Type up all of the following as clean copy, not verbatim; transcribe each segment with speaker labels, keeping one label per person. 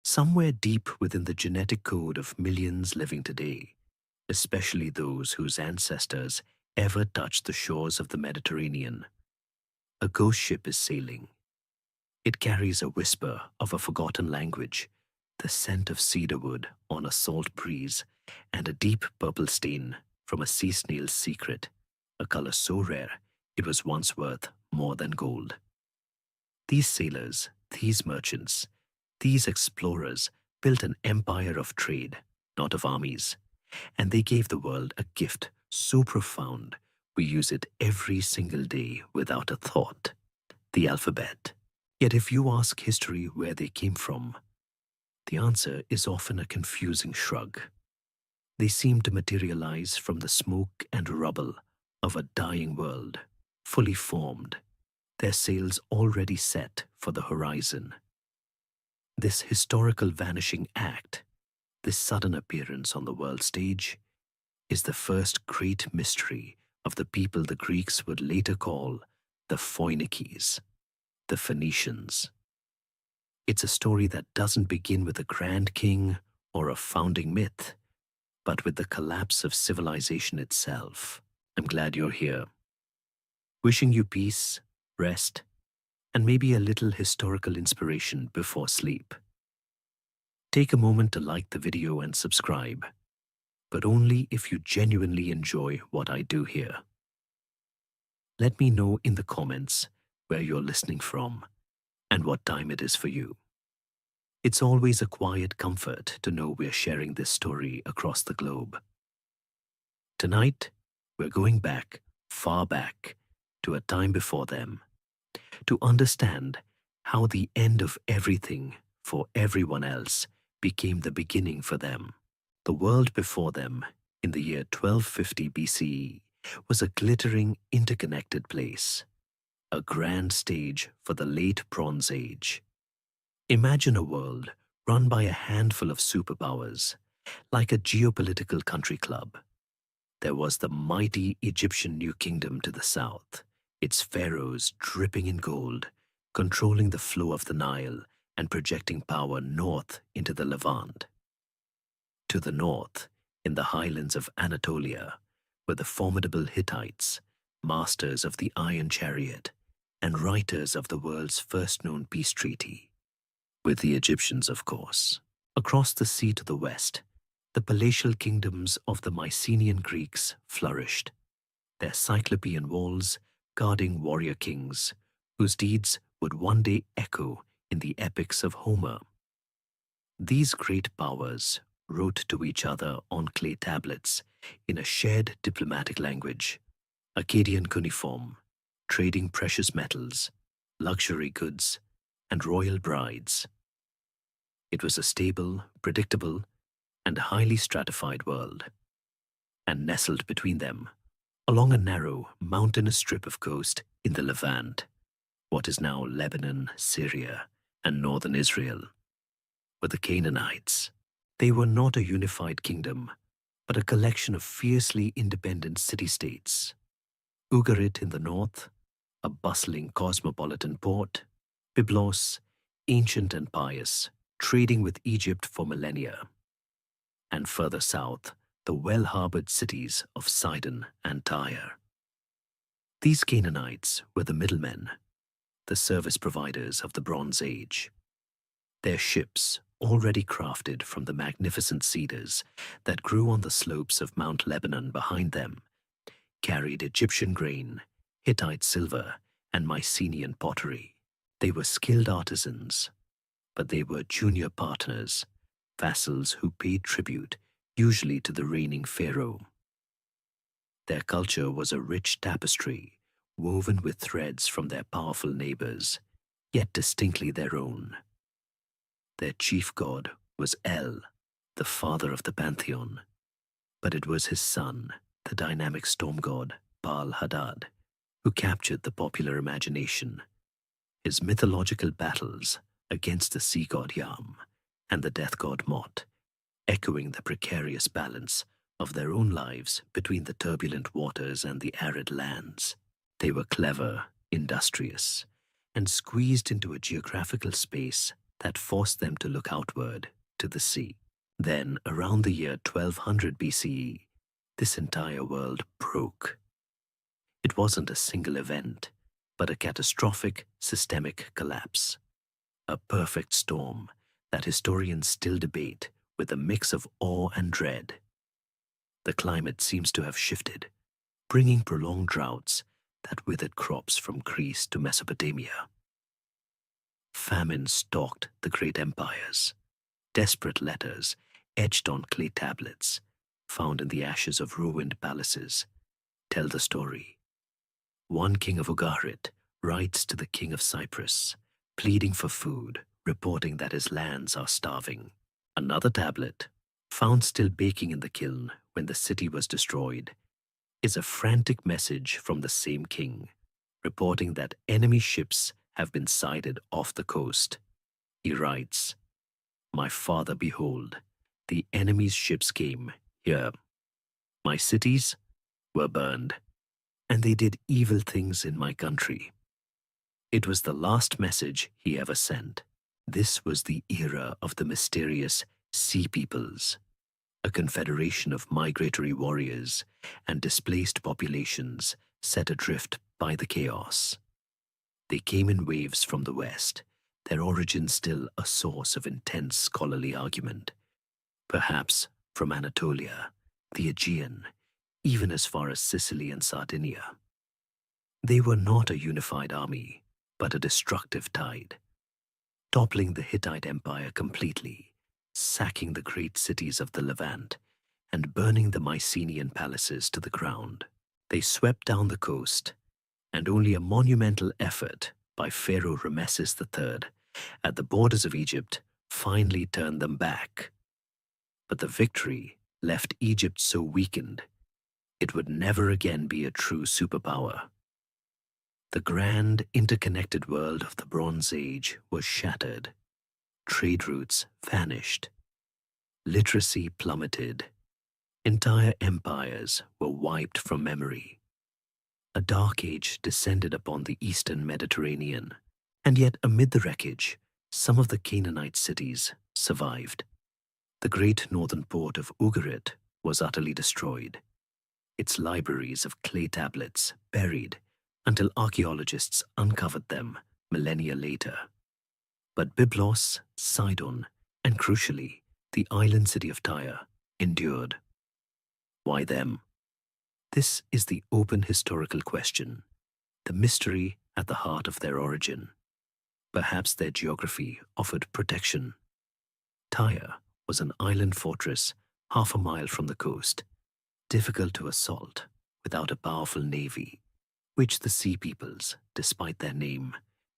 Speaker 1: somewhere deep within the genetic code of millions living today, especially those whose ancestors ever touched the shores of the Mediterranean, a ghost ship is sailing. It carries a whisper of a forgotten language, the scent of cedarwood on a salt breeze, and a deep purple stain from a sea snail's secret, a color so rare it was once worth more than gold. These sailors, these merchants, these explorers built an empire of trade, not of armies, and they gave the world a gift so profound we use it every single day without a thought: the alphabet. Yet if you ask history where they came from, the answer is often a confusing shrug. They seem to materialize from the smoke and rubble of a dying world, fully formed, their sails already set for the horizon. This historical vanishing act, this sudden appearance on the world stage, is the first great mystery of the people the Greeks would later call the Phoenicians, the Phoenicians. It's a story that doesn't begin with a grand king or a founding myth, but with the collapse of civilization itself. I'm glad you're here. Wishing you peace, rest, and maybe a little historical inspiration before sleep. Take a moment to like the video and subscribe, but only if you genuinely enjoy what I do here. Let me know in the comments where you're listening from and what time it is for you. It's always a quiet comfort to know we're sharing this story across the globe. Tonight, we're going back, far back, to a time before them, to understand how the end of everything for everyone else became the beginning for them. The world before them, in the year 1250 BCE, was a glittering, interconnected place, a grand stage for the late Bronze Age. Imagine a world run by a handful of superpowers, like a geopolitical country club. There was the mighty Egyptian New Kingdom to the south, its pharaohs dripping in gold, controlling the flow of the Nile and projecting power north into the Levant. To the north, in the highlands of Anatolia, were the formidable Hittites, masters of the iron chariot and writers of the world's first known peace treaty. With the Egyptians, of course. Across the sea to the west, the palatial kingdoms of the Mycenaean Greeks flourished, their cyclopean walls guarding warrior kings whose deeds would one day echo in the epics of Homer. These great powers wrote to each other on clay tablets in a shared diplomatic language, Akkadian cuneiform, trading precious metals, luxury goods, and royal brides. It was a stable, predictable, and highly stratified world. And nestled between them, along a narrow, mountainous strip of coast in the Levant, what is now Lebanon, Syria, and northern Israel, were the Canaanites. They were not a unified kingdom, but a collection of fiercely independent city-states. Ugarit in the north, a bustling cosmopolitan port; Byblos, ancient and pious, trading with Egypt for millennia; and further south, the well-harbored cities of Sidon and Tyre. These Canaanites were the middlemen, the service providers of the Bronze Age. Their ships, already crafted from the magnificent cedars that grew on the slopes of Mount Lebanon behind them, carried Egyptian grain, Hittite silver, and Mycenaean pottery. They were skilled artisans, but they were junior partners, vassals who paid tribute, usually to the reigning pharaoh. Their culture was a rich tapestry, woven with threads from their powerful neighbors, yet distinctly their own. Their chief god was El, the father of the pantheon, but it was his son, the dynamic storm god Baal-Hadad, who captured the popular imagination. His mythological battles against the sea god Yam and the death god Mot, echoing the precarious balance of their own lives between the turbulent waters and the arid lands. They were clever, industrious, and squeezed into a geographical space that forced them to look outward to the sea. Then, around the year 1200 BCE, this entire world broke. It wasn't a single event, but a catastrophic, systemic collapse. A perfect storm that historians still debate with a mix of awe and dread. The climate seems to have shifted, bringing prolonged droughts that withered crops from Greece to Mesopotamia. Famine stalked the great empires. Desperate letters, etched on clay tablets, found in the ashes of ruined palaces, tell the story. One king of Ugarit writes to the king of Cyprus, pleading for food, reporting that his lands are starving. Another tablet, found still baking in the kiln when the city was destroyed, is a frantic message from the same king, reporting that enemy ships have been sighted off the coast. He writes, "My father, behold, the enemy's ships came here. My cities were burned, and they did evil things in my country." It was the last message he ever sent. This was the era of the mysterious Sea Peoples, a confederation of migratory warriors and displaced populations set adrift by the chaos. They came in waves from the west, their origin still a source of intense scholarly argument. Perhaps from Anatolia, the Aegean, even as far as Sicily and Sardinia. They were not a unified army, but a destructive tide, toppling the Hittite Empire completely, sacking the great cities of the Levant, and burning the Mycenaean palaces to the ground. They swept down the coast, and only a monumental effort by Pharaoh Rameses III at the borders of Egypt finally turned them back. But the victory left Egypt so weakened, it would never again be a true superpower. The grand, interconnected world of the Bronze Age was shattered. Trade routes vanished. Literacy plummeted. Entire empires were wiped from memory. A dark age descended upon the eastern Mediterranean, and yet amid the wreckage, some of the Canaanite cities survived. The great northern port of Ugarit was utterly destroyed, its libraries of clay tablets buried until archaeologists uncovered them millennia later. But Byblos, Sidon, and crucially, the island city of Tyre endured. Why them? This is the open historical question, the mystery at the heart of their origin. Perhaps their geography offered protection. Tyre was an island fortress half a mile from the coast, difficult to assault without a powerful navy, which the Sea Peoples, despite their name,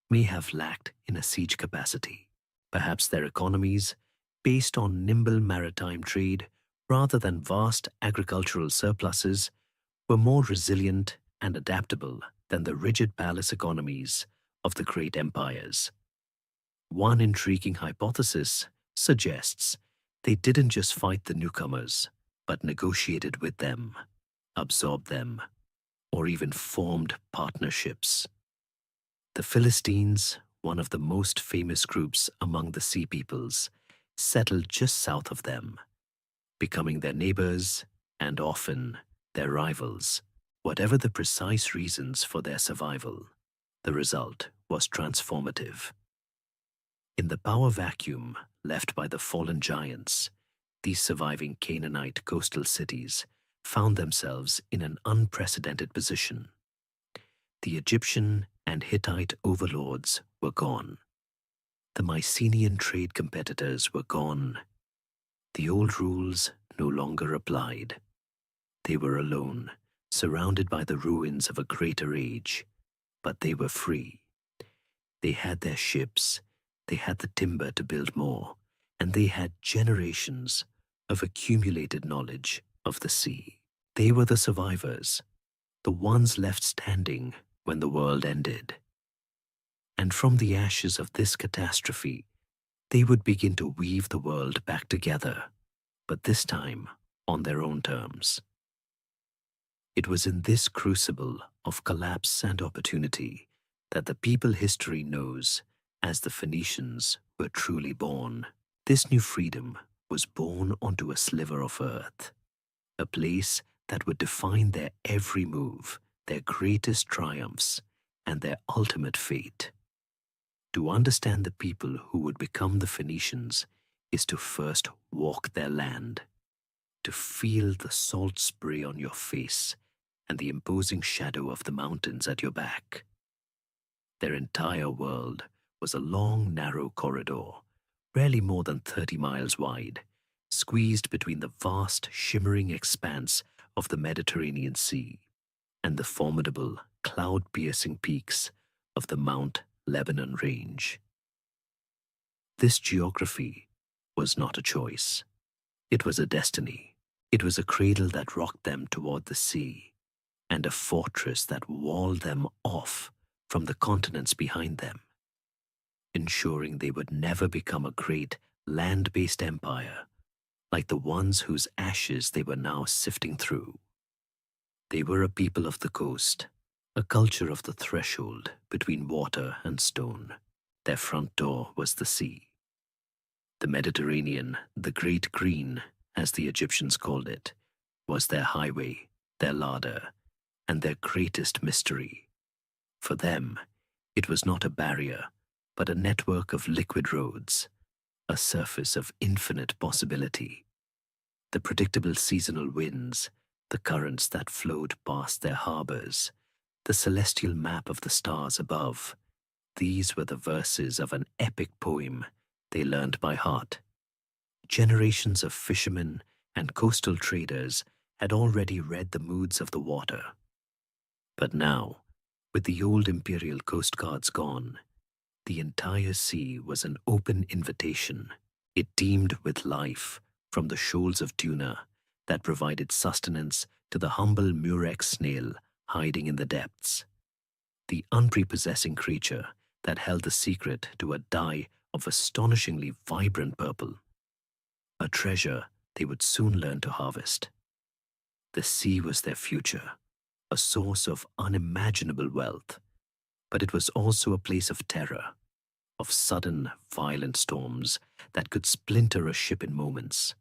Speaker 1: may have lacked in a siege capacity. Perhaps their economies, based on nimble maritime trade rather than vast agricultural surpluses, were more resilient and adaptable than the rigid palace economies of the great empires. One intriguing hypothesis suggests they didn't just fight the newcomers, but negotiated with them, absorbed them, or even formed partnerships. The Philistines, one of the most famous groups among the Sea Peoples, settled just south of them, becoming their neighbors and often their rivals. Whatever the precise reasons for their survival, the result was transformative. In the power vacuum left by the fallen giants, these surviving Canaanite coastal cities found themselves in an unprecedented position. The Egyptian and Hittite overlords were gone. The Mycenaean trade competitors were gone. The old rules no longer applied. They were alone, surrounded by the ruins of a greater age, but they were free. They had their ships, they had the timber to build more, and they had generations of accumulated knowledge of the sea. They were the survivors, the ones left standing when the world ended. And from the ashes of this catastrophe, they would begin to weave the world back together, but this time on their own terms. It was in this crucible of collapse and opportunity that the people history knows as the Phoenicians were truly born. This new freedom was born onto a sliver of earth, a place that would define their every move, their greatest triumphs, and their ultimate fate. To understand the people who would become the Phoenicians is to first walk their land, to feel the salt spray on your face and the imposing shadow of the mountains at your back. Their entire world was a long, narrow corridor, barely more than 30 miles wide, squeezed between the vast, shimmering expanse of the Mediterranean Sea and the formidable, cloud-piercing peaks of the Mount Lebanon Range. This geography was not a choice. It was a destiny. It was a cradle that rocked them toward the sea, and a fortress that walled them off from the continents behind them, ensuring they would never become a great land-based empire like the ones whose ashes they were now sifting through. They were a people of the coast, a culture of the threshold between water and stone. Their front door was the sea. The Mediterranean, the Great Green, as the Egyptians called it, was their highway, their larder, and their greatest mystery. For them, it was not a barrier, but a network of liquid roads, a surface of infinite possibility. The predictable seasonal winds, the currents that flowed past their harbors, the celestial map of the stars above, these were the verses of an epic poem they learned by heart. Generations of fishermen and coastal traders had already read the moods of the water. But now, with the old imperial coast guards gone, the entire sea was an open invitation. It teemed with life, from the shoals of tuna that provided sustenance to the humble murex snail hiding in the depths, the unprepossessing creature that held the secret to a dye of astonishingly vibrant purple, a treasure they would soon learn to harvest. The sea was their future, a source of unimaginable wealth, but it was also a place of terror, of sudden, violent storms that could splinter a ship in moments,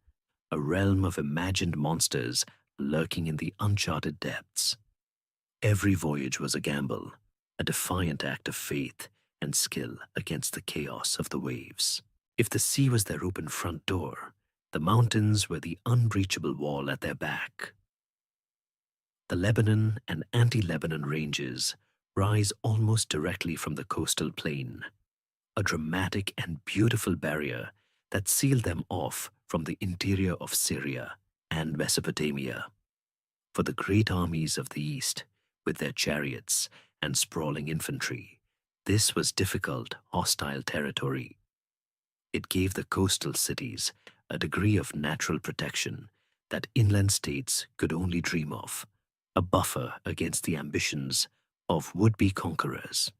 Speaker 1: a realm of imagined monsters lurking in the uncharted depths. Every voyage was a gamble, a defiant act of faith and skill against the chaos of the waves. If the sea was their open front door, the mountains were the unbreachable wall at their back. The Lebanon and anti-Lebanon ranges rise almost directly from the coastal plain, a dramatic and beautiful barrier that sealed them off from the interior of Syria and Mesopotamia. For the great armies of the East, with their chariots and sprawling infantry, this was difficult, hostile territory. It gave the coastal cities a degree of natural protection that inland states could only dream of, a buffer against the ambitions of would-be conquerors.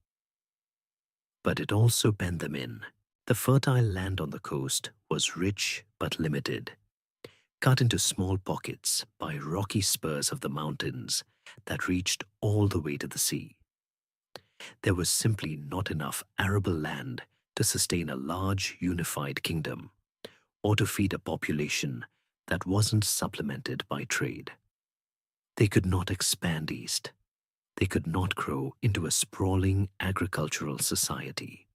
Speaker 1: But it also penned them in. The fertile land on the coast was rich but limited, cut into small pockets by rocky spurs of the mountains that reached all the way to the sea. There was simply not enough arable land to sustain a large, unified kingdom, or to feed a population that wasn't supplemented by trade. They could not expand east. They could not grow into a sprawling agricultural society.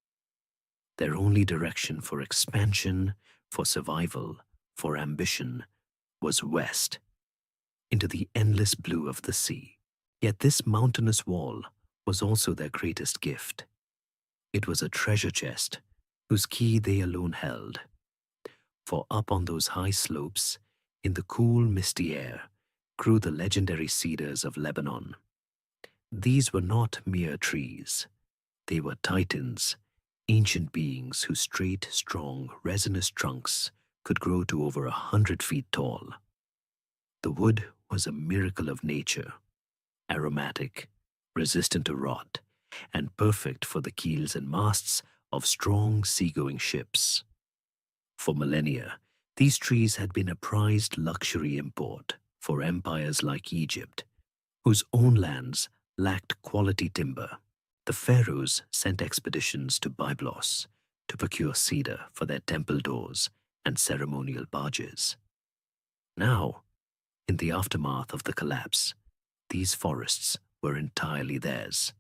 Speaker 1: Their only direction for expansion, for survival, for ambition was west, into the endless blue of the sea. Yet this mountainous wall was also their greatest gift. It was a treasure chest whose key they alone held. For up on those high slopes, in the cool, misty air, grew the legendary cedars of Lebanon. These were not mere trees. They were titans, ancient beings whose straight, strong, resinous trunks could grow to over 100 feet tall. The wood was a miracle of nature, aromatic, resistant to rot, and perfect for the keels and masts of strong seagoing ships. For millennia, these trees had been a prized luxury import for empires like Egypt, whose own lands lacked quality timber. The pharaohs sent expeditions to Byblos to procure cedar for their temple doors and ceremonial barges. Now, in the aftermath of the collapse, these forests were entirely theirs.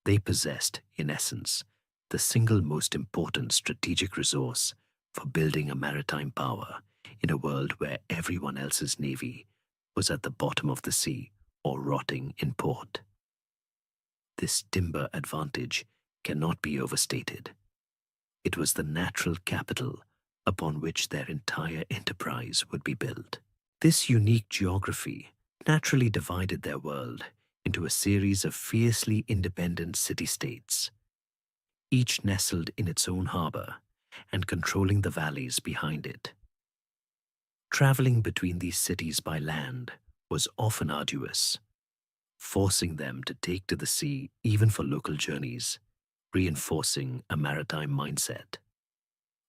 Speaker 1: They possessed, in essence, the single most important strategic resource for building a maritime power in a world where everyone else's navy was at the bottom of the sea or rotting in port. This timber advantage cannot be overstated. It was the natural capital upon which their entire enterprise would be built. This unique geography naturally divided their world into a series of fiercely independent city-states, each nestled in its own harbor and controlling the valleys behind it. Traveling between these cities by land was often arduous, forcing them to take to the sea even for local journeys, reinforcing a maritime mindset.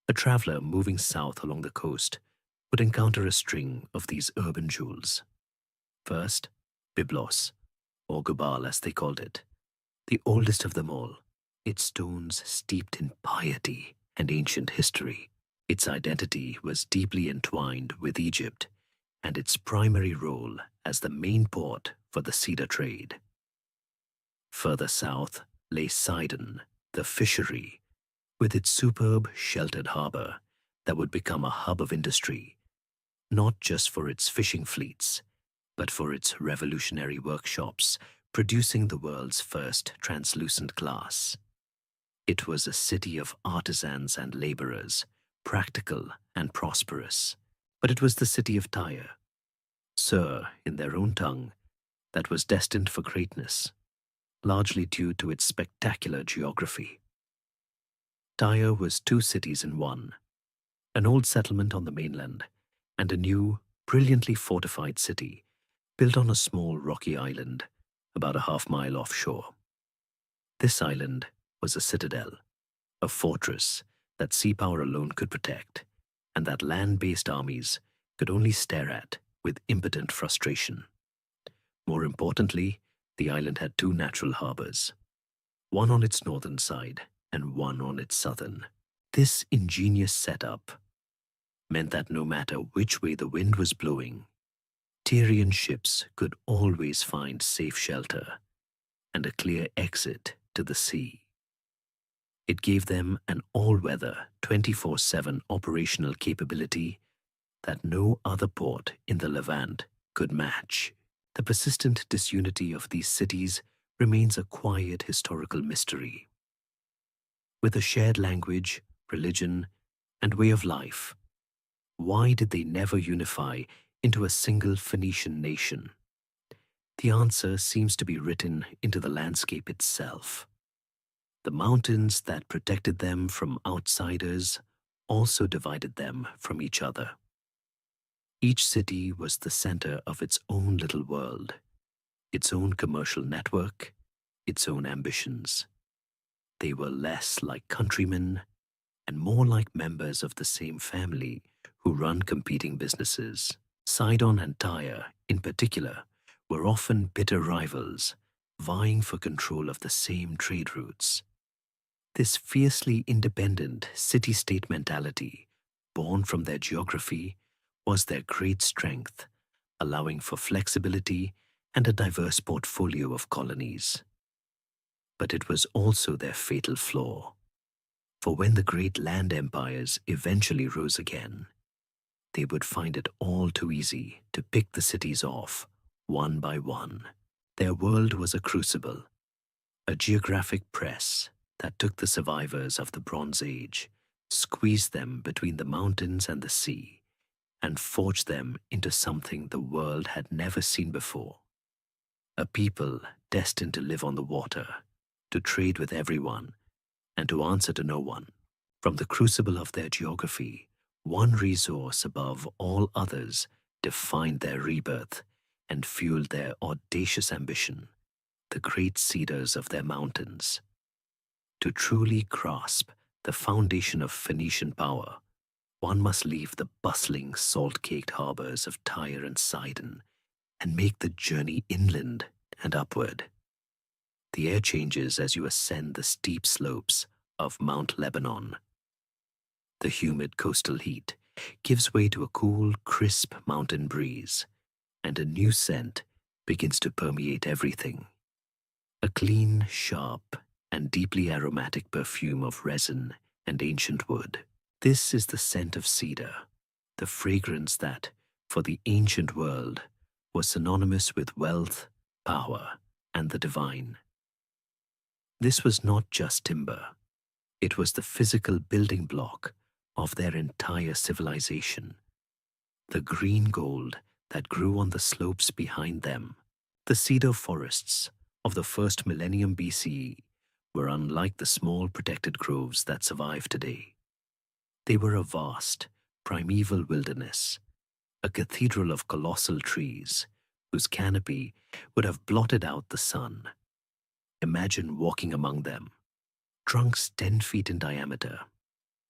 Speaker 1: A traveler moving south along the coast would encounter a string of these urban jewels. First, Byblos, or Gubal as they called it, the oldest of them all, its stones steeped in piety and ancient history. Its identity was deeply entwined with Egypt and its primary role as the main port for the cedar trade. Further south lay Sidon, the fishery, with its superb sheltered harbor that would become a hub of industry, not just for its fishing fleets, but for its revolutionary workshops producing the world's first translucent glass. It was a city of artisans and laborers, practical and prosperous, but it was the city of Tyre, Sur in their own tongue, that was destined for greatness, largely due to its spectacular geography. Tyre was two cities in one, an old settlement on the mainland and a new, brilliantly fortified city built on a small rocky island about a half-mile offshore. This island was a citadel, a fortress that sea power alone could protect, and that land-based armies could only stare at with impotent frustration. More importantly, the island had two natural harbors, one on its northern side and one on its southern. This ingenious setup meant that no matter which way the wind was blowing, Tyrian ships could always find safe shelter and a clear exit to the sea. It gave them an all-weather, 24/7 operational capability that no other port in the Levant could match. The persistent disunity of these cities remains a quiet historical mystery. With a shared language, religion, and way of life, why did they never unify into a single Phoenician nation? The answer seems to be written into the landscape itself. The mountains that protected them from outsiders also divided them from each other. Each city was the center of its own little world, its own commercial network, its own ambitions. They were less like countrymen and more like members of the same family who run competing businesses. Sidon and Tyre, in particular, were often bitter rivals, vying for control of the same trade routes. This fiercely independent city-state mentality, born from their geography, was their great strength, allowing for flexibility and a diverse portfolio of colonies. But it was also their fatal flaw, for when the great land empires eventually rose again, they would find it all too easy to pick the cities off, one by one. Their world was a crucible, a geographic press that took the survivors of the Bronze Age, squeezed them between the mountains and the sea, and forged them into something the world had never seen before. A people destined to live on the water, to trade with everyone, and to answer to no one. From the crucible of their geography, one resource above all others defined their rebirth and fueled their audacious ambition, the great cedars of their mountains. To truly grasp the foundation of Phoenician power, one must leave the bustling, salt-caked harbors of Tyre and Sidon and make the journey inland and upward. The air changes as you ascend the steep slopes of Mount Lebanon. The humid coastal heat gives way to a cool, crisp mountain breeze, and a new scent begins to permeate everything. A clean, sharp, and deeply aromatic perfume of resin and ancient wood. This is the scent of cedar, the fragrance that, for the ancient world, was synonymous with wealth, power, and the divine. This was not just timber. It was the physical building block of their entire civilization. The green gold that grew on the slopes behind them, the cedar forests of the first millennium BCE, were unlike the small protected groves that survive today. They were a vast, primeval wilderness, a cathedral of colossal trees whose canopy would have blotted out the sun. Imagine walking among them, trunks 10 feet in diameter,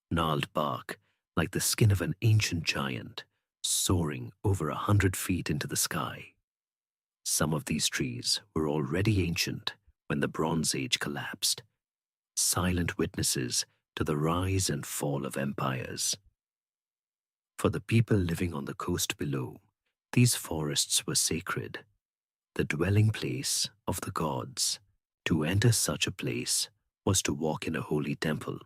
Speaker 1: gnarled bark like the skin of an ancient giant, soaring over 100 feet into the sky. Some of these trees were already ancient when the Bronze Age collapsed, silent witnesses to the rise and fall of empires. For the people living on the coast below, these forests were sacred, the dwelling place of the gods. To enter such a place was to walk in a holy temple,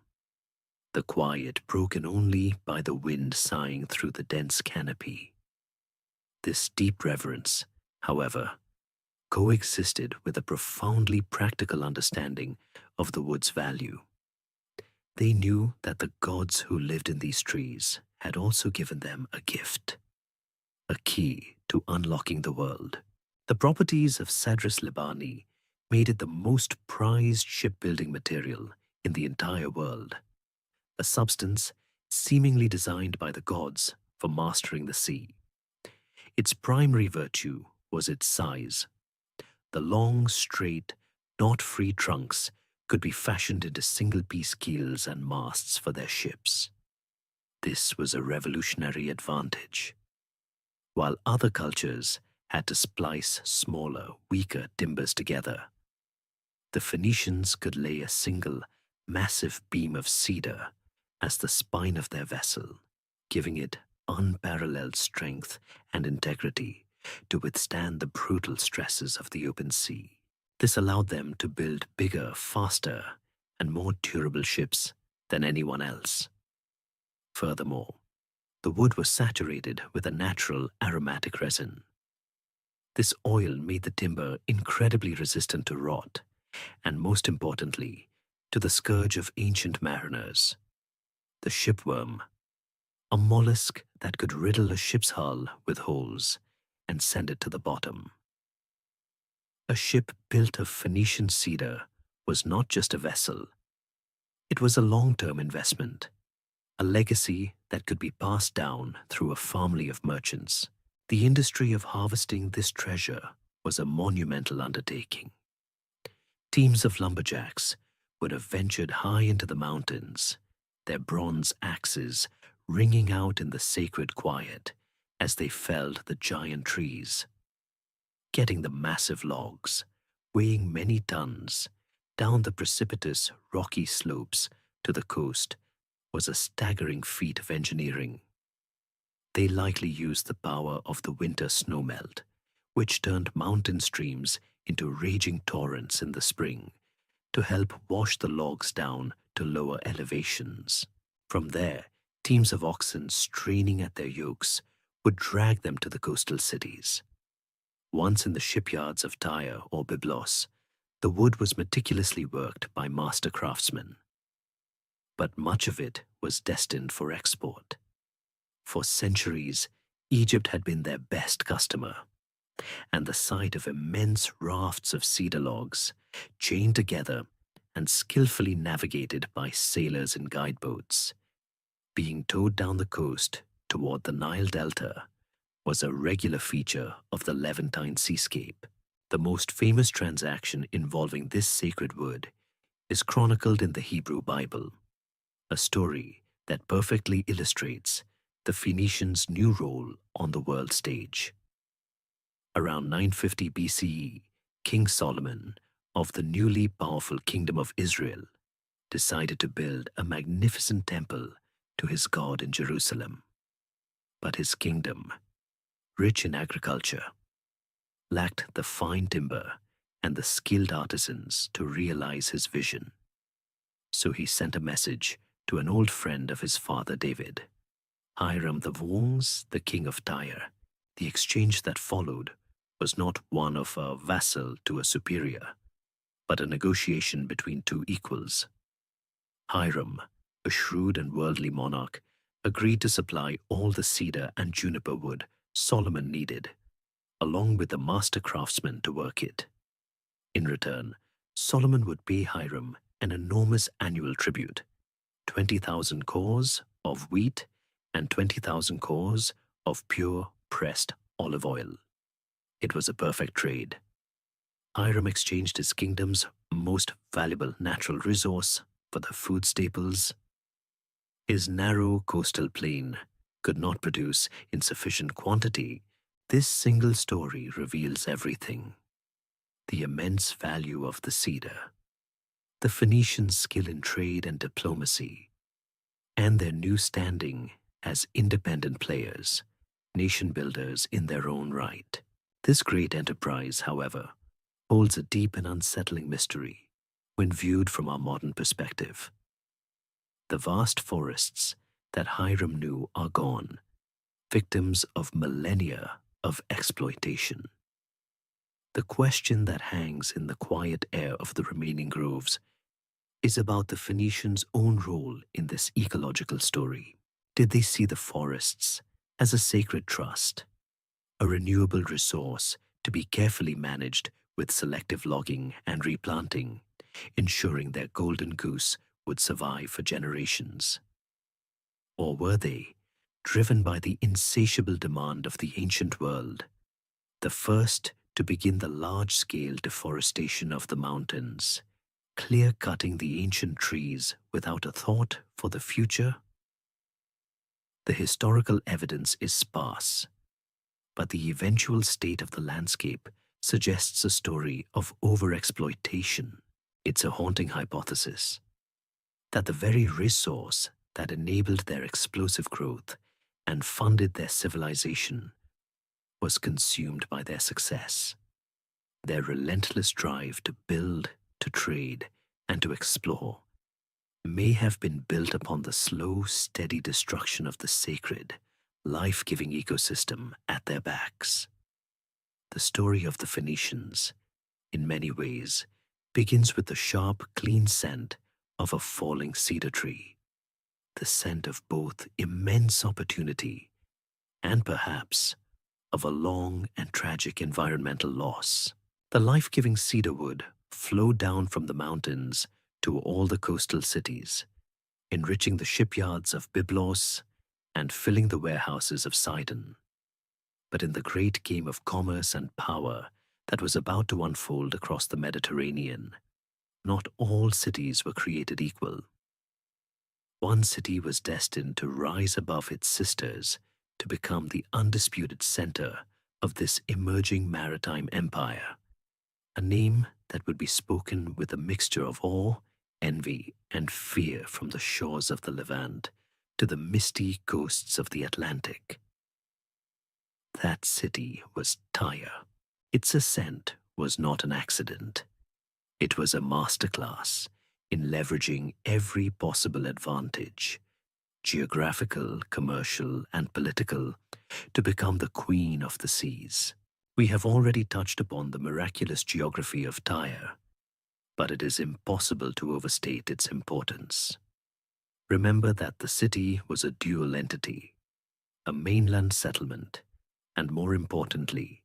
Speaker 1: the quiet broken only by the wind sighing through the dense canopy. This deep reverence, however, coexisted with a profoundly practical understanding of the wood's value. They knew that the gods who lived in these trees had also given them a gift, a key to unlocking the world. The properties of Cedrus libani made it the most prized shipbuilding material in the entire world, a substance seemingly designed by the gods for mastering the sea. Its primary virtue was its size. The long, straight, knot-free trunks could be fashioned into single-piece keels and masts for their ships. This was a revolutionary advantage. While other cultures had to splice smaller, weaker timbers together, the Phoenicians could lay a single, massive beam of cedar as the spine of their vessel, giving it unparalleled strength and integrity to withstand the brutal stresses of the open sea. This allowed them to build bigger, faster, and more durable ships than anyone else. Furthermore, the wood was saturated with a natural aromatic resin. This oil made the timber incredibly resistant to rot, and most importantly, to the scourge of ancient mariners, the shipworm, a mollusk that could riddle a ship's hull with holes and send it to the bottom. A ship built of Phoenician cedar was not just a vessel. It was a long-term investment, a legacy that could be passed down through a family of merchants. The industry of harvesting this treasure was a monumental undertaking. Teams of lumberjacks would have ventured high into the mountains, their bronze axes ringing out in the sacred quiet as they felled the giant trees. Getting the massive logs, weighing many tons, down the precipitous, rocky slopes to the coast was a staggering feat of engineering. They likely used the power of the winter snowmelt, which turned mountain streams into raging torrents in the spring, to help wash the logs down to lower elevations. From there, teams of oxen straining at their yokes would drag them to the coastal cities. Once in the shipyards of Tyre or Byblos, the wood was meticulously worked by master craftsmen. But much of it was destined for export. For centuries, Egypt had been their best customer, and the sight of immense rafts of cedar logs, chained together and skillfully navigated by sailors in guideboats, being towed down the coast toward the Nile Delta, was a regular feature of the Levantine seascape. The most famous transaction involving this sacred wood is chronicled in the Hebrew Bible, a story that perfectly illustrates the Phoenicians' new role on the world stage. Around 950 BCE, King Solomon of the newly powerful kingdom of Israel, decided to build a magnificent temple to his God in Jerusalem. But his kingdom, rich in agriculture, lacked the fine timber and the skilled artisans to realize his vision. So he sent a message to an old friend of his father David, Hiram the Wongs, the king of Tyre. The exchange that followed was not one of a vassal to a superior, but a negotiation between two equals. Hiram, a shrewd and worldly monarch, agreed to supply all the cedar and juniper wood Solomon needed, along with the master craftsmen to work it. In return, Solomon would pay Hiram an enormous annual tribute, 20,000 kors of wheat and 20,000 kors of pure pressed olive oil. It was a perfect trade. Hiram exchanged his kingdom's most valuable natural resource for the food staples. His narrow coastal plain could not produce in sufficient quantity. This single story reveals everything. The immense value of the cedar, the Phoenicians' skill in trade and diplomacy, and their new standing as independent players, nation builders in their own right. This great enterprise, however, holds a deep and unsettling mystery when viewed from our modern perspective. The vast forests that Hiram knew are gone, victims of millennia of exploitation. The question that hangs in the quiet air of the remaining groves is about the Phoenicians' own role in this ecological story. Did they see the forests as a sacred trust, a renewable resource to be carefully managed with selective logging and replanting, ensuring their golden goose would survive for generations? Or were they, driven by the insatiable demand of the ancient world, the first to begin the large-scale deforestation of the mountains, clear-cutting the ancient trees without a thought for the future? The historical evidence is sparse, but the eventual state of the landscape suggests a story of overexploitation. It's a haunting hypothesis that the very resource that enabled their explosive growth and funded their civilization was consumed by their success. Their relentless drive to build, to trade, and to explore may have been built upon the slow, steady destruction of the sacred, life-giving ecosystem at their backs. The story of the Phoenicians, in many ways, begins with the sharp, clean scent of a falling cedar tree, the scent of both immense opportunity and perhaps of a long and tragic environmental loss. The life-giving cedar wood flowed down from the mountains to all the coastal cities, enriching the shipyards of Byblos and filling the warehouses of Sidon. But in the great game of commerce and power that was about to unfold across the Mediterranean, not all cities were created equal. One city was destined to rise above its sisters to become the undisputed center of this emerging maritime empire, a name that would be spoken with a mixture of awe, envy, and fear from the shores of the Levant to the misty coasts of the Atlantic. That city was Tyre. Its ascent was not an accident. It was a masterclass in leveraging every possible advantage, geographical, commercial, and political, to become the queen of the seas. We have already touched upon the miraculous geography of Tyre, but it is impossible to overstate its importance. Remember that the city was a dual entity, a mainland settlement, and more importantly,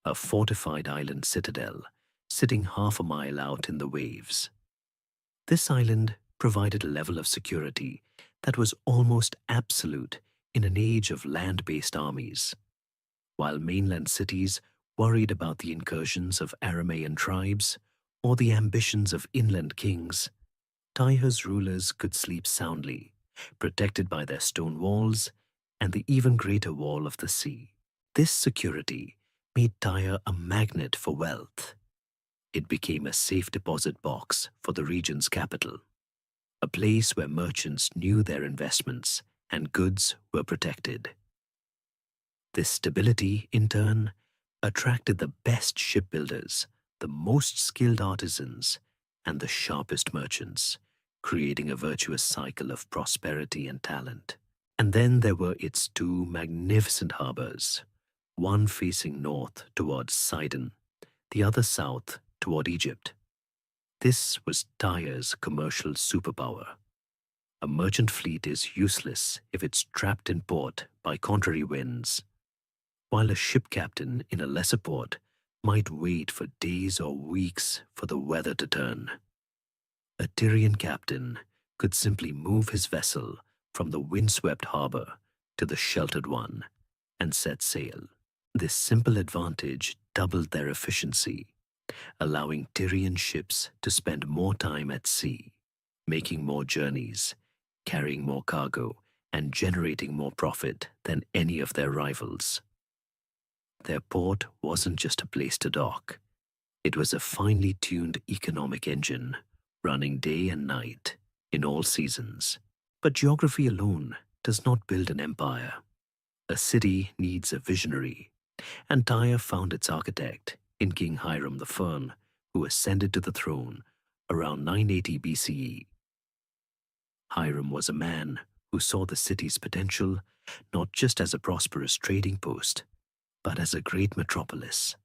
Speaker 1: a fortified island citadel sitting half a mile out in the waves. This island provided a level of security that was almost absolute in an age of land-based armies. While mainland cities worried about the incursions of Aramaean tribes or the ambitions of inland kings, Tyre's rulers could sleep soundly, protected by their stone walls and the even greater wall of the sea. This security made Tyre a magnet for wealth. It became a safe deposit box for the region's capital, a place where merchants knew their investments and goods were protected. This stability, in turn, attracted the best shipbuilders, the most skilled artisans, and the sharpest merchants, creating a virtuous cycle of prosperity and talent. And then there were its two magnificent harbors, one facing north towards Sidon, the other south toward Egypt. This was Tyre's commercial superpower. A merchant fleet is useless if it's trapped in port by contrary winds, while a ship captain in a lesser port might wait for days or weeks for the weather to turn. A Tyrian captain could simply move his vessel from the windswept harbor to the sheltered one and set sail. This simple advantage doubled their efficiency, allowing Tyrian ships to spend more time at sea, making more journeys, carrying more cargo, and generating more profit than any of their rivals. Their port wasn't just a place to dock. It was a finely tuned economic engine, running day and night, in all seasons. But geography alone does not build an empire. A city needs a visionary, and Tyre found its architect in King Hiram the Firm, who ascended to the throne around 980 BCE. Hiram was a man who saw the city's potential not just as a prosperous trading post, but as a great metropolis,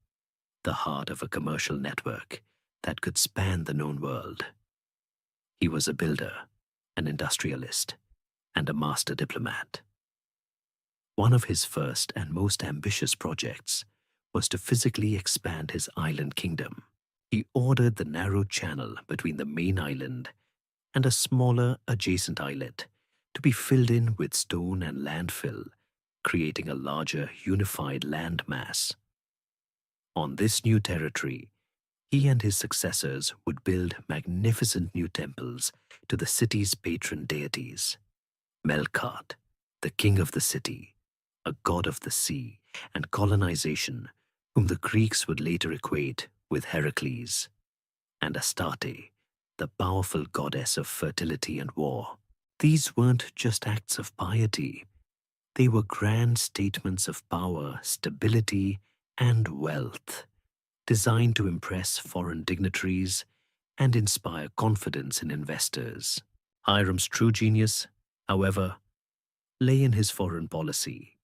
Speaker 1: the heart of a commercial network that could span the known world. He was a builder, an industrialist, and a master diplomat. One of his first and most ambitious projects was to physically expand his island kingdom. He ordered the narrow channel between the main island and a smaller adjacent islet to be filled in with stone and landfill, creating a larger unified land mass. On this new territory, he and his successors would build magnificent new temples to the city's patron deities: Melkart, the king of the city, a god of the sea and colonization, whom the Greeks would later equate with Heracles, and Astarte, the powerful goddess of fertility and war. These weren't just acts of piety. They were grand statements of power, stability, and wealth, designed to impress foreign dignitaries and inspire confidence in investors. Hiram's true genius, however, lay in his foreign policy.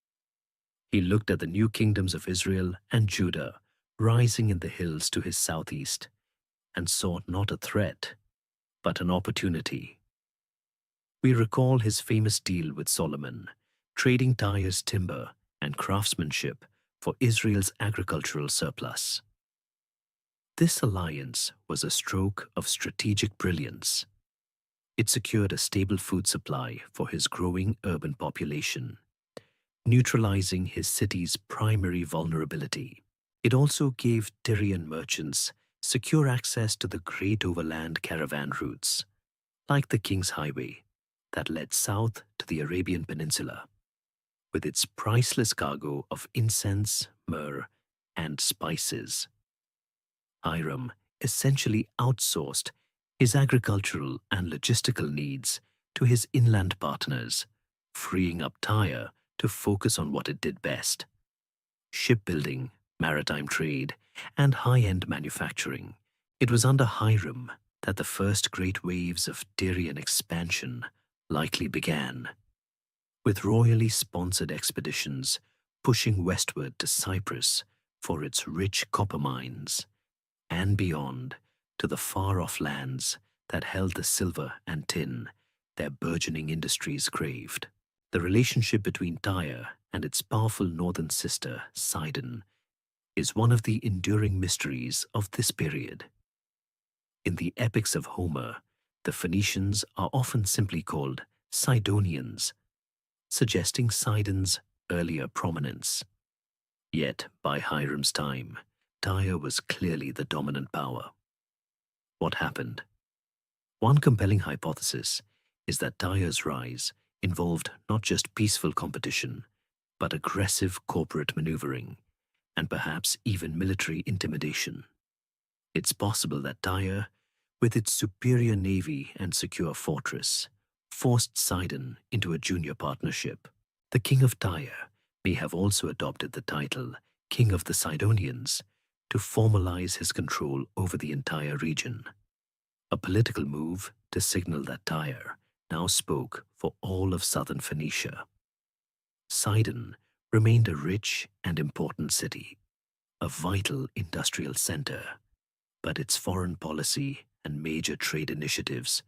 Speaker 1: He looked at the new kingdoms of Israel and Judah rising in the hills to his southeast and sought not a threat, but an opportunity. We recall his famous deal with Solomon, trading Tyre's timber and craftsmanship for Israel's agricultural surplus. This alliance was a stroke of strategic brilliance. It secured a stable food supply for his growing urban population, neutralizing his city's primary vulnerability. It also gave Tyrian merchants secure access to the great overland caravan routes, like the King's Highway, that led south to the Arabian Peninsula, with its priceless cargo of incense, myrrh, and spices. Hiram essentially outsourced his agricultural and logistical needs to his inland partners, freeing up Tyre to focus on what it did best: shipbuilding, maritime trade, and high-end manufacturing. It was under Hiram that the first great waves of Tyrian expansion likely began, with royally sponsored expeditions pushing westward to Cyprus for its rich copper mines, and beyond to the far-off lands that held the silver and tin their burgeoning industries craved. The relationship between Tyre and its powerful northern sister, Sidon, is one of the enduring mysteries of this period. In the epics of Homer, the Phoenicians are often simply called Sidonians, suggesting Sidon's earlier prominence. Yet, by Hiram's time, Tyre was clearly the dominant power. What happened? One compelling hypothesis is that Tyre's rise involved not just peaceful competition, but aggressive corporate maneuvering, and perhaps even military intimidation. It's possible that Tyre, with its superior navy and secure fortress, forced Sidon into a junior partnership. The king of Tyre may have also adopted the title King of the Sidonians to formalize his control over the entire region, a political move to signal that Tyre now spoke for all of southern Phoenicia. Sidon remained a rich and important city, a vital industrial center, but its foreign policy and major trade initiatives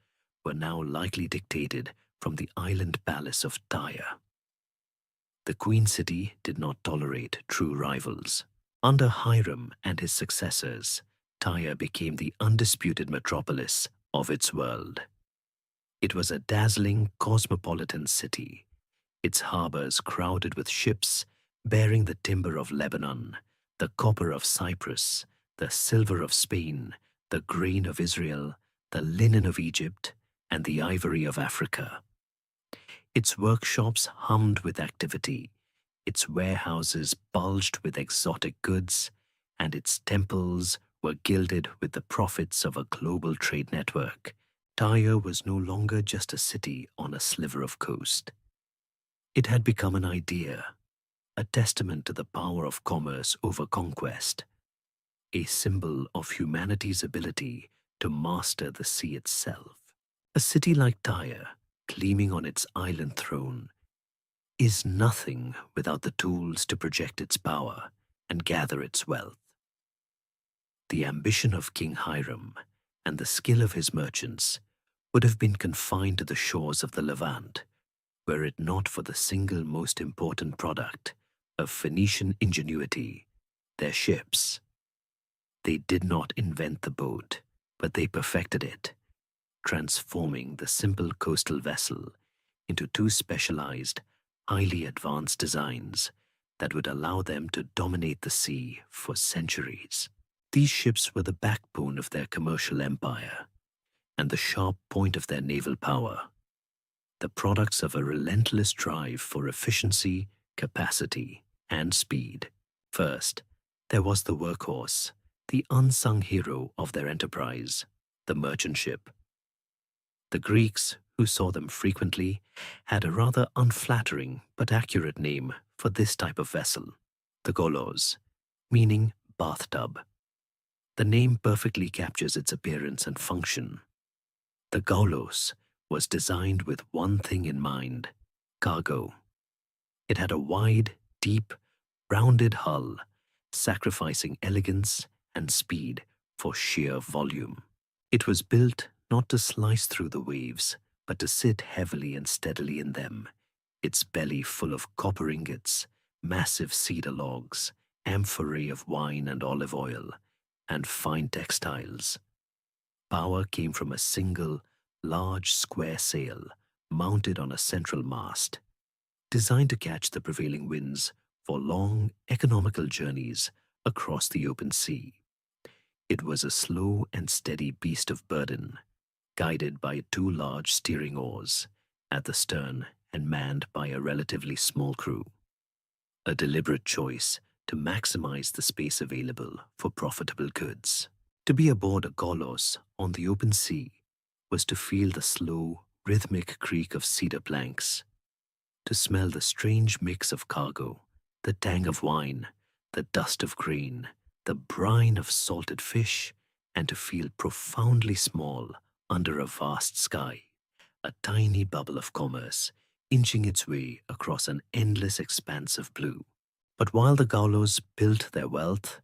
Speaker 1: were now likely dictated from the island palace of Tyre. The Queen City did not tolerate true rivals. Under Hiram and his successors, Tyre became the undisputed metropolis of its world. It was a dazzling cosmopolitan city, its harbors crowded with ships bearing the timber of Lebanon, the copper of Cyprus, the silver of Spain, the grain of Israel, the linen of Egypt, and the ivory of Africa. Its workshops hummed with activity, its warehouses bulged with exotic goods, and its temples were gilded with the profits of a global trade network. Tyre was no longer just a city on a sliver of coast. It had become an idea, a testament to the power of commerce over conquest, a symbol of humanity's ability to master the sea itself. A city like Tyre, gleaming on its island throne, is nothing without the tools to project its power and gather its wealth. The ambition of King Hiram and the skill of his merchants would have been confined to the shores of the Levant, were it not for the single most important product of Phoenician ingenuity, their ships. They did not invent the boat, but they perfected it, transforming the simple coastal vessel into two specialized, highly advanced designs that would allow them to dominate the sea for centuries. These ships were the backbone of their commercial empire and the sharp point of their naval power, the products of a relentless drive for efficiency, capacity, and speed. First, there was the workhorse, the unsung hero of their enterprise, the merchant ship. The Greeks, who saw them frequently, had a rather unflattering but accurate name for this type of vessel, the golos, meaning bathtub. The name perfectly captures its appearance and function. The golos was designed with one thing in mind: cargo. It had a wide, deep, rounded hull, sacrificing elegance and speed for sheer volume. It was built not to slice through the waves, but to sit heavily and steadily in them, its belly full of copper ingots, massive cedar logs, amphorae of wine and olive oil, and fine textiles. Power came from a single, large square sail mounted on a central mast, designed to catch the prevailing winds for long, economical journeys across the open sea. It was a slow and steady beast of burden, guided by two large steering oars at the stern and manned by a relatively small crew. A deliberate choice to maximize the space available for profitable goods. To be aboard a golos on the open sea was to feel the slow, rhythmic creak of cedar planks, to smell the strange mix of cargo, the tang of wine, the dust of grain, the brine of salted fish, and to feel profoundly small under a vast sky, a tiny bubble of commerce inching its way across an endless expanse of blue. But while the Gaulos built their wealth,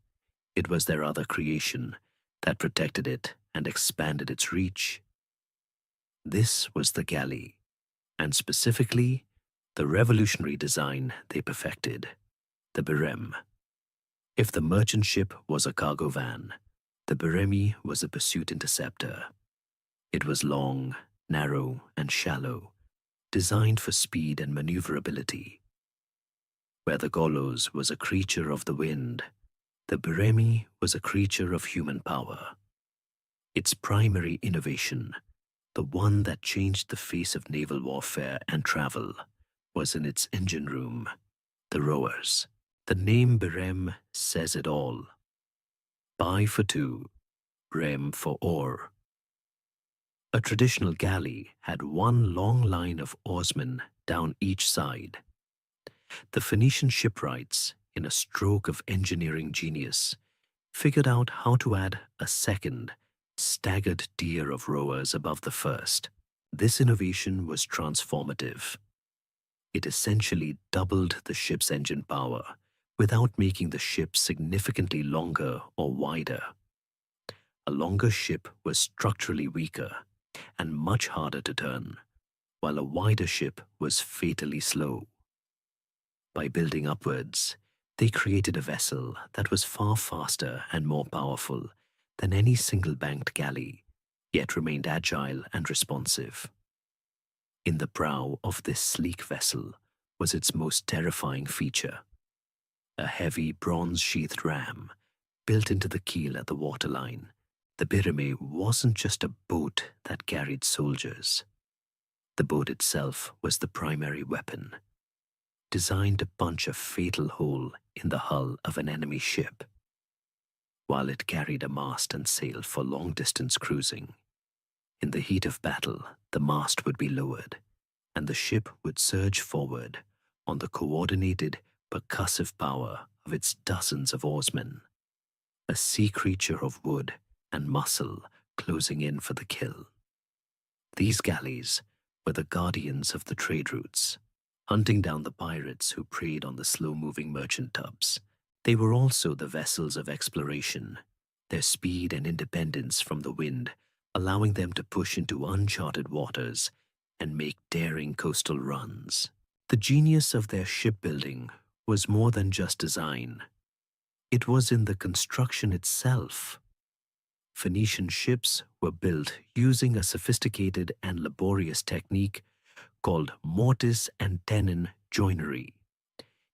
Speaker 1: it was their other creation that protected it and expanded its reach. This was the galley, and specifically, the revolutionary design they perfected, the bireme. If the merchant ship was a cargo van, the bireme was a pursuit interceptor. It was long, narrow, and shallow, designed for speed and maneuverability. Where the Golos was a creature of the wind, the bireme was a creature of human power. Its primary innovation, the one that changed the face of naval warfare and travel, was in its engine room, the rowers. The name bireme says it all. By for two, rem for oar. A traditional galley had one long line of oarsmen down each side. The Phoenician shipwrights, in a stroke of engineering genius, figured out how to add a second, staggered tier of rowers above the first. This innovation was transformative. It essentially doubled the ship's engine power without making the ship significantly longer or wider. A longer ship was structurally weaker and much harder to turn, while a wider ship was fatally slow. By building upwards, they created a vessel that was far faster and more powerful than any single-banked galley, yet remained agile and responsive. In the prow of this sleek vessel was its most terrifying feature: a heavy bronze-sheathed ram built into the keel at the waterline. The bireme wasn't just a boat that carried soldiers. The boat itself was the primary weapon, designed to punch a fatal hole in the hull of an enemy ship. While it carried a mast and sail for long-distance cruising, in the heat of battle, the mast would be lowered, and the ship would surge forward on the coordinated, percussive power of its dozens of oarsmen, a sea creature of wood and muscle closing in for the kill. These galleys were the guardians of the trade routes, hunting down the pirates who preyed on the slow-moving merchant tubs. They were also the vessels of exploration, their speed and independence from the wind allowing them to push into uncharted waters and make daring coastal runs. The genius of their shipbuilding was more than just design. It was in the construction itself. Phoenician ships were built using a sophisticated and laborious technique called mortise and tenon joinery.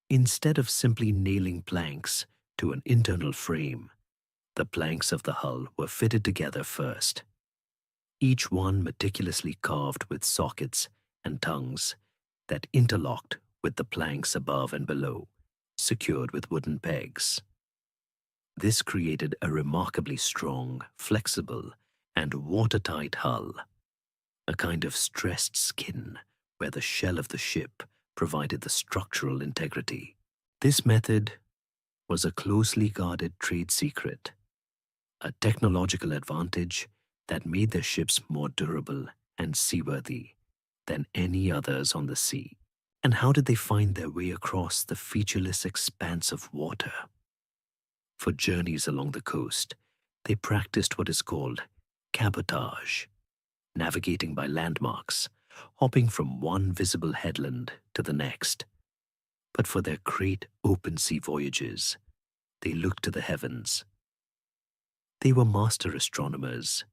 Speaker 1: Instead of simply nailing planks to an internal frame, the planks of the hull were fitted together first, each one meticulously carved with sockets and tongues that interlocked with the planks above and below, secured with wooden pegs. This created a remarkably strong, flexible, and watertight hull, a kind of stressed skin where the shell of the ship provided the structural integrity. This method was a closely guarded trade secret, a technological advantage that made their ships more durable and seaworthy than any others on the sea. And how did they find their way across the featureless expanse of water? For journeys along the coast, they practiced what is called cabotage, navigating by landmarks, hopping from one visible headland to the next. But for their great open sea voyages, they looked to the heavens. They were master astronomers,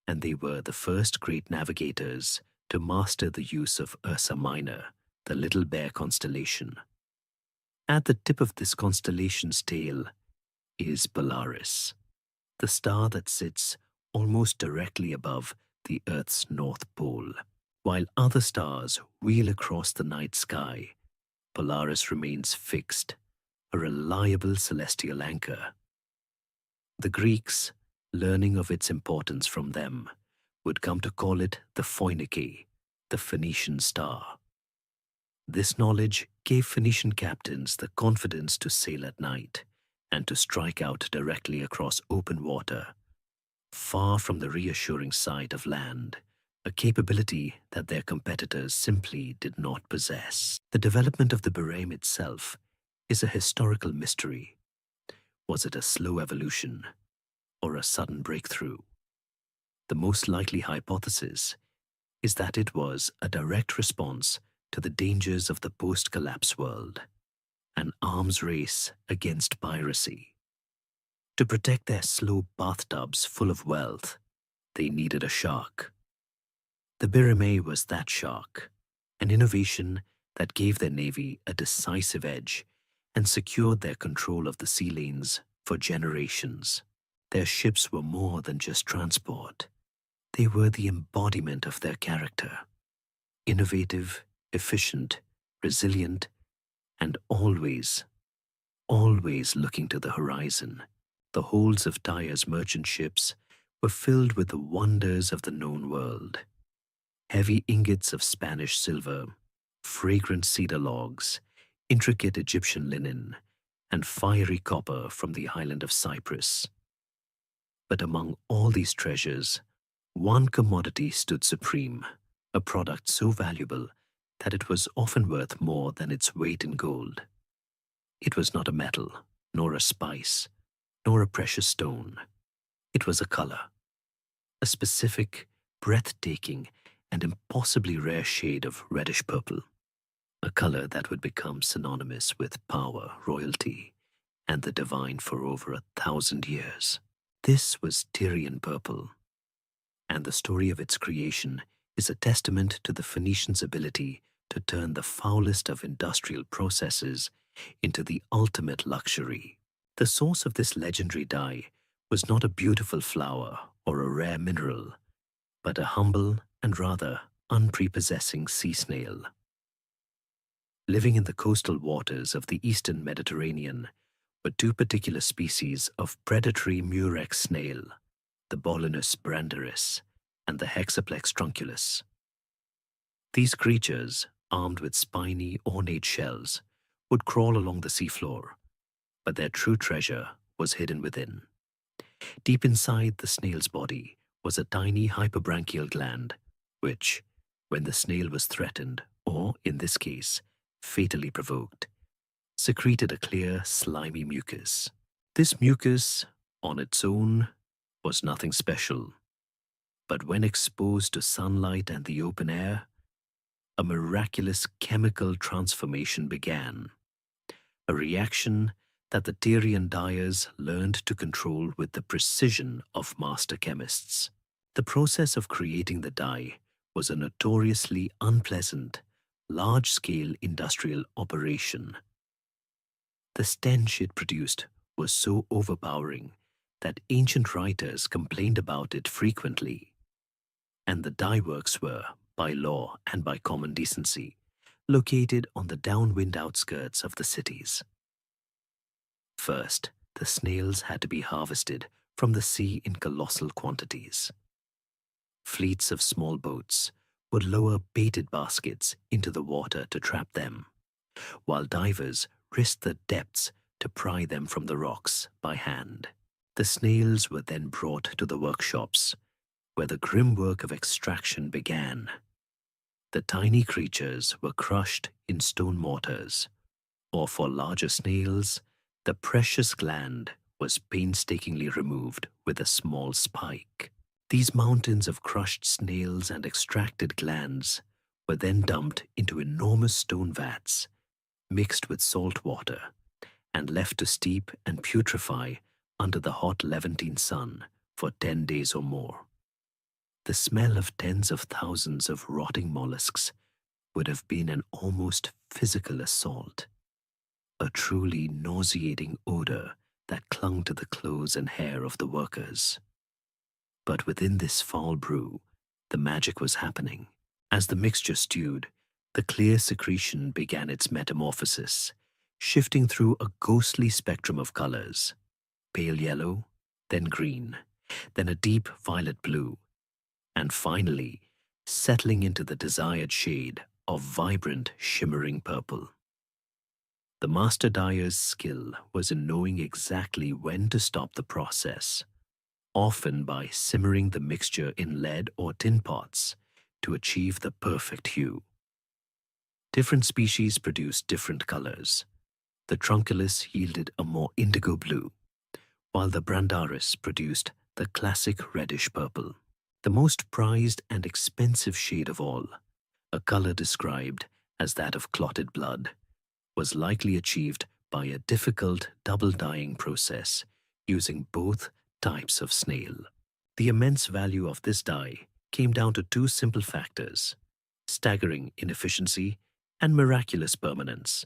Speaker 1: and they were the first great navigators to master the use of Ursa Minor, the Little Bear constellation. At the tip of this constellation's tail is Polaris, the star that sits almost directly above the Earth's North Pole. While other stars wheel across the night sky, Polaris remains fixed, a reliable celestial anchor. The Greeks, learning of its importance from them, would come to call it the Phoenike, the Phoenician star. This knowledge gave Phoenician captains the confidence to sail at night and to strike out directly across open water, far from the reassuring sight of land, a capability that their competitors simply did not possess. The development of the bireme itself is a historical mystery. Was it a slow evolution or a sudden breakthrough? The most likely hypothesis is that it was a direct response to the dangers of the post-collapse world, an arms race against piracy. To protect their slow bathtubs full of wealth, they needed a shark. The bireme was that shark, an innovation that gave their navy a decisive edge and secured their control of the sea lanes for generations. Their ships were more than just transport. They were the embodiment of their character: innovative, efficient, resilient, and always looking to the horizon. The holds of Tyre's merchant ships were filled with the wonders of the known world. Heavy ingots of Spanish silver, fragrant cedar logs, intricate Egyptian linen, and fiery copper from the island of Cyprus. But among all these treasures, one commodity stood supreme, a product so valuable that it was often worth more than its weight in gold. It was not a metal, nor a spice, nor a precious stone. It was a color, a specific, breathtaking, and impossibly rare shade of reddish purple, a color that would become synonymous with power, royalty, and the divine for over 1,000 years. This was Tyrian purple, and the story of its creation is a testament to the Phoenicians' ability to turn the foulest of industrial processes into the ultimate luxury. The source of this legendary dye was not a beautiful flower or a rare mineral, but a humble and rather unprepossessing sea snail. Living in the coastal waters of the eastern Mediterranean were two particular species of predatory murex snail, the Bolinus brandaris and the Hexaplex trunculus. These creatures, armed with spiny, ornate shells, would crawl along the seafloor, but their true treasure was hidden within. Deep inside the snail's body was a tiny hyperbranchial gland, which, when the snail was threatened, or in this case, fatally provoked, secreted a clear, slimy mucus. This mucus, on its own, was nothing special, but when exposed to sunlight and the open air, a miraculous chemical transformation began, a reaction that the Tyrian dyers learned to control with the precision of master chemists. The process of creating the dye was a notoriously unpleasant, large-scale industrial operation. The stench it produced was so overpowering that ancient writers complained about it frequently, and the dye works were, by law and by common decency, located on the downwind outskirts of the cities. First, the snails had to be harvested from the sea in colossal quantities. Fleets of small boats would lower baited baskets into the water to trap them, while divers risked the depths to pry them from the rocks by hand. The snails were then brought to the workshops, where the grim work of extraction began. The tiny creatures were crushed in stone mortars, or for larger snails, the precious gland was painstakingly removed with a small spike. These mountains of crushed snails and extracted glands were then dumped into enormous stone vats, mixed with salt water, and left to steep and putrefy under the hot Levantine sun for 10 days or more. The smell of tens of thousands of rotting mollusks would have been an almost physical assault, a truly nauseating odor that clung to the clothes and hair of the workers. But within this foul brew, the magic was happening. As the mixture stewed, the clear secretion began its metamorphosis, shifting through a ghostly spectrum of colors: pale yellow, then green, then a deep violet blue, and finally settling into the desired shade of vibrant, shimmering purple. The master dyer's skill was in knowing exactly when to stop the process, often by simmering the mixture in lead or tin pots to achieve the perfect hue. Different species produced different colors. The trunculus yielded a more indigo blue, while the brandaris produced the classic reddish purple. The most prized and expensive shade of all, a color described as that of clotted blood, was likely achieved by a difficult double dyeing process using both types of snail. The immense value of this dye came down to two simple factors: staggering inefficiency and miraculous permanence.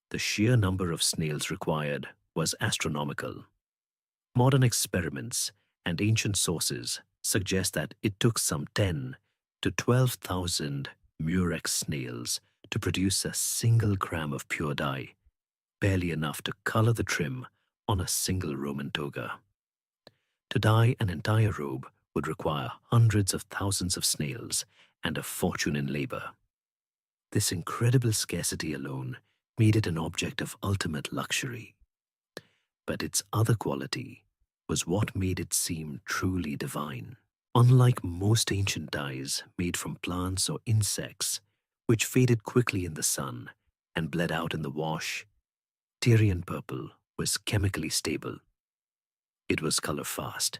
Speaker 1: The sheer number of snails required was astronomical. Modern experiments and ancient sources suggest that it took some 10 to 12,000 murex snails to produce a single gram of pure dye, barely enough to color the trim on a single Roman toga. To dye an entire robe would require hundreds of thousands of snails and a fortune in labor. This incredible scarcity alone made it an object of ultimate luxury. But its other quality was what made it seem truly divine. Unlike most ancient dyes made from plants or insects, which faded quickly in the sun and bled out in the wash, Tyrian purple was chemically stable. It was color fast.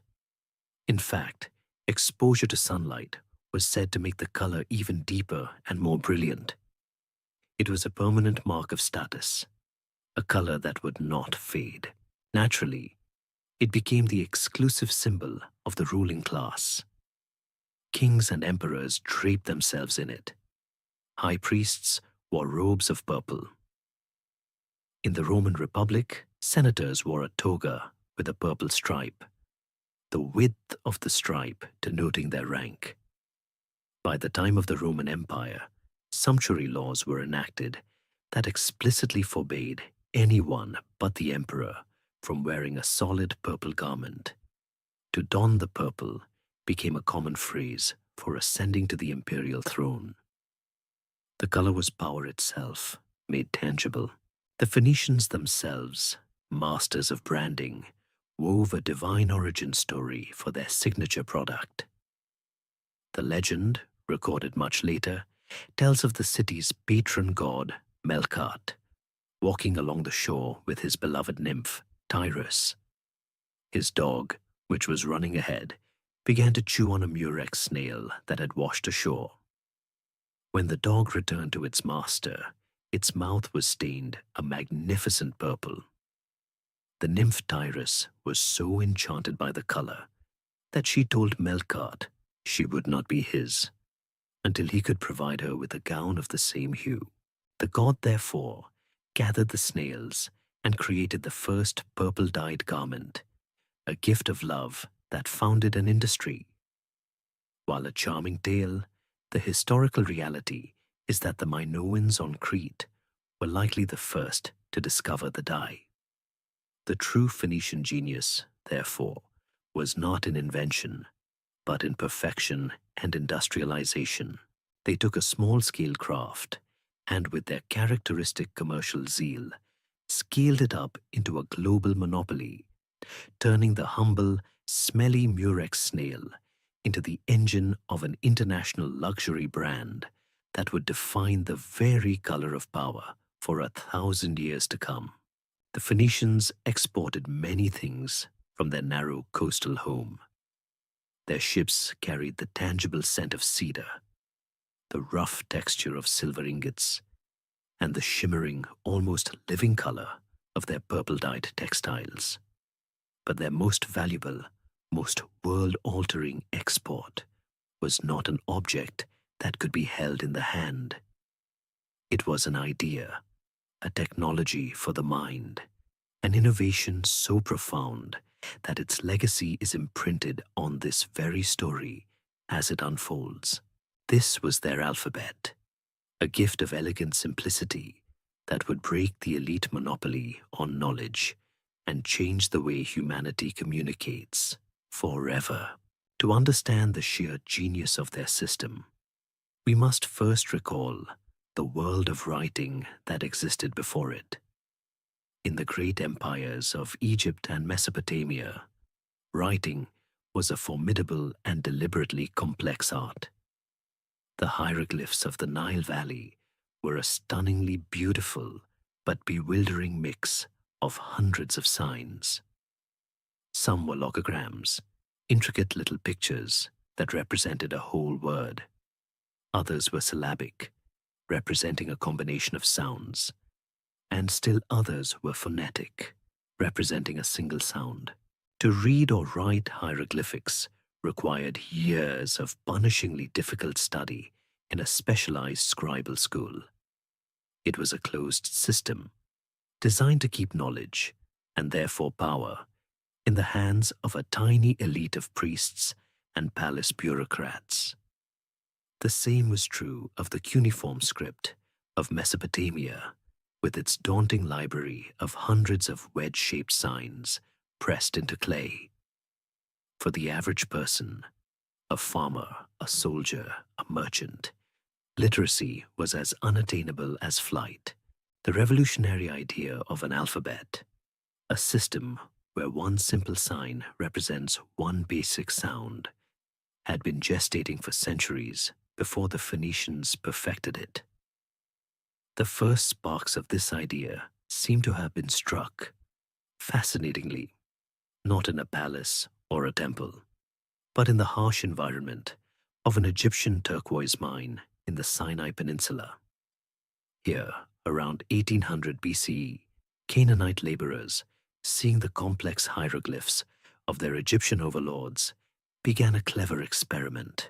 Speaker 1: In fact, exposure to sunlight was said to make the color even deeper and more brilliant. It was a permanent mark of status, a color that would not fade. Naturally, it became the exclusive symbol of the ruling class. Kings and emperors draped themselves in it. High priests wore robes of purple. In the Roman Republic, senators wore a toga with a purple stripe, the width of the stripe denoting their rank. By the time of the Roman Empire, sumptuary laws were enacted that explicitly forbade anyone but the emperor from wearing a solid purple garment. To don the purple became a common phrase for ascending to the imperial throne. The color was power itself, made tangible. The Phoenicians themselves, masters of branding, wove a divine origin story for their signature product. The legend, recorded much later, tells of the city's patron god, Melkart, walking along the shore with his beloved nymph, Tyrus. His dog, which was running ahead, began to chew on a murex snail that had washed ashore. When the dog returned to its master, its mouth was stained a magnificent purple. The nymph Tyrus was so enchanted by the color that she told Melkart she would not be his until he could provide her with a gown of the same hue. The god, therefore, gathered the snails and created the first purple-dyed garment, a gift of love that founded an industry. While a charming tale, the historical reality is that the Minoans on Crete were likely the first to discover the dye. The true Phoenician genius, therefore, was not in invention, but in perfection and industrialization. They took a small-scale craft and, with their characteristic commercial zeal, scaled it up into a global monopoly, turning the humble, smelly murex snail into the engine of an international luxury brand that would define the very color of power for 1,000 years to come. The Phoenicians exported many things from their narrow coastal home. Their ships carried the tangible scent of cedar, the rough texture of silver ingots, and the shimmering, almost living color of their purple-dyed textiles. But their most valuable, most world-altering export was not an object that could be held in the hand. It was an idea, a technology for the mind, an innovation so profound that its legacy is imprinted on this very story as it unfolds. This was their alphabet, a gift of elegant simplicity that would break the elite monopoly on knowledge and change the way humanity communicates forever. To understand the sheer genius of their system, we must first recall the world of writing that existed before it. In the great empires of Egypt and Mesopotamia, writing was a formidable and deliberately complex art. The hieroglyphs of the Nile Valley were a stunningly beautiful but bewildering mix of hundreds of signs. Some were logograms, intricate little pictures that represented a whole word. Others were syllabic, representing a combination of sounds, and still others were phonetic, representing a single sound. To read or write hieroglyphics required years of punishingly difficult study in a specialized scribal school. It was a closed system, designed to keep knowledge, and therefore power, in the hands of a tiny elite of priests and palace bureaucrats. The same was true of the cuneiform script of Mesopotamia, with its daunting library of hundreds of wedge-shaped signs pressed into clay. For the average person, a farmer, a soldier, a merchant, literacy was as unattainable as flight. The revolutionary idea of an alphabet, a system where one simple sign represents one basic sound, had been gestating for centuries before the Phoenicians perfected it. The first sparks of this idea seem to have been struck, fascinatingly, not in a palace or a temple, but in the harsh environment of an Egyptian turquoise mine in the Sinai Peninsula. Here, around 1800 BCE, Canaanite laborers, seeing the complex hieroglyphs of their Egyptian overlords, began a clever experiment.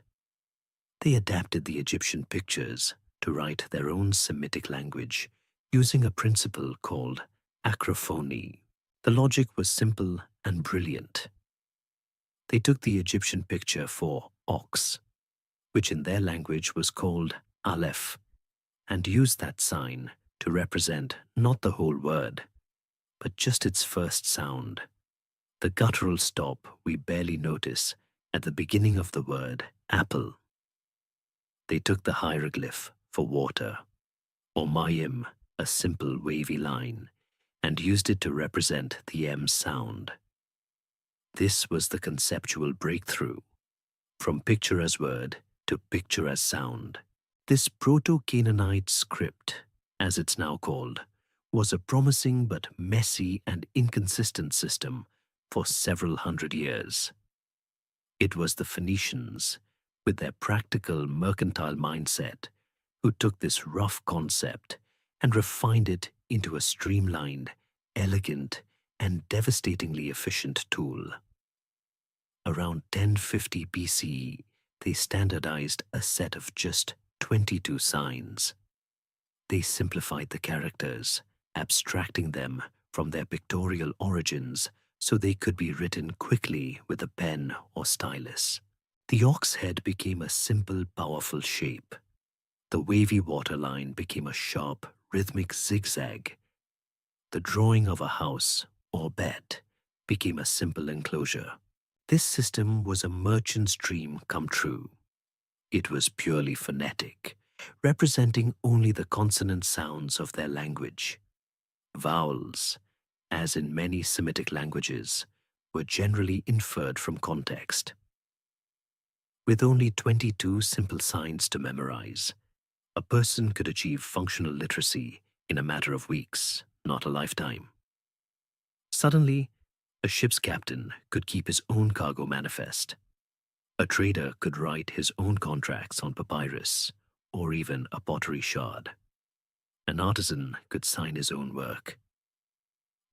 Speaker 1: They adapted the Egyptian pictures to write their own Semitic language using a principle called acrophony. The logic was simple and brilliant. They took the Egyptian picture for ox, which in their language was called aleph, and used that sign to represent not the whole word, but just its first sound, the guttural stop we barely notice at the beginning of the word apple. They took the hieroglyph for water, or mayim, a simple wavy line, and used it to represent the M sound. This was the conceptual breakthrough, from picture as word to picture as sound. This Proto-Canaanite script, as it's now called, was a promising but messy and inconsistent system for several hundred years. It was the Phoenicians, with their practical mercantile mindset, who took this rough concept and refined it into a streamlined, elegant, and devastatingly efficient tool. Around 1050 BCE, they standardized a set of just 22 signs. They simplified the characters, abstracting them from their pictorial origins so they could be written quickly with a pen or stylus. The ox head became a simple, powerful shape. The wavy waterline became a sharp, rhythmic zigzag. The drawing of a house or bed became a simple enclosure. This system was a merchant's dream come true. It was purely phonetic, representing only the consonant sounds of their language. Vowels, as in many Semitic languages, were generally inferred from context. With only 22 simple signs to memorize, a person could achieve functional literacy in a matter of weeks, not a lifetime. Suddenly, a ship's captain could keep his own cargo manifest. A trader could write his own contracts on papyrus, or even a pottery shard. An artisan could sign his own work.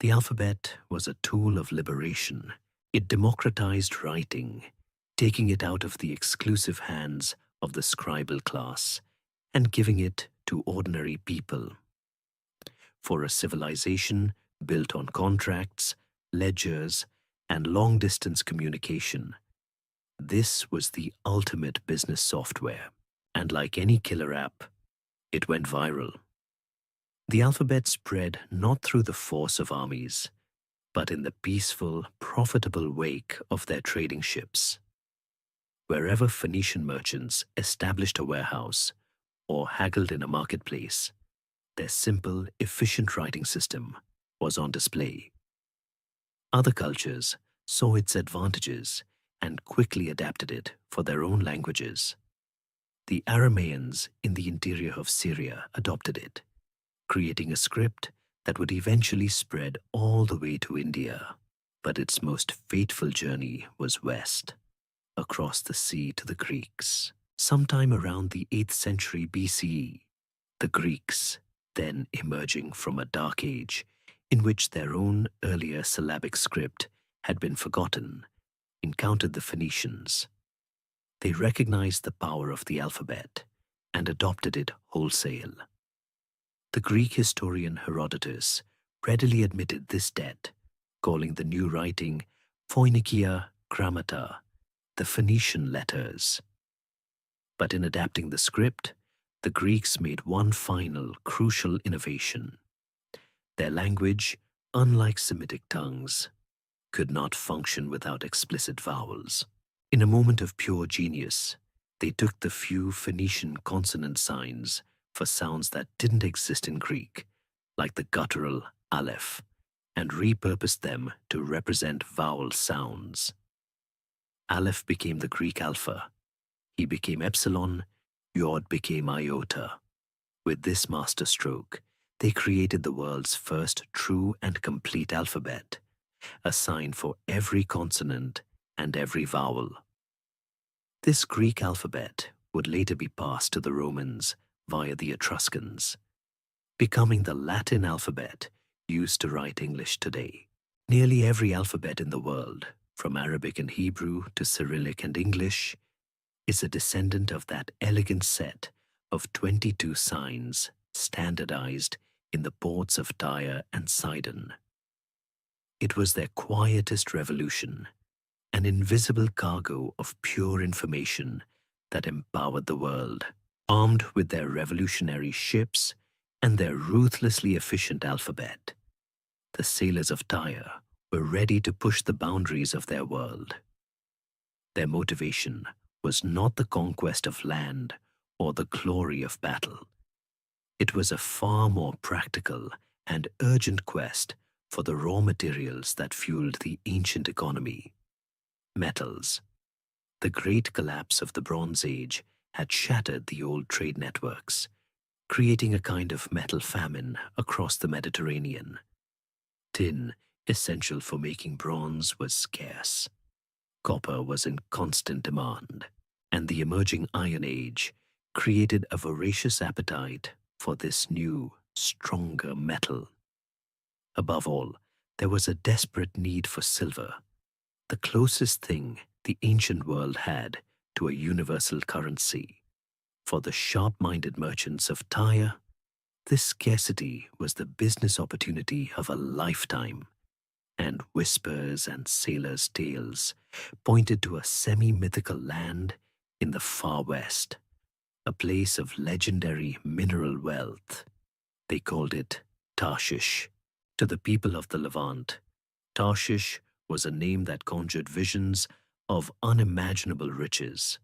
Speaker 1: The alphabet was a tool of liberation. It democratized writing, taking it out of the exclusive hands of the scribal class and giving it to ordinary people. For a civilization built on contracts, ledgers, and long-distance communication, this was the ultimate business software, and like any killer app, it went viral. The alphabet spread not through the force of armies, but in the peaceful, profitable wake of their trading ships. Wherever Phoenician merchants established a warehouse or haggled in a marketplace, their simple, efficient writing system was on display. Other cultures saw its advantages and quickly adapted it for their own languages. The Aramaeans in the interior of Syria adopted it, creating a script that would eventually spread all the way to India. But its most fateful journey was west, across the sea to the Greeks. Sometime around the 8th century BCE, the Greeks, then emerging from a dark age in which their own earlier syllabic script had been forgotten, encountered the Phoenicians. They recognized the power of the alphabet and adopted it wholesale. The Greek historian Herodotus readily admitted this debt, calling the new writing Phoenicia grammata, the Phoenician letters. But in adapting the script, the Greeks made one final, crucial innovation. Their language, unlike Semitic tongues, could not function without explicit vowels. In a moment of pure genius, they took the few Phoenician consonant signs for sounds that didn't exist in Greek, like the guttural aleph, and repurposed them to represent vowel sounds. Aleph became the Greek alpha. He became epsilon, Yod became iota. With this masterstroke, they created the world's first true and complete alphabet, a sign for every consonant and every vowel. This Greek alphabet would later be passed to the Romans via the Etruscans, becoming the Latin alphabet used to write English today. Nearly every alphabet in the world, from Arabic and Hebrew to Cyrillic and English, is a descendant of that elegant set of 22 signs standardized in the ports of Tyre and Sidon. It was their quietest revolution, an invisible cargo of pure information that empowered the world. Armed with their revolutionary ships and their ruthlessly efficient alphabet, the sailors of Tyre were ready to push the boundaries of their world. Their motivation was not the conquest of land or the glory of battle. It was a far more practical and urgent quest for the raw materials that fueled the ancient economy. Metals. The great collapse of the Bronze Age had shattered the old trade networks, creating a kind of metal famine across the Mediterranean. Tin, essential for making bronze, was scarce. Copper was in constant demand, and the emerging Iron Age created a voracious appetite for this new, stronger metal. Above all, there was a desperate need for silver, the closest thing the ancient world had to a universal currency. For the sharp-minded merchants of Tyre, this scarcity was the business opportunity of a lifetime, and whispers and sailors' tales pointed to a semi-mythical land in the far west, a place of legendary mineral wealth. They called it Tarshish. To the people of the Levant, Tarshish was a name that conjured visions of unimaginable riches.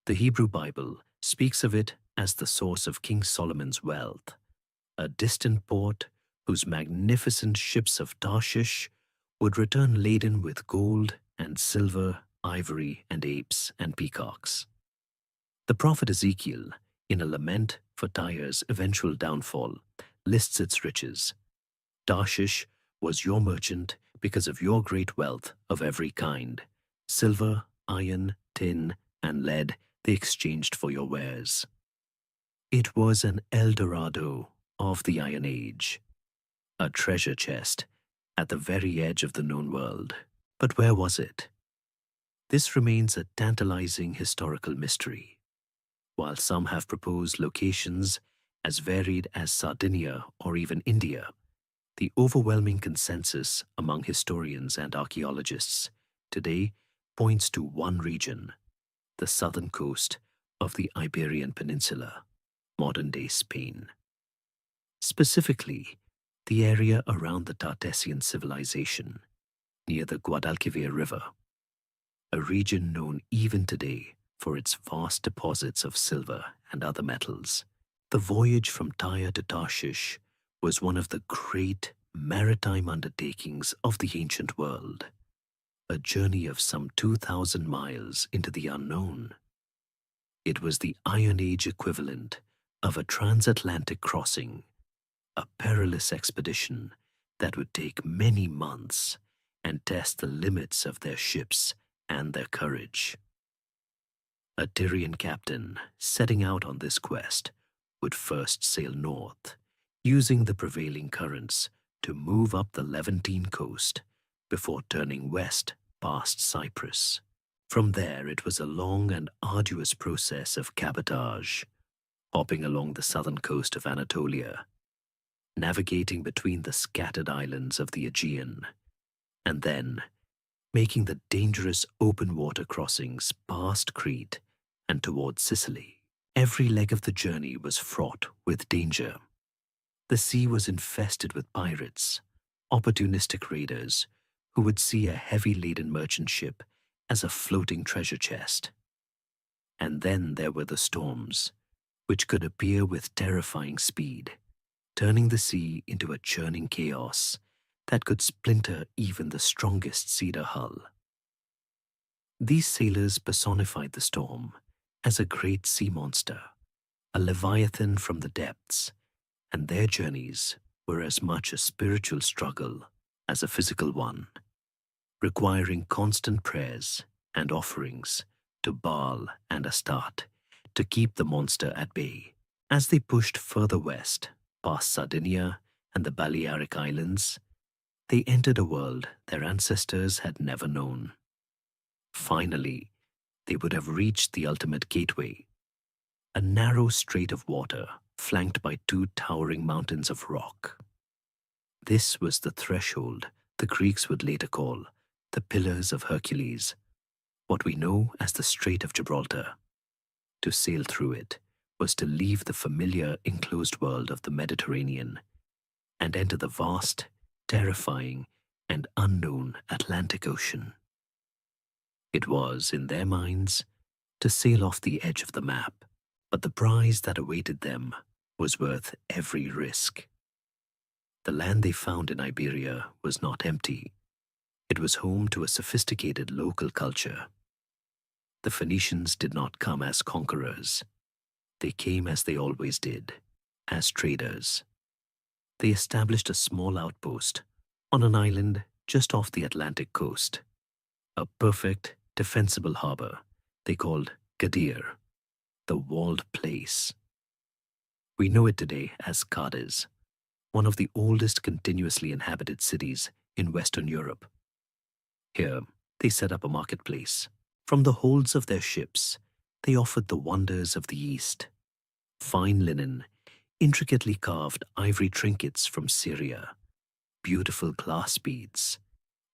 Speaker 1: The Hebrew Bible speaks of it as the source of King Solomon's wealth, a distant port whose magnificent ships of Tarshish would return laden with gold and silver, ivory and apes and peacocks. The prophet Ezekiel, in a lament for Tyre's eventual downfall, lists its riches. Tarshish was your merchant because of your great wealth of every kind. Silver, iron, tin, and lead they exchanged for your wares. It was an El Dorado of the Iron Age, a treasure chest at the very edge of the known world. But where was it? This remains a tantalizing historical mystery. While some have proposed locations as varied as Sardinia or even India, the overwhelming consensus among historians and archaeologists today points to one region, the southern coast of the Iberian Peninsula, modern-day Spain. Specifically, the area around the Tartessian civilization, near the Guadalquivir River, a region known even today for its vast deposits of silver and other metals. The voyage from Tyre to Tarshish was one of the great maritime undertakings of the ancient world, a journey of some 2,000 miles into the unknown. It was the Iron Age equivalent of a transatlantic crossing, a perilous expedition that would take many months and test the limits of their ships and their courage. A Tyrian captain setting out on this quest would first sail north, using the prevailing currents to move up the Levantine coast before turning west past Cyprus. From there, it was a long and arduous process of cabotage, hopping along the southern coast of Anatolia, navigating between the scattered islands of the Aegean, and then making the dangerous open water crossings past Crete and towards Sicily. Every leg of the journey was fraught with danger. The sea was infested with pirates, opportunistic raiders who would see a heavy-laden merchant ship as a floating treasure chest. And then there were the storms, which could appear with terrifying speed, turning the sea into a churning chaos that could splinter even the strongest cedar hull. These sailors personified the storm as a great sea monster, a leviathan from the depths, and their journeys were as much a spiritual struggle as a physical one, requiring constant prayers and offerings to Baal and Astarte to keep the monster at bay. As they pushed further west, past Sardinia and the Balearic Islands, they entered a world their ancestors had never known. Finally, they would have reached the ultimate gateway, a narrow strait of water flanked by two towering mountains of rock. This was the threshold the Greeks would later call the Pillars of Hercules, what we know as the Strait of Gibraltar. To sail through it was to leave the familiar enclosed world of the Mediterranean and enter the vast, terrifying, and unknown Atlantic Ocean. It was, in their minds, to sail off the edge of the map, but the prize that awaited them was worth every risk. The land they found in Iberia was not empty. It was home to a sophisticated local culture. The Phoenicians did not come as conquerors. They came as they always did, as traders. They established a small outpost on an island just off the Atlantic coast, a perfect, defensible harbor they called Gadir, the walled place. We know it today as Cadiz, one of the oldest continuously inhabited cities in Western Europe. Here, they set up a marketplace. From the holds of their ships, they offered the wonders of the East: fine linen, intricately carved ivory trinkets from Syria, beautiful glass beads,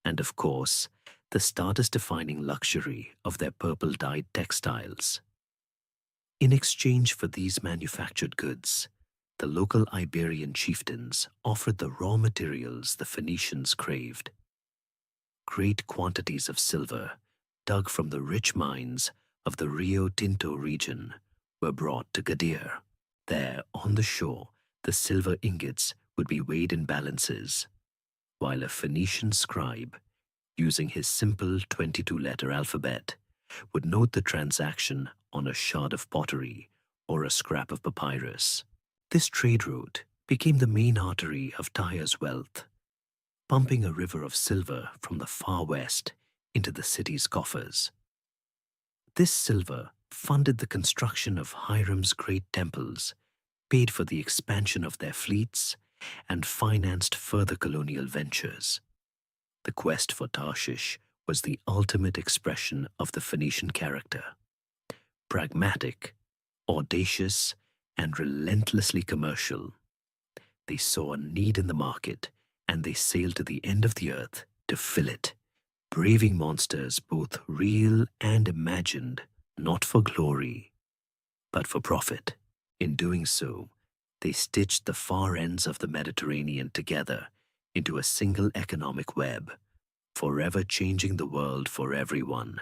Speaker 1: and of course, the status-defining luxury of their purple-dyed textiles. In exchange for these manufactured goods, the local Iberian chieftains offered the raw materials the Phoenicians craved. Great quantities of silver, dug from the rich mines of the Rio Tinto region, were brought to Gadir. There, on the shore, the silver ingots would be weighed in balances, while a Phoenician scribe, using his simple 22-letter alphabet, would note the transaction on a shard of pottery or a scrap of papyrus. This trade route became the main artery of Tyre's wealth, pumping a river of silver from the far west into the city's coffers. This silver funded the construction of Hiram's great temples, paid for the expansion of their fleets, and financed further colonial ventures. The quest for Tarshish was the ultimate expression of the Phoenician character. Pragmatic, audacious, and relentlessly commercial. They saw a need in the market, and they sailed to the end of the earth to fill it, braving monsters both real and imagined, not for glory, but for profit. In doing so, they stitched the far ends of the Mediterranean together into a single economic web, forever changing the world for everyone.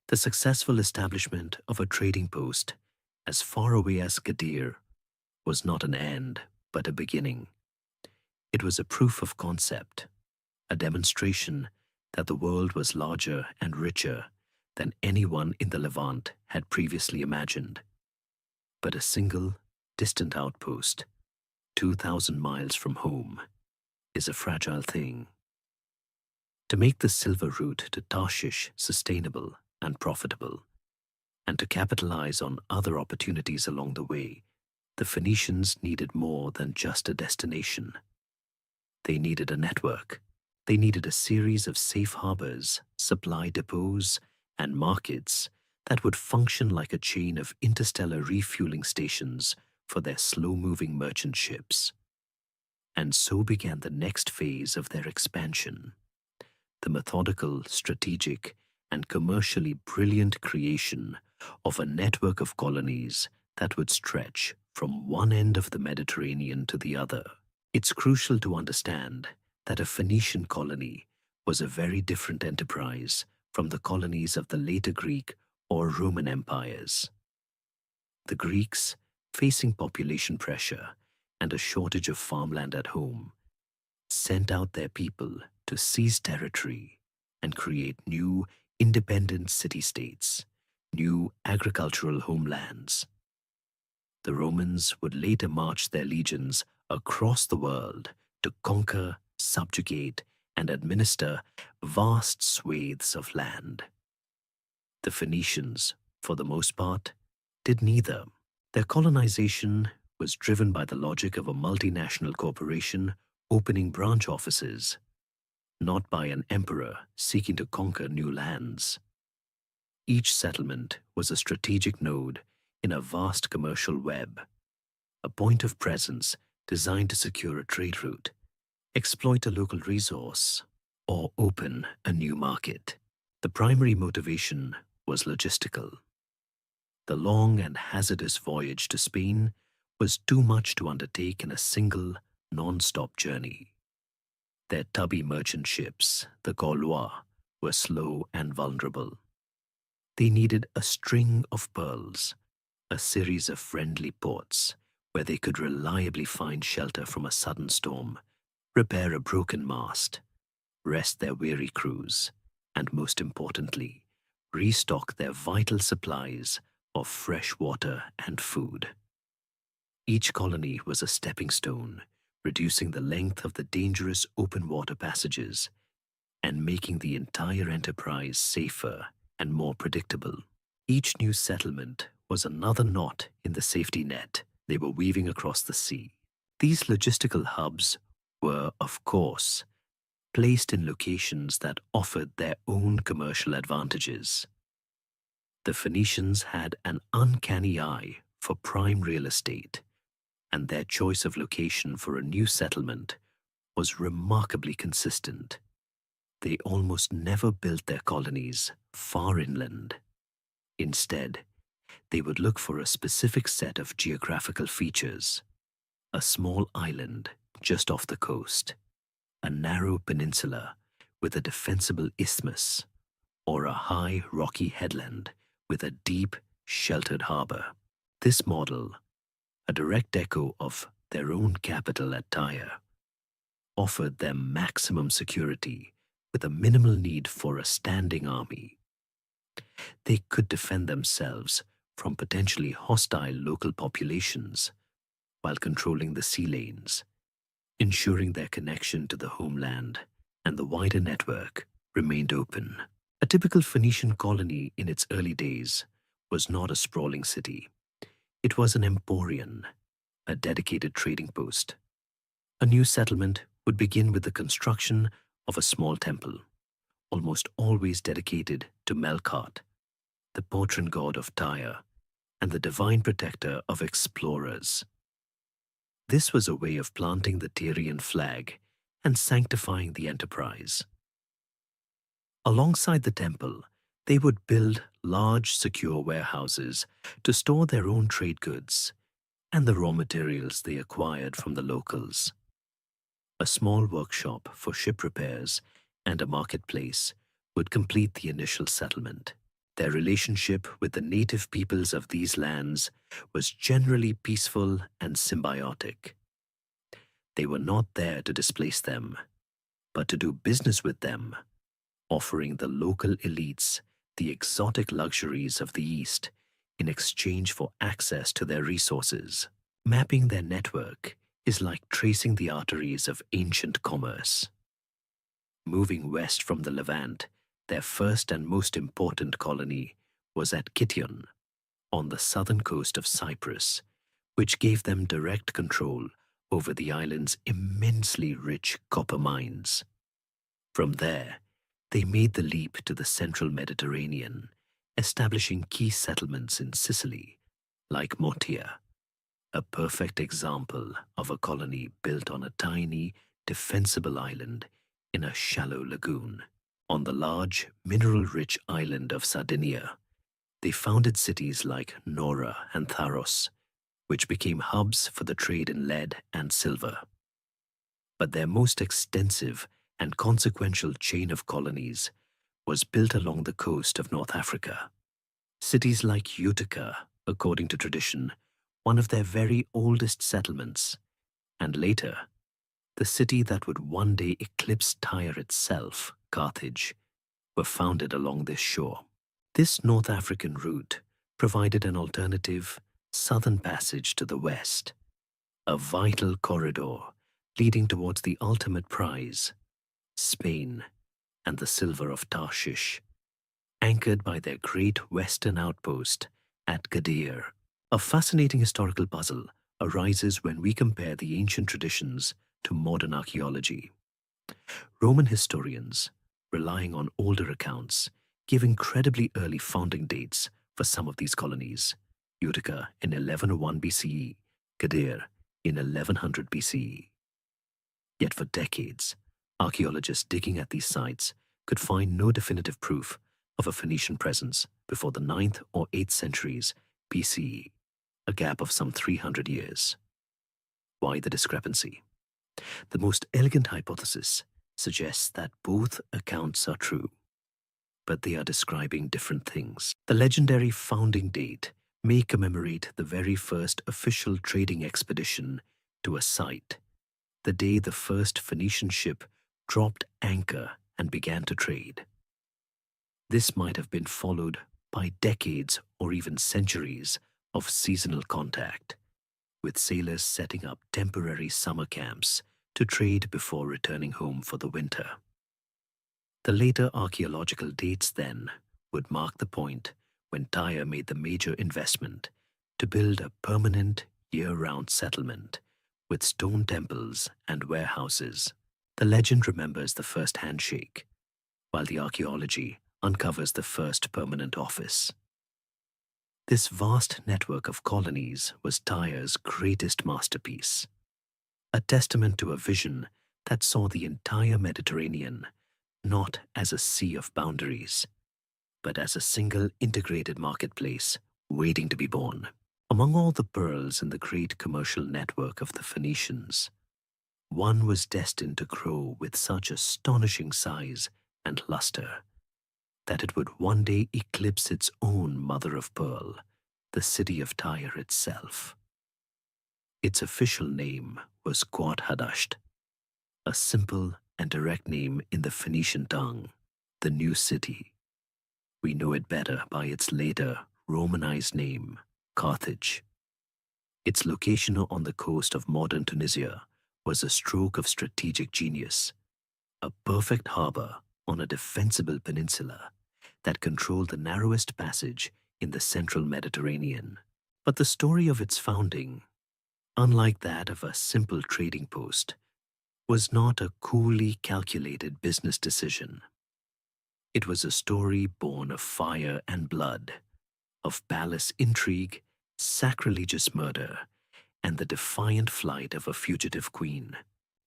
Speaker 1: The successful establishment of a trading post as far away as Gadir was not an end, but a beginning. It was a proof of concept, a demonstration that the world was larger and richer than anyone in the Levant had previously imagined. But a single, distant outpost, 2,000 miles from home, is a fragile thing. To make the silver route to Tarshish sustainable and profitable, and to capitalize on other opportunities along the way, the Phoenicians needed more than just a destination. They needed a network. They needed a series of safe harbors, supply depots, and markets that would function like a chain of interstellar refueling stations for their slow-moving merchant ships. And so began the next phase of their expansion, the methodical, strategic, and commercially brilliant creation of a network of colonies that would stretch from one end of the Mediterranean to the other. It's crucial to understand that a Phoenician colony was a very different enterprise from the colonies of the later Greek or Roman empires. The Greeks, facing population pressure and a shortage of farmland at home, sent out their people to seize territory and create new independent city-states, new agricultural homelands. The Romans would later march their legions across the world to conquer, subjugate, and administer vast swathes of land. The Phoenicians, for the most part, did neither. Their colonization was driven by the logic of a multinational corporation opening branch offices, not by an emperor seeking to conquer new lands. Each settlement was a strategic node in a vast commercial web, a point of presence designed to secure a trade route, exploit a local resource, or open a new market. The primary motivation was logistical. The long and hazardous voyage to Spain was too much to undertake in a single, non-stop journey. Their tubby merchant ships, the Gaulois, were slow and vulnerable. They needed a string of pearls, a series of friendly ports where they could reliably find shelter from a sudden storm, repair a broken mast, rest their weary crews, and most importantly, restock their vital supplies of fresh water and food. Each colony was a stepping stone, reducing the length of the dangerous open water passages and making the entire enterprise safer and more predictable. Each new settlement was another knot in the safety net they were weaving across the sea. These logistical hubs were, of course, placed in locations that offered their own commercial advantages. The Phoenicians had an uncanny eye for prime real estate, and their choice of location for a new settlement was remarkably consistent. They almost never built their colonies far inland. Instead, they would look for a specific set of geographical features: a small island just off the coast, a narrow peninsula with a defensible isthmus, or a high rocky headland with a deep, sheltered harbor. This model, a direct echo of their own capital at Tyre, offered them maximum security with a minimal need for a standing army. They could defend themselves from potentially hostile local populations while controlling the sea lanes, ensuring their connection to the homeland and the wider network remained open. A typical Phoenician colony in its early days was not a sprawling city. It was an emporium, a dedicated trading post. A new settlement would begin with the construction of a small temple, almost always dedicated to Melkart, the patron god of Tyre and the divine protector of explorers. This was a way of planting the Tyrian flag and sanctifying the enterprise. Alongside the temple, they would build large, secure warehouses to store their own trade goods and the raw materials they acquired from the locals. A small workshop for ship repairs and a marketplace would complete the initial settlement. Their relationship with the native peoples of these lands was generally peaceful and symbiotic. They were not there to displace them, but to do business with them, offering the local elites the exotic luxuries of the East in exchange for access to their resources. Mapping their network is like tracing the arteries of ancient commerce. Moving west from the Levant, their first and most important colony was at Kition, on the southern coast of Cyprus, which gave them direct control over the island's immensely rich copper mines. From there, they made the leap to the central Mediterranean, establishing key settlements in Sicily, like Motia, a perfect example of a colony built on a tiny, defensible island in a shallow lagoon. On the large, mineral-rich island of Sardinia, they founded cities like Nora and Tharos, which became hubs for the trade in lead and silver. But their most extensive and consequential chain of colonies was built along the coast of North Africa. Cities like Utica, according to tradition, one of their very oldest settlements, and later, the city that would one day eclipse Tyre itself, Carthage, were founded along this shore. This North African route provided an alternative southern passage to the west, a vital corridor leading towards the ultimate prize, Spain and the silver of Tarshish, anchored by their great western outpost at Gadir. A fascinating historical puzzle arises when we compare the ancient traditions to modern archaeology. Roman historians, relying on older accounts, give incredibly early founding dates for some of these colonies. Utica in 1101 BCE, Gadir in 1100 BCE. Yet for decades, archaeologists digging at these sites could find no definitive proof of a Phoenician presence before the 9th or 8th centuries BCE, a gap of some 300 years. Why the discrepancy? The most elegant hypothesis suggests that both accounts are true, but they are describing different things. The legendary founding date may commemorate the very first official trading expedition to a site, the day the first Phoenician ship dropped anchor and began to trade. This might have been followed by decades or even centuries of seasonal contact, with sailors setting up temporary summer camps to trade before returning home for the winter. The later archaeological dates, then, would mark the point when Tyre made the major investment to build a permanent, year-round settlement with stone temples and warehouses. The legend remembers the first handshake, while the archaeology uncovers the first permanent office. This vast network of colonies was Tyre's greatest masterpiece, a testament to a vision that saw the entire Mediterranean not as a sea of boundaries, but as a single integrated marketplace waiting to be born. Among all the pearls in the great commercial network of the Phoenicians, one was destined to grow with such astonishing size and luster that it would one day eclipse its own mother of pearl, the city of Tyre itself. Its official name was Quad Hadasht, a simple and direct name in the Phoenician tongue, the new city. We know it better by its later Romanized name, Carthage. Its location on the coast of modern Tunisia was a stroke of strategic genius, a perfect harbor on a defensible peninsula that controlled the narrowest passage in the central Mediterranean. But the story of its founding, unlike that of a simple trading post, was not a coolly calculated business decision. It was a story born of fire and blood, of palace intrigue, sacrilegious murder, and the defiant flight of a fugitive queen.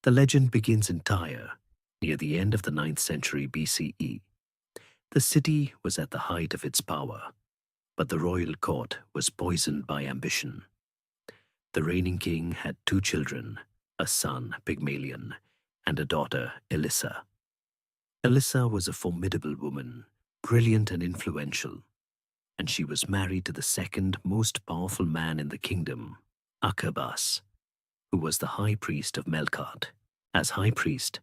Speaker 1: The legend begins in Tyre, near the end of the 9th century BCE. The city was at the height of its power, but the royal court was poisoned by ambition. The reigning king had 2 children, a son, Pygmalion, and a daughter, Elissa. Elissa was a formidable woman, brilliant and influential, and she was married to the second most powerful man in the kingdom, Akabas, who was the high priest of Melkart. As high priest,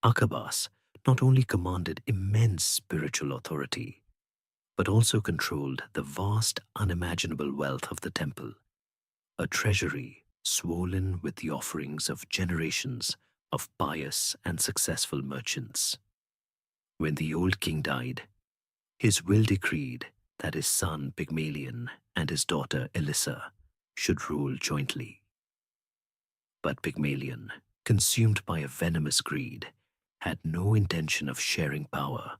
Speaker 1: Akabas not only commanded immense spiritual authority, but also controlled the vast, unimaginable wealth of the temple, a treasury swollen with the offerings of generations of pious and successful merchants. When the old king died, his will decreed that his son Pygmalion and his daughter Elissa should rule jointly. But Pygmalion, consumed by a venomous greed, had no intention of sharing power,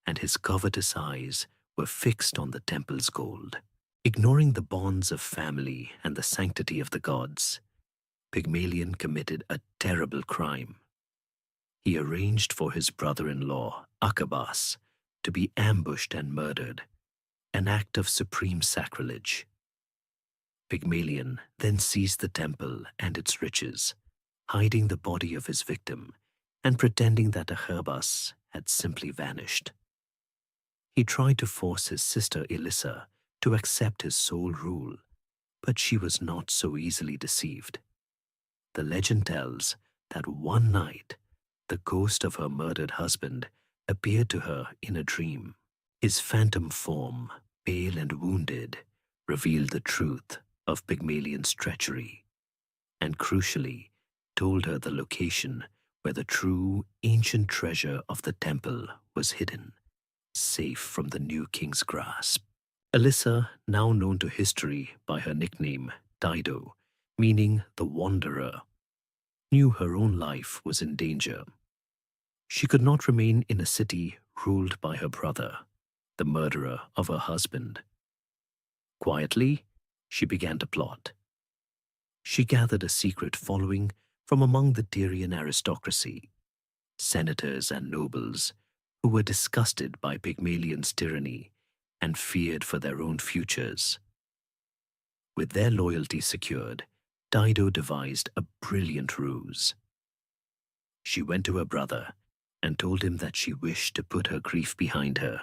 Speaker 1: and his covetous eyes were fixed on the temple's gold. Ignoring the bonds of family and the sanctity of the gods, Pygmalion committed a terrible crime. He arranged for his brother-in-law, Akabas, to be ambushed and murdered, an act of supreme sacrilege. Pygmalion then seized the temple and its riches, hiding the body of his victim and pretending that Aherbas had simply vanished. He tried to force his sister Elissa to accept his sole rule, but she was not so easily deceived. The legend tells that one night, the ghost of her murdered husband appeared to her in a dream. His phantom form, pale and wounded, revealed the truth of Pygmalion's treachery, and crucially, told her the location where the true ancient treasure of the temple was hidden, safe from the new king's grasp. Elissa, now known to history by her nickname Dido, meaning the Wanderer, knew her own life was in danger. She could not remain in a city ruled by her brother, the murderer of her husband. Quietly, she began to plot. She gathered a secret following from among the Tyrian aristocracy, senators and nobles who were disgusted by Pygmalion's tyranny and feared for their own futures. With their loyalty secured, Dido devised a brilliant ruse. She went to her brother and told him that she wished to put her grief behind her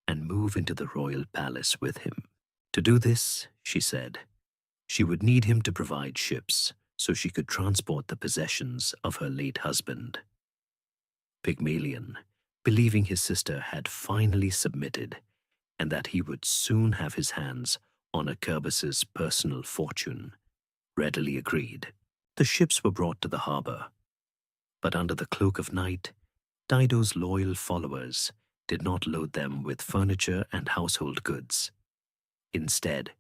Speaker 1: and move into the royal palace with him. To do this, she said, she would need him to provide ships so she could transport the possessions of her late husband. Pygmalion, believing his sister had finally submitted and that he would soon have his hands on Acherbas's personal fortune, readily agreed. The ships were brought to the harbor, but under the cloak of night, Dido's loyal followers did not load them with furniture and household goods. Instead,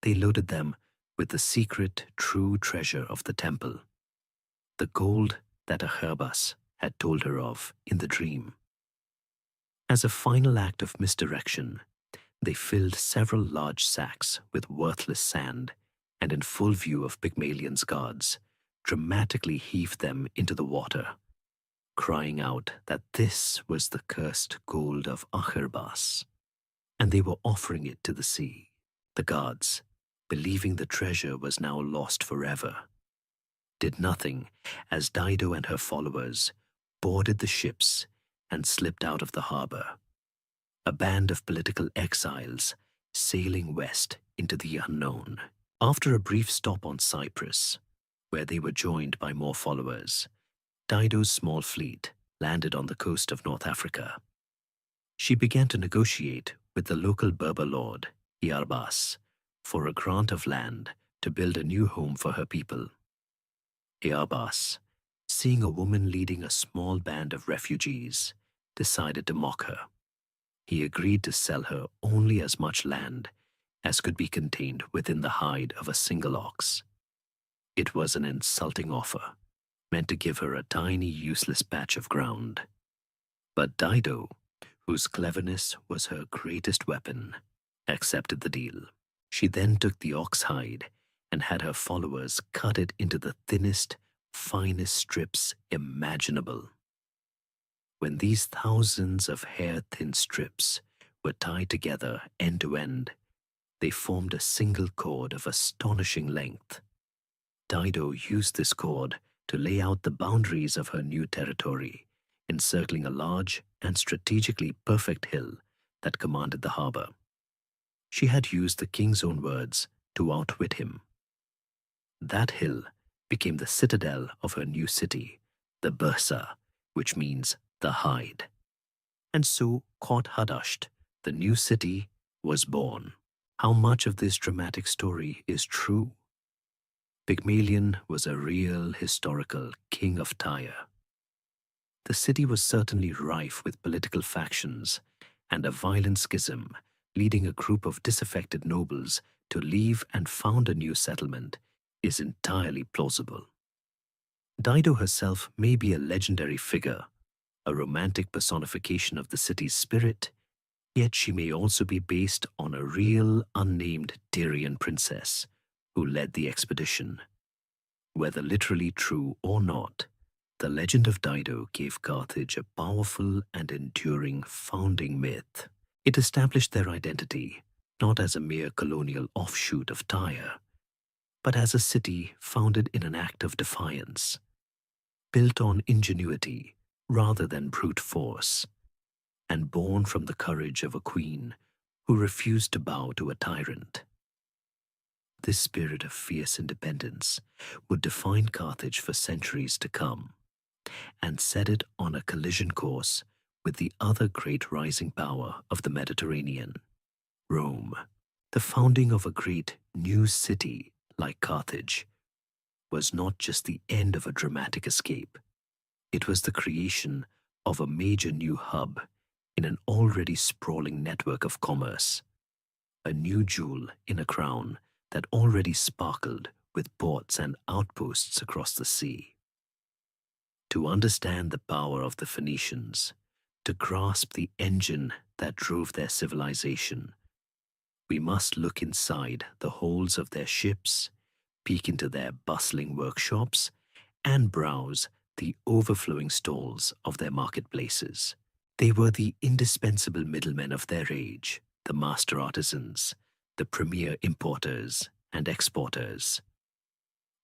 Speaker 1: they loaded them with the secret, true treasure of the temple, the gold that Acherbas had told her of in the dream. As a final act of misdirection, they filled several large sacks with worthless sand and, in full view of Pygmalion's guards, dramatically heaved them into the water, crying out that this was the cursed gold of Acherbas, and they were offering it to the sea. The guards, believing the treasure was now lost forever, did nothing as Dido and her followers boarded the ships and slipped out of the harbor, a band of political exiles sailing west into the unknown. After a brief stop on Cyprus, where they were joined by more followers, Dido's small fleet landed on the coast of North Africa. She began to negotiate with the local Berber lord, Iarbas, for a grant of land to build a new home for her people. Iarbas, seeing a woman leading a small band of refugees, decided to mock her. He agreed to sell her only as much land as could be contained within the hide of a single ox. It was an insulting offer, meant to give her a tiny, useless patch of ground. But Dido, whose cleverness was her greatest weapon, accepted the deal. She then took the ox hide and had her followers cut it into the thinnest, finest strips imaginable. When these thousands of hair-thin strips were tied together end to end, they formed a single cord of astonishing length. Dido used this cord to lay out the boundaries of her new territory, encircling a large and strategically perfect hill that commanded the harbor. She had used the king's own words to outwit him. That hill became the citadel of her new city, the Bursa, which means the hide. And so, Kot Hadasht, the new city, was born. How much of this dramatic story is true? Pygmalion was a real historical king of Tyre. The city was certainly rife with political factions and a violent schism, leading a group of disaffected nobles to leave and found a new settlement is entirely plausible. Dido herself may be a legendary figure, a romantic personification of the city's spirit, yet she may also be based on a real, unnamed Tyrian princess who led the expedition. Whether literally true or not, the legend of Dido gave Carthage a powerful and enduring founding myth. It established their identity not as a mere colonial offshoot of Tyre, but as a city founded in an act of defiance, built on ingenuity, rather than brute force, and born from the courage of a queen who refused to bow to a tyrant. This spirit of fierce independence would define Carthage for centuries to come and set it on a collision course with the other great rising power of the Mediterranean, Rome. The founding of a great new city like Carthage was not just the end of a dramatic escape. It was the creation of a major new hub in an already sprawling network of commerce, a new jewel in a crown that already sparkled with ports and outposts across the sea. To understand the power of the Phoenicians, to grasp the engine that drove their civilization, we must look inside the holds of their ships, peek into their bustling workshops, and browse the overflowing stalls of their marketplaces. They were the indispensable middlemen of their age, the master artisans, the premier importers and exporters.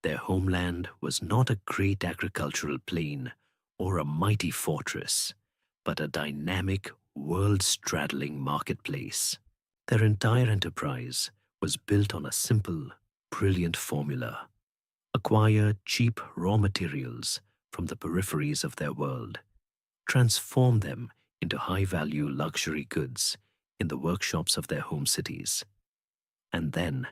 Speaker 1: Their homeland was not a great agricultural plain or a mighty fortress, but a dynamic, world-straddling marketplace. Their entire enterprise was built on a simple, brilliant formula: acquire cheap raw materials from the peripheries of their world, transform them into high-value luxury goods in the workshops of their home cities, and then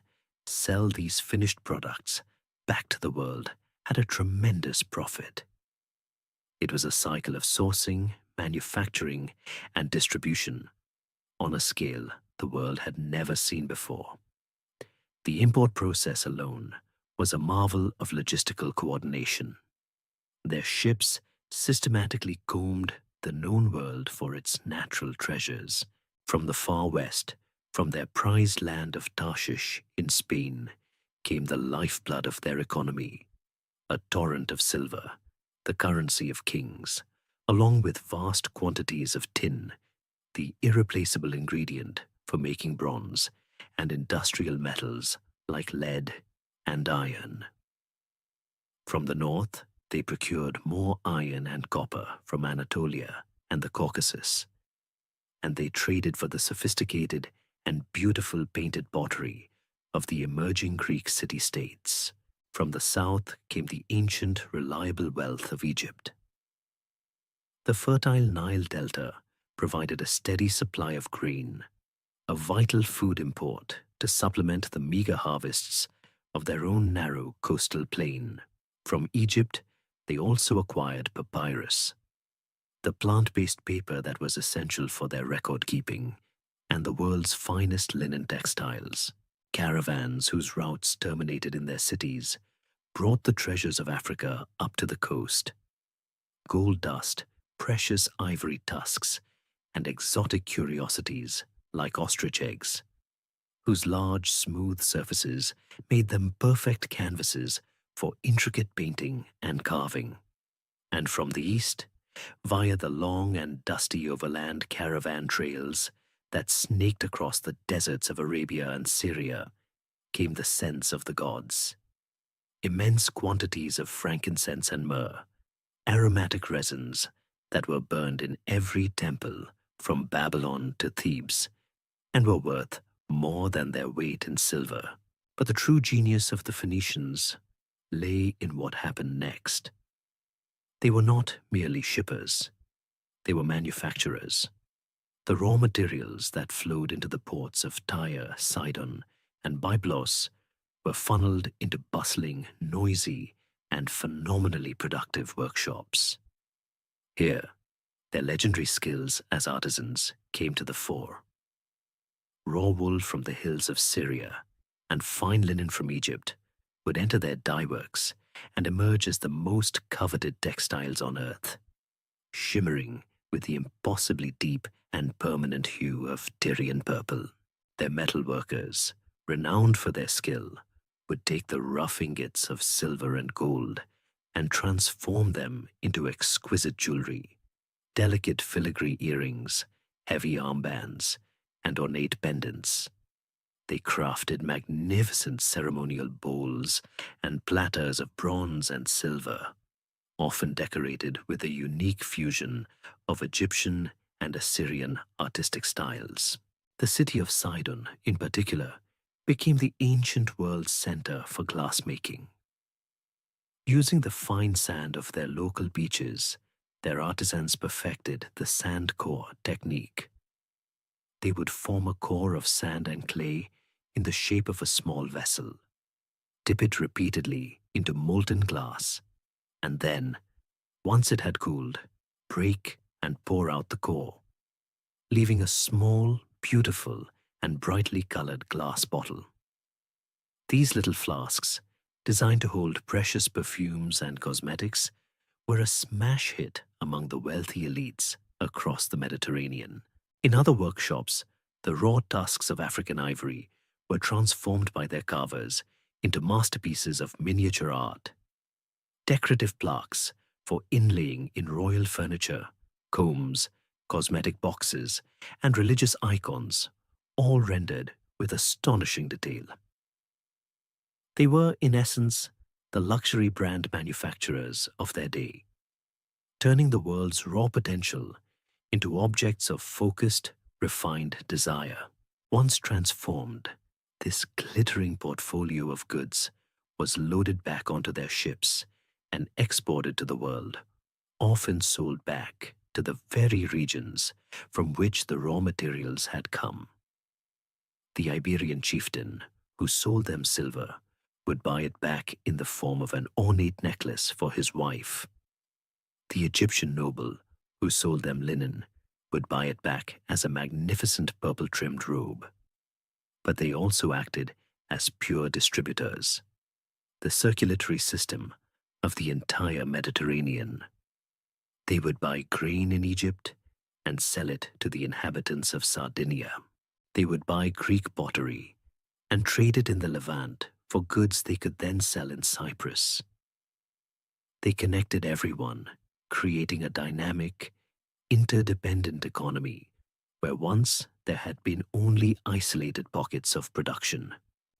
Speaker 1: sell these finished products back to the world at a tremendous profit. It was a cycle of sourcing, manufacturing, and distribution on a scale the world had never seen before. The import process alone was a marvel of logistical coordination. Their ships systematically combed the known world for its natural treasures. From the far west, from their prized land of Tarshish in Spain, came the lifeblood of their economy, a torrent of silver, the currency of kings, along with vast quantities of tin, the irreplaceable ingredient for making bronze, and industrial metals like lead and iron. From the north, they procured more iron and copper from Anatolia and the Caucasus, and they traded for the sophisticated and beautiful painted pottery of the emerging Greek city-states. From the south came the ancient, reliable wealth of Egypt. The fertile Nile Delta provided a steady supply of grain, a vital food import to supplement the meager harvests of their own narrow coastal plain. From Egypt, they also acquired papyrus, the plant-based paper that was essential for their record-keeping, and the world's finest linen textiles. Caravans whose routes terminated in their cities brought the treasures of Africa up to the coast: gold dust, precious ivory tusks, and exotic curiosities like ostrich eggs, whose large, smooth surfaces made them perfect canvases for intricate painting and carving. And from the east, via the long and dusty overland caravan trails that snaked across the deserts of Arabia and Syria, came the scents of the gods. Immense quantities of frankincense and myrrh, aromatic resins that were burned in every temple from Babylon to Thebes, and were worth more than their weight in silver. But the true genius of the Phoenicians lay in what happened next. They were not merely shippers, they were manufacturers. The raw materials that flowed into the ports of Tyre, Sidon, and Byblos were funneled into bustling, noisy, and phenomenally productive workshops. Here, their legendary skills as artisans came to the fore. Raw wool from the hills of Syria and fine linen from Egypt would enter their dye works and emerge as the most coveted textiles on earth, shimmering with the impossibly deep and permanent hue of Tyrian purple. Their metal workers, renowned for their skill, would take the rough ingots of silver and gold and transform them into exquisite jewelry: delicate filigree earrings, heavy armbands, and ornate pendants. They crafted magnificent ceremonial bowls and platters of bronze and silver, often decorated with a unique fusion of Egyptian and Assyrian artistic styles. The city of Sidon, in particular, became the ancient world's center for glassmaking. Using the fine sand of their local beaches, their artisans perfected the sand core technique. They would form a core of sand and clay in the shape of a small vessel, dip it repeatedly into molten glass, and then, once it had cooled, break and pour out the core, leaving a small, beautiful, and brightly colored glass bottle. These little flasks, designed to hold precious perfumes and cosmetics, were a smash hit among the wealthy elites across the Mediterranean. In other workshops, the raw tusks of African ivory were transformed by their carvers into masterpieces of miniature art. Decorative plaques for inlaying in royal furniture, combs, cosmetic boxes, and religious icons, all rendered with astonishing detail. They were, in essence, the luxury brand manufacturers of their day, turning the world's raw potential into objects of focused, refined desire. Once transformed, this glittering portfolio of goods was loaded back onto their ships and exported to the world, often sold back to the very regions from which the raw materials had come. The Iberian chieftain who sold them silver would buy it back in the form of an ornate necklace for his wife. The Egyptian noble who sold them linen would buy it back as a magnificent purple-trimmed robe. But they also acted as pure distributors, the circulatory system of the entire Mediterranean. They would buy grain in Egypt and sell it to the inhabitants of Sardinia. They would buy Greek pottery and trade it in the Levant for goods they could then sell in Cyprus. They connected everyone, creating a dynamic, interdependent economy where once there had been only isolated pockets of production.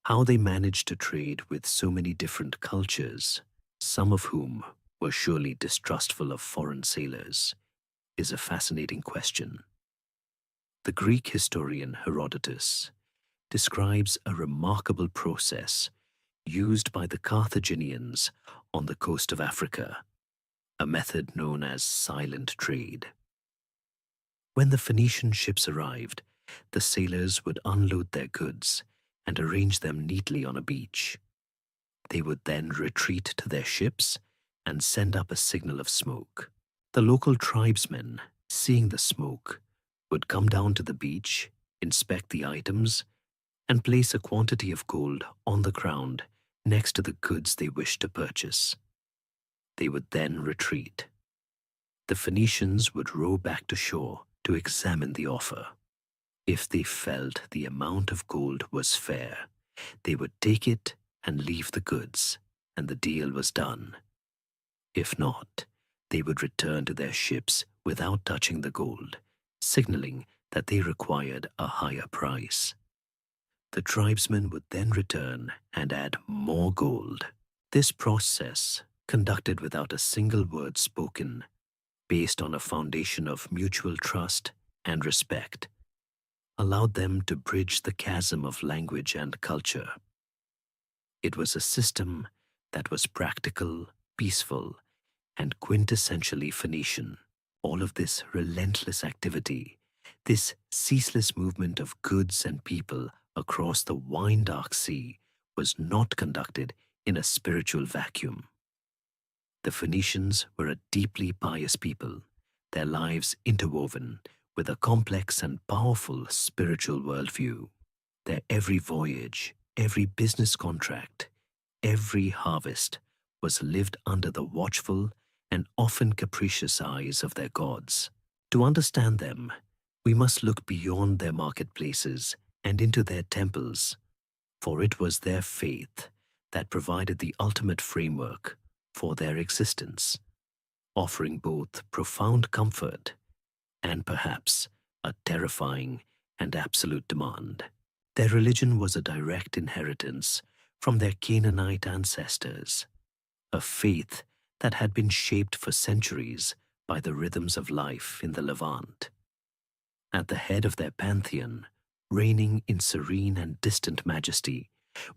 Speaker 1: How they managed to trade with so many different cultures, some of whom were surely distrustful of foreign sailors, is a fascinating question. The Greek historian Herodotus describes a remarkable process used by the Carthaginians on the coast of Africa, a method known as silent trade. When the Phoenician ships arrived, the sailors would unload their goods and arrange them neatly on a beach. They would then retreat to their ships and send up a signal of smoke. The local tribesmen, seeing the smoke, would come down to the beach, inspect the items, and place a quantity of gold on the ground next to the goods they wished to purchase. They would then retreat. The Phoenicians would row back to shore to examine the offer. If they felt the amount of gold was fair, they would take it and leave the goods, and the deal was done. If not, they would return to their ships without touching the gold, signaling that they required a higher price. The tribesmen would then return and add more gold. This process, conducted without a single word spoken, based on a foundation of mutual trust and respect, allowed them to bridge the chasm of language and culture. It was a system that was practical, peaceful, and quintessentially Phoenician. All of this relentless activity, this ceaseless movement of goods and people across the wine-dark sea, was not conducted in a spiritual vacuum. The Phoenicians were a deeply pious people, their lives interwoven with a complex and powerful spiritual worldview. Their every voyage, every business contract, every harvest was lived under the watchful and often capricious eyes of their gods. To understand them, we must look beyond their marketplaces and into their temples, for it was their faith that provided the ultimate framework for their existence, offering both profound comfort and perhaps a terrifying and absolute demand. Their religion was a direct inheritance from their Canaanite ancestors, a faith that had been shaped for centuries by the rhythms of life in the Levant. At the head of their pantheon, reigning in serene and distant majesty,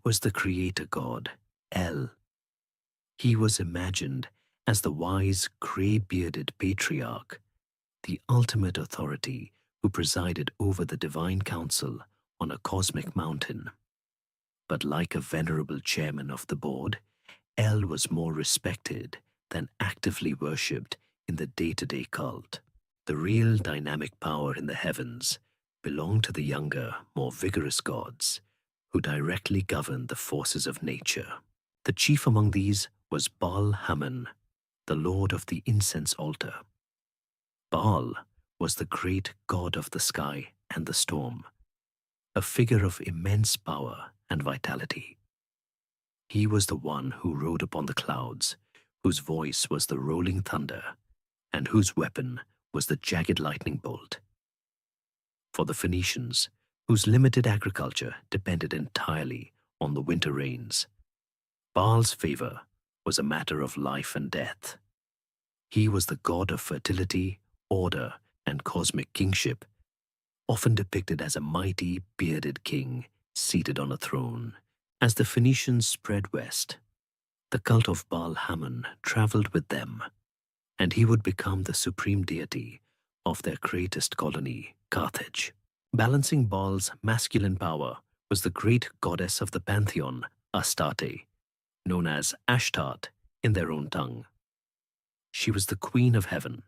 Speaker 1: was the creator god, El. He was imagined as the wise, grey-bearded patriarch, the ultimate authority who presided over the divine council on a cosmic mountain. But like a venerable chairman of the board, El was more respected than actively worshipped in the day-to-day cult. The real dynamic power in the heavens belonged to the younger, more vigorous gods, who directly governed the forces of nature. The chief among these was Baal Hammon, the lord of the incense altar. Baal was the great god of the sky and the storm, a figure of immense power and vitality. He was the one who rode upon the clouds, whose voice was the rolling thunder, and whose weapon was the jagged lightning bolt. For the Phoenicians, whose limited agriculture depended entirely on the winter rains, Baal's favor was a matter of life and death. He was the god of fertility, order, and cosmic kingship, often depicted as a mighty, bearded king seated on a throne. As the Phoenicians spread west, the cult of Baal Hammon traveled with them, and he would become the supreme deity of their greatest colony, Carthage. Balancing Baal's masculine power was the great goddess of the pantheon, Astarte, known as Ashtart in their own tongue. She was the queen of heaven,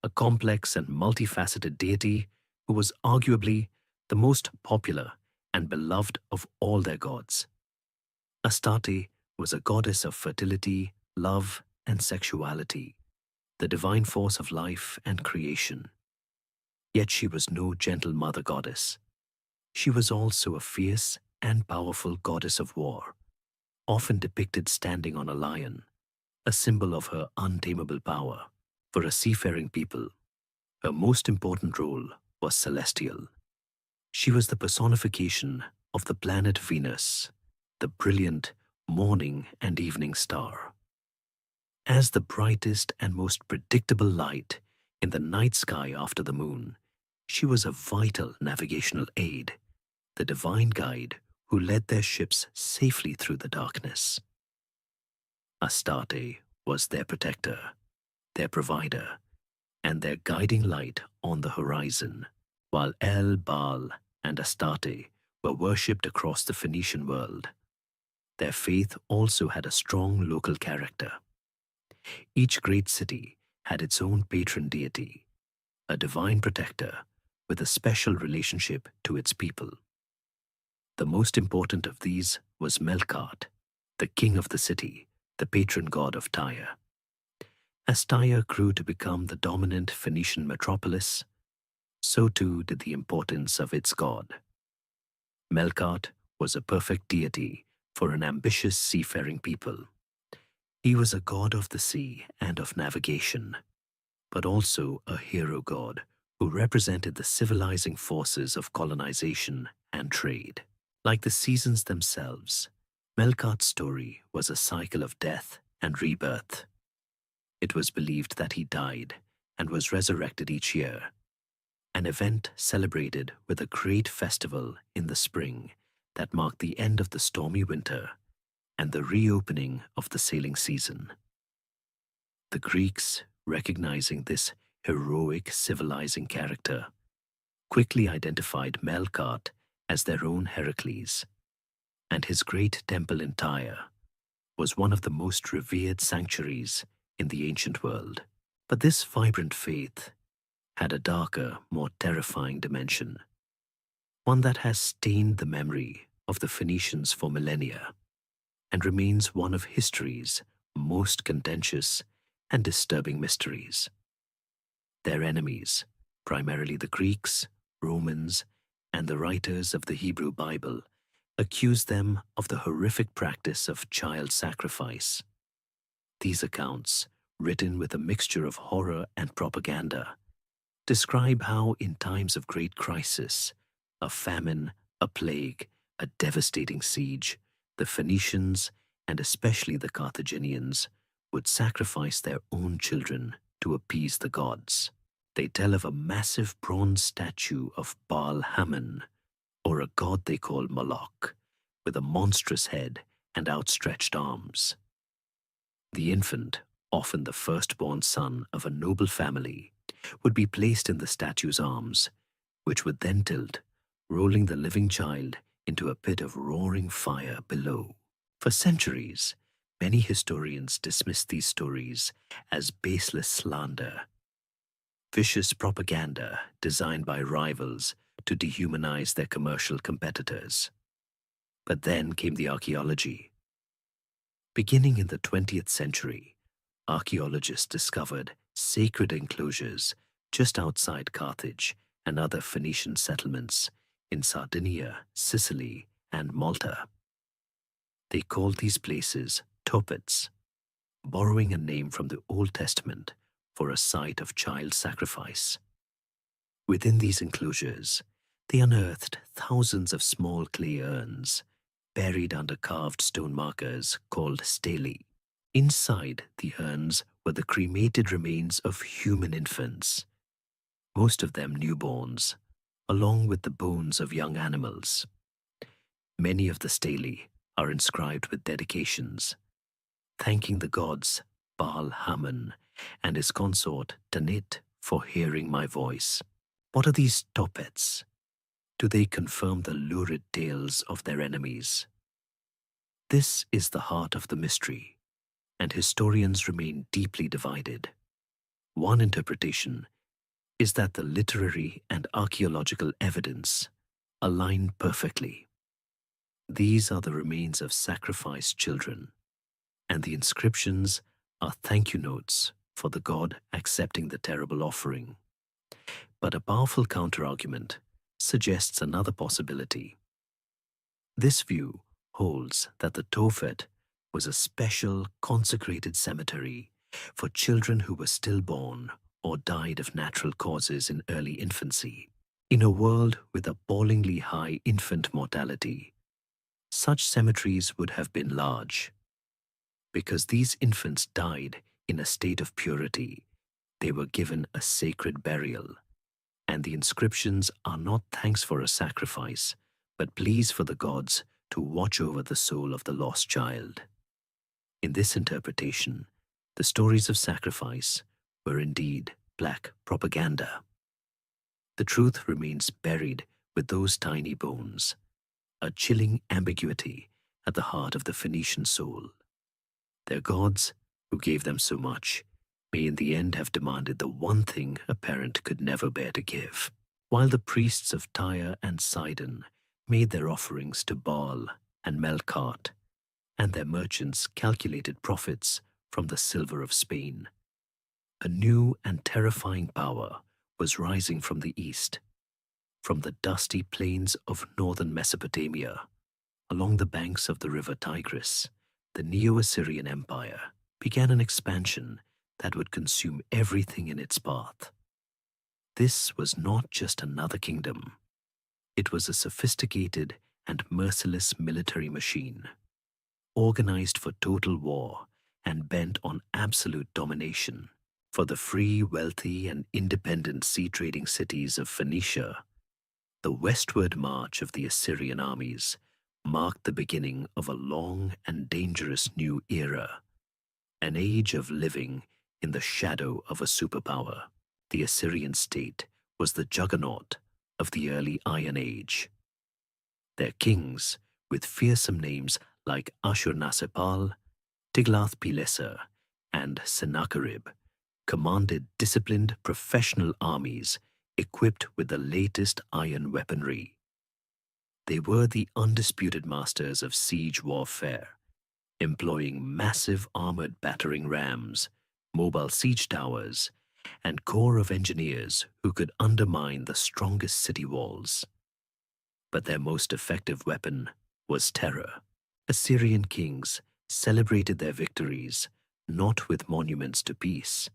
Speaker 1: a complex and multifaceted deity who was arguably the most popular and beloved of all their gods. Astarte was a goddess of fertility, love, and sexuality, the divine force of life and creation. Yet she was no gentle mother goddess. She was also a fierce and powerful goddess of war, often depicted standing on a lion, a symbol of her untamable power. For a seafaring people, her most important role was celestial. She was the personification of the planet Venus, the brilliant morning and evening star. As the brightest and most predictable light in the night sky after the moon, she was a vital navigational aid, the divine guide who led their ships safely through the darkness. Astarte was their protector, their provider, and their guiding light on the horizon, while El, Baal, and Astarte were worshipped across the Phoenician world. Their faith also had a strong local character. Each great city had its own patron deity, a divine protector with a special relationship to its people. The most important of these was Melkart, the king of the city, the patron god of Tyre. As Tyre grew to become the dominant Phoenician metropolis, so too did the importance of its god. Melkart was a perfect deity for an ambitious seafaring people. He was a god of the sea and of navigation, but also a hero god who represented the civilizing forces of colonization and trade. Like the seasons themselves, Melkart's story was a cycle of death and rebirth. It was believed that he died and was resurrected each year, an event celebrated with a great festival in the spring that marked the end of the stormy winter and the reopening of the sailing season. The Greeks, recognizing this heroic, civilizing character, quickly identified Melkart as their own Heracles, and his great temple in Tyre was one of the most revered sanctuaries in the ancient world. But this vibrant faith had a darker, more terrifying dimension, one that has stained the memory of the Phoenicians for millennia and remains one of history's most contentious and disturbing mysteries. Their enemies, primarily the Greeks, Romans, and the writers of the Hebrew Bible, accused them of the horrific practice of child sacrifice. These accounts, written with a mixture of horror and propaganda, describe how in times of great crisis, a famine, a plague, a devastating siege, the Phoenicians, and especially the Carthaginians, would sacrifice their own children to appease the gods. They tell of a massive bronze statue of Baal Hammon, or a god they call Moloch, with a monstrous head and outstretched arms. The infant, often the firstborn son of a noble family, would be placed in the statue's arms, which would then tilt, rolling the living child into a pit of roaring fire below. For centuries, many historians dismissed these stories as baseless slander, vicious propaganda designed by rivals to dehumanize their commercial competitors. But then came the archaeology. Beginning in the 20th century, archaeologists discovered sacred enclosures just outside Carthage and other Phoenician settlements in Sardinia, Sicily, and Malta. They called these places topets, borrowing a name from the Old Testament for a site of child sacrifice. Within these enclosures, they unearthed thousands of small clay urns, buried under carved stone markers called stelae. Inside the urns were the cremated remains of human infants, most of them newborns, along with the bones of young animals. Many of the stelae are inscribed with dedications, thanking the gods Baal Hammon and his consort Tanit for hearing my voice. What are these topets? Do they confirm the lurid tales of their enemies? This is the heart of the mystery, and historians remain deeply divided. One interpretation is that the literary and archaeological evidence align perfectly. These are the remains of sacrificed children, and the inscriptions are thank you notes for the god accepting the terrible offering. But a powerful counterargument suggests another possibility. This view holds that the Tophet was a special consecrated cemetery for children who were stillborn or died of natural causes in early infancy. In a world with appallingly high infant mortality, such cemeteries would have been large. Because these infants died in a state of purity, they were given a sacred burial, and the inscriptions are not thanks for a sacrifice, but pleas for the gods to watch over the soul of the lost child. In this interpretation, the stories of sacrifice were indeed black propaganda. The truth remains buried with those tiny bones, a chilling ambiguity at the heart of the Phoenician soul. Their gods, who gave them so much, may in the end have demanded the one thing a parent could never bear to give. While the priests of Tyre and Sidon made their offerings to Baal and Melkart, and their merchants calculated profits from the silver of Spain, a new and terrifying power was rising from the east, from the dusty plains of northern Mesopotamia. Along the banks of the river Tigris, the Neo-Assyrian Empire began an expansion that would consume everything in its path. This was not just another kingdom. It was a sophisticated and merciless military machine, organized for total war and bent on absolute domination. For the free, wealthy, and independent sea-trading cities of Phoenicia, the westward march of the Assyrian armies marked the beginning of a long and dangerous new era, an age of living in the shadow of a superpower. The Assyrian state was the juggernaut of the early Iron Age. Their kings, with fearsome names like Ashurnasirpal, Tiglath-Pileser, and Sennacherib, commanded disciplined professional armies equipped with the latest iron weaponry. They were the undisputed masters of siege warfare, employing massive armored battering rams, mobile siege towers, and corps of engineers who could undermine the strongest city walls. But their most effective weapon was terror. Assyrian kings celebrated their victories not with monuments to peace,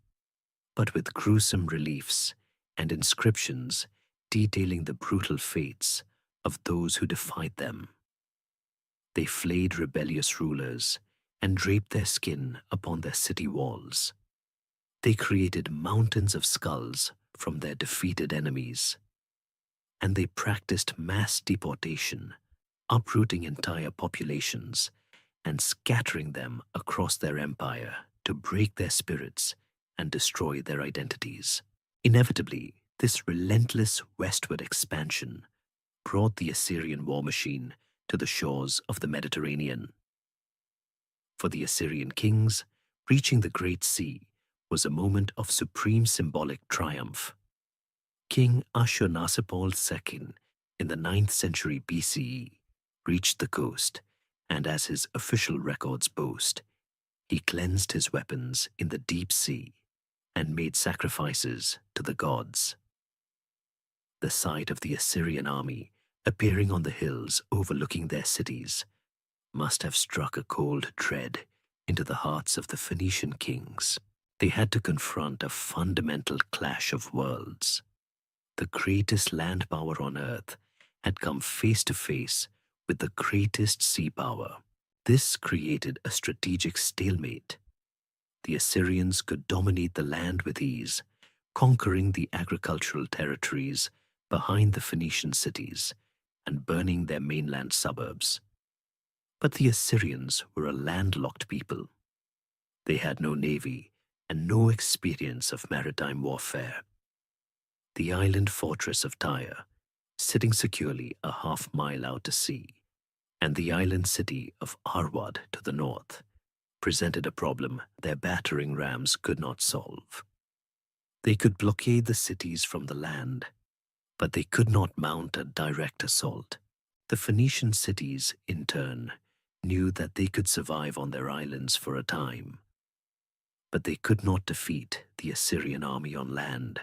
Speaker 1: but with gruesome reliefs and inscriptions detailing the brutal fates of those who defied them. They flayed rebellious rulers and draped their skin upon their city walls. They created mountains of skulls from their defeated enemies, and they practiced mass deportation, uprooting entire populations and scattering them across their empire to break their spirits and destroy their identities. Inevitably, this relentless westward expansion brought the Assyrian war machine to the shores of the Mediterranean. For the Assyrian kings, reaching the Great Sea was a moment of supreme symbolic triumph. King Ashurnasirpal II in the 9th century BCE reached the coast, and as his official records boast, he cleansed his weapons in the deep sea and made sacrifices to the gods. The sight of the Assyrian army appearing on the hills overlooking their cities must have struck a cold dread into the hearts of the Phoenician kings. They had to confront a fundamental clash of worlds. The greatest land power on earth had come face to face with the greatest sea power. This created a strategic stalemate. The Assyrians could dominate the land with ease, conquering the agricultural territories behind the Phoenician cities and burning their mainland suburbs. But the Assyrians were a landlocked people. They had no navy and no experience of maritime warfare. The island fortress of Tyre, sitting securely a half-mile out to sea, and the island city of Arwad to the north, presented a problem their battering rams could not solve. They could blockade the cities from the land, but they could not mount a direct assault. The Phoenician cities, in turn, knew that they could survive on their islands for a time, but they could not defeat the Assyrian army on land.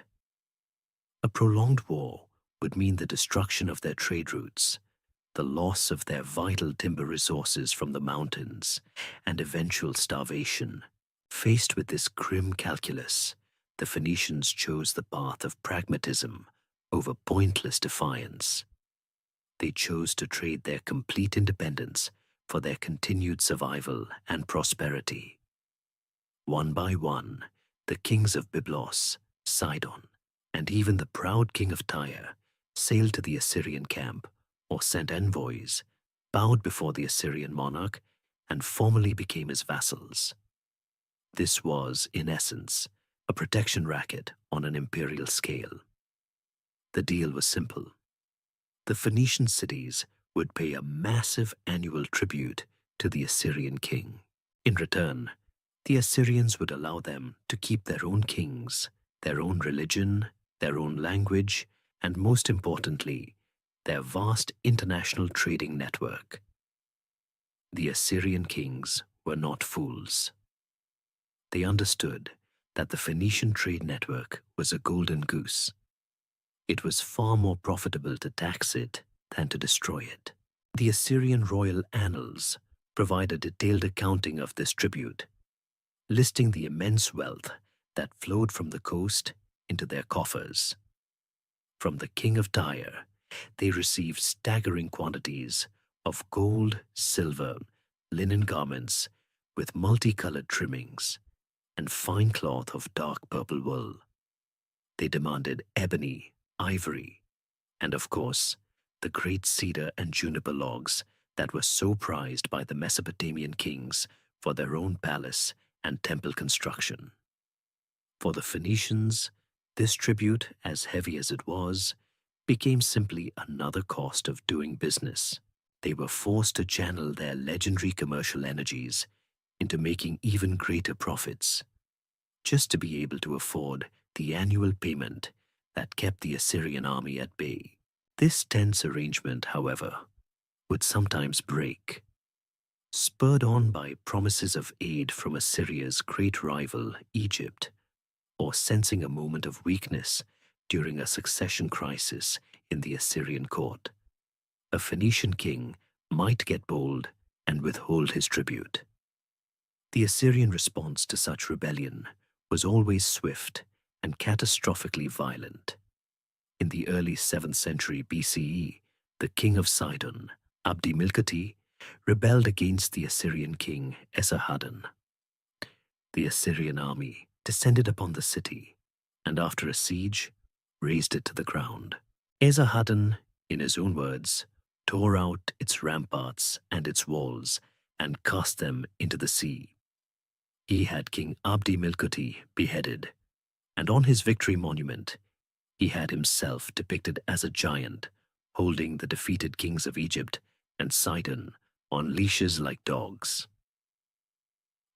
Speaker 1: A prolonged war would mean the destruction of their trade routes, the loss of their vital timber resources from the mountains, and eventual starvation. Faced with this grim calculus, the Phoenicians chose the path of pragmatism over pointless defiance. They chose to trade their complete independence for their continued survival and prosperity. One by one, the kings of Byblos, Sidon, and even the proud king of Tyre sailed to the Assyrian camp or sent envoys, bowed before the Assyrian monarch, and formally became his vassals. This was, in essence, a protection racket on an imperial scale. The deal was simple. The Phoenician cities would pay a massive annual tribute to the Assyrian king. In return, the Assyrians would allow them to keep their own kings, their own religion, their own language, and most importantly, their vast international trading network. The Assyrian kings were not fools. They understood that the Phoenician trade network was a golden goose. It was far more profitable to tax it than to destroy it. The Assyrian royal annals provide a detailed accounting of this tribute, listing the immense wealth that flowed from the coast into their coffers. From the king of Tyre, they received staggering quantities of gold, silver, linen garments with multicolored trimmings, and fine cloth of dark purple wool. They demanded ebony, ivory, and of course, the great cedar and juniper logs that were so prized by the Mesopotamian kings for their own palace and temple construction. For the Phoenicians, this tribute, as heavy as it was, became simply another cost of doing business. They were forced to channel their legendary commercial energies into making even greater profits, just to be able to afford the annual payment that kept the Assyrian army at bay. This tense arrangement, however, would sometimes break. Spurred on by promises of aid from Assyria's great rival, Egypt, or sensing a moment of weakness during a succession crisis in the Assyrian court, a Phoenician king might get bold and withhold his tribute. The Assyrian response to such rebellion was always swift and catastrophically violent. In the early 7th century BCE, the king of Sidon, Abdi-Milkati, rebelled against the Assyrian king Esarhaddon. The Assyrian army descended upon the city, and after a siege, razed it to the ground. Esarhaddon, in his own words, tore out its ramparts and its walls and cast them into the sea. He had King Abdi Milkuti beheaded, and on his victory monument, he had himself depicted as a giant holding the defeated kings of Egypt and Sidon on leashes like dogs.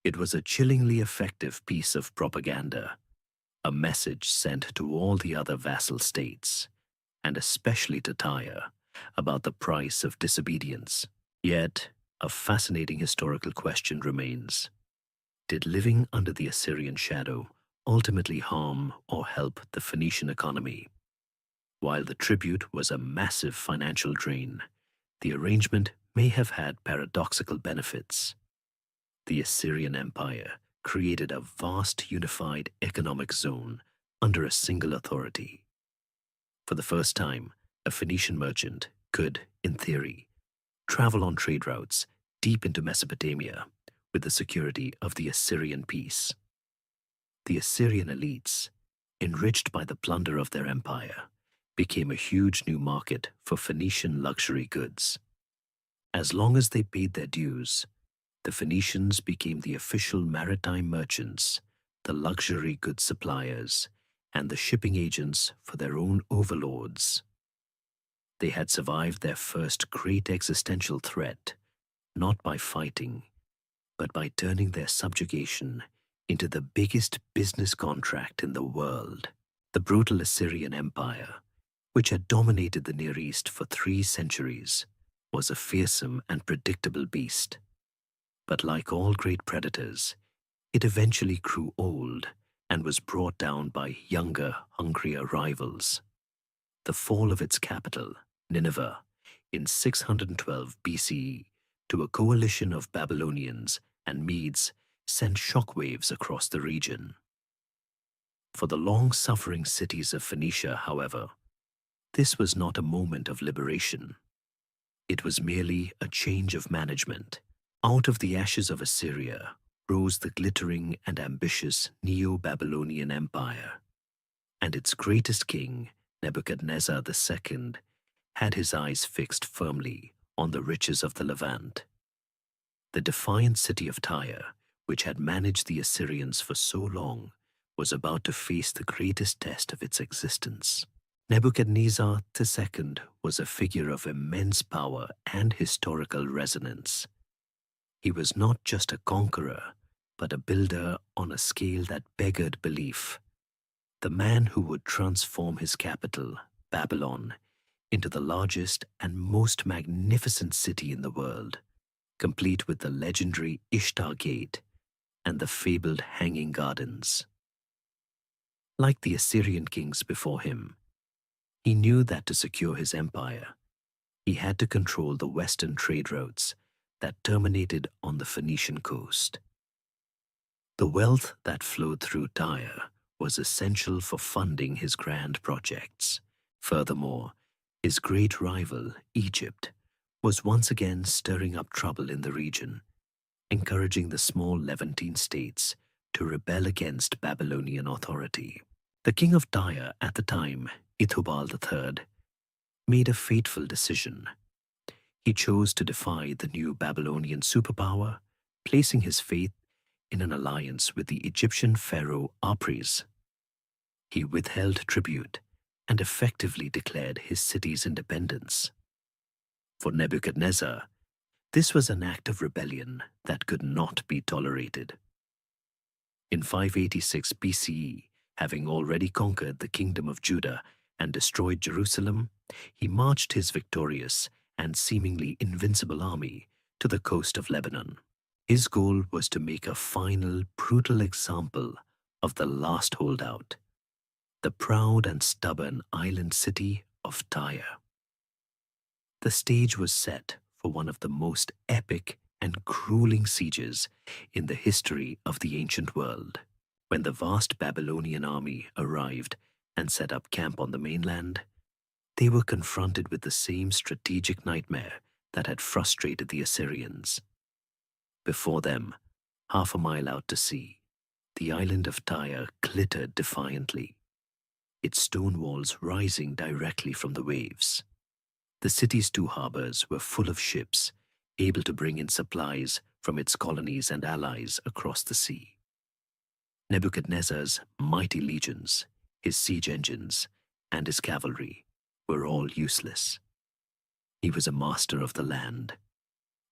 Speaker 1: It was a chillingly effective piece of propaganda, a message sent to all the other vassal states, and especially to Tyre, about the price of disobedience. Yet, a fascinating historical question remains. Did living under the Assyrian shadow ultimately harm or help the Phoenician economy? While the tribute was a massive financial drain, the arrangement may have had paradoxical benefits. The Assyrian Empire created a vast unified economic zone under a single authority. For the first time, a Phoenician merchant could, in theory, travel on trade routes deep into Mesopotamia with the security of the Assyrian peace. The Assyrian elites, enriched by the plunder of their empire, became a huge new market for Phoenician luxury goods. As long as they paid their dues, the Phoenicians became the official maritime merchants, the luxury goods suppliers, and the shipping agents for their own overlords. They had survived their first great existential threat, not by fighting, but by turning their subjugation into the biggest business contract in the world. The brutal Assyrian Empire, which had dominated the Near East for 3 centuries, was a fearsome and predictable beast. But like all great predators, it eventually grew old and was brought down by younger, hungrier rivals. The fall of its capital, Nineveh, in 612 BCE, to a coalition of Babylonians and Medes sent shockwaves across the region. For the long-suffering cities of Phoenicia, however, this was not a moment of liberation. It was merely a change of management. Out of the ashes of Assyria rose the glittering and ambitious Neo-Babylonian Empire, and its greatest king, Nebuchadnezzar II, had his eyes fixed firmly on the riches of the Levant. The defiant city of Tyre, which had managed the Assyrians for so long, was about to face the greatest test of its existence. Nebuchadnezzar II was a figure of immense power and historical resonance. He was not just a conqueror, but a builder on a scale that beggared belief. The man who would transform his capital, Babylon, into the largest and most magnificent city in the world, complete with the legendary Ishtar Gate and the fabled Hanging Gardens. Like the Assyrian kings before him, he knew that to secure his empire, he had to control the western trade routes that terminated on the Phoenician coast. The wealth that flowed through Tyre was essential for funding his grand projects. Furthermore, his great rival, Egypt, was once again stirring up trouble in the region, encouraging the small Levantine states to rebel against Babylonian authority. The king of Tyre at the time, Ithobal III, made a fateful decision. He chose to defy the new Babylonian superpower, placing his faith in an alliance with the Egyptian pharaoh Apries. He withheld tribute and effectively declared his city's independence. For Nebuchadnezzar, this was an act of rebellion that could not be tolerated. In 586 BCE, having already conquered the kingdom of Judah and destroyed Jerusalem, he marched his victorious and seemingly invincible army to the coast of Lebanon. His goal was to make a final, brutal example of the last holdout, the proud and stubborn island city of Tyre. The stage was set for one of the most epic and grueling sieges in the history of the ancient world. When the vast Babylonian army arrived and set up camp on the mainland, they were confronted with the same strategic nightmare that had frustrated the Assyrians. Before them, half a mile out to sea, the island of Tyre glittered defiantly, its stone walls rising directly from the waves. The city's two harbors were full of ships, able to bring in supplies from its colonies and allies across the sea. Nebuchadnezzar's mighty legions, his siege engines, and his cavalry were all useless. He was a master of the land,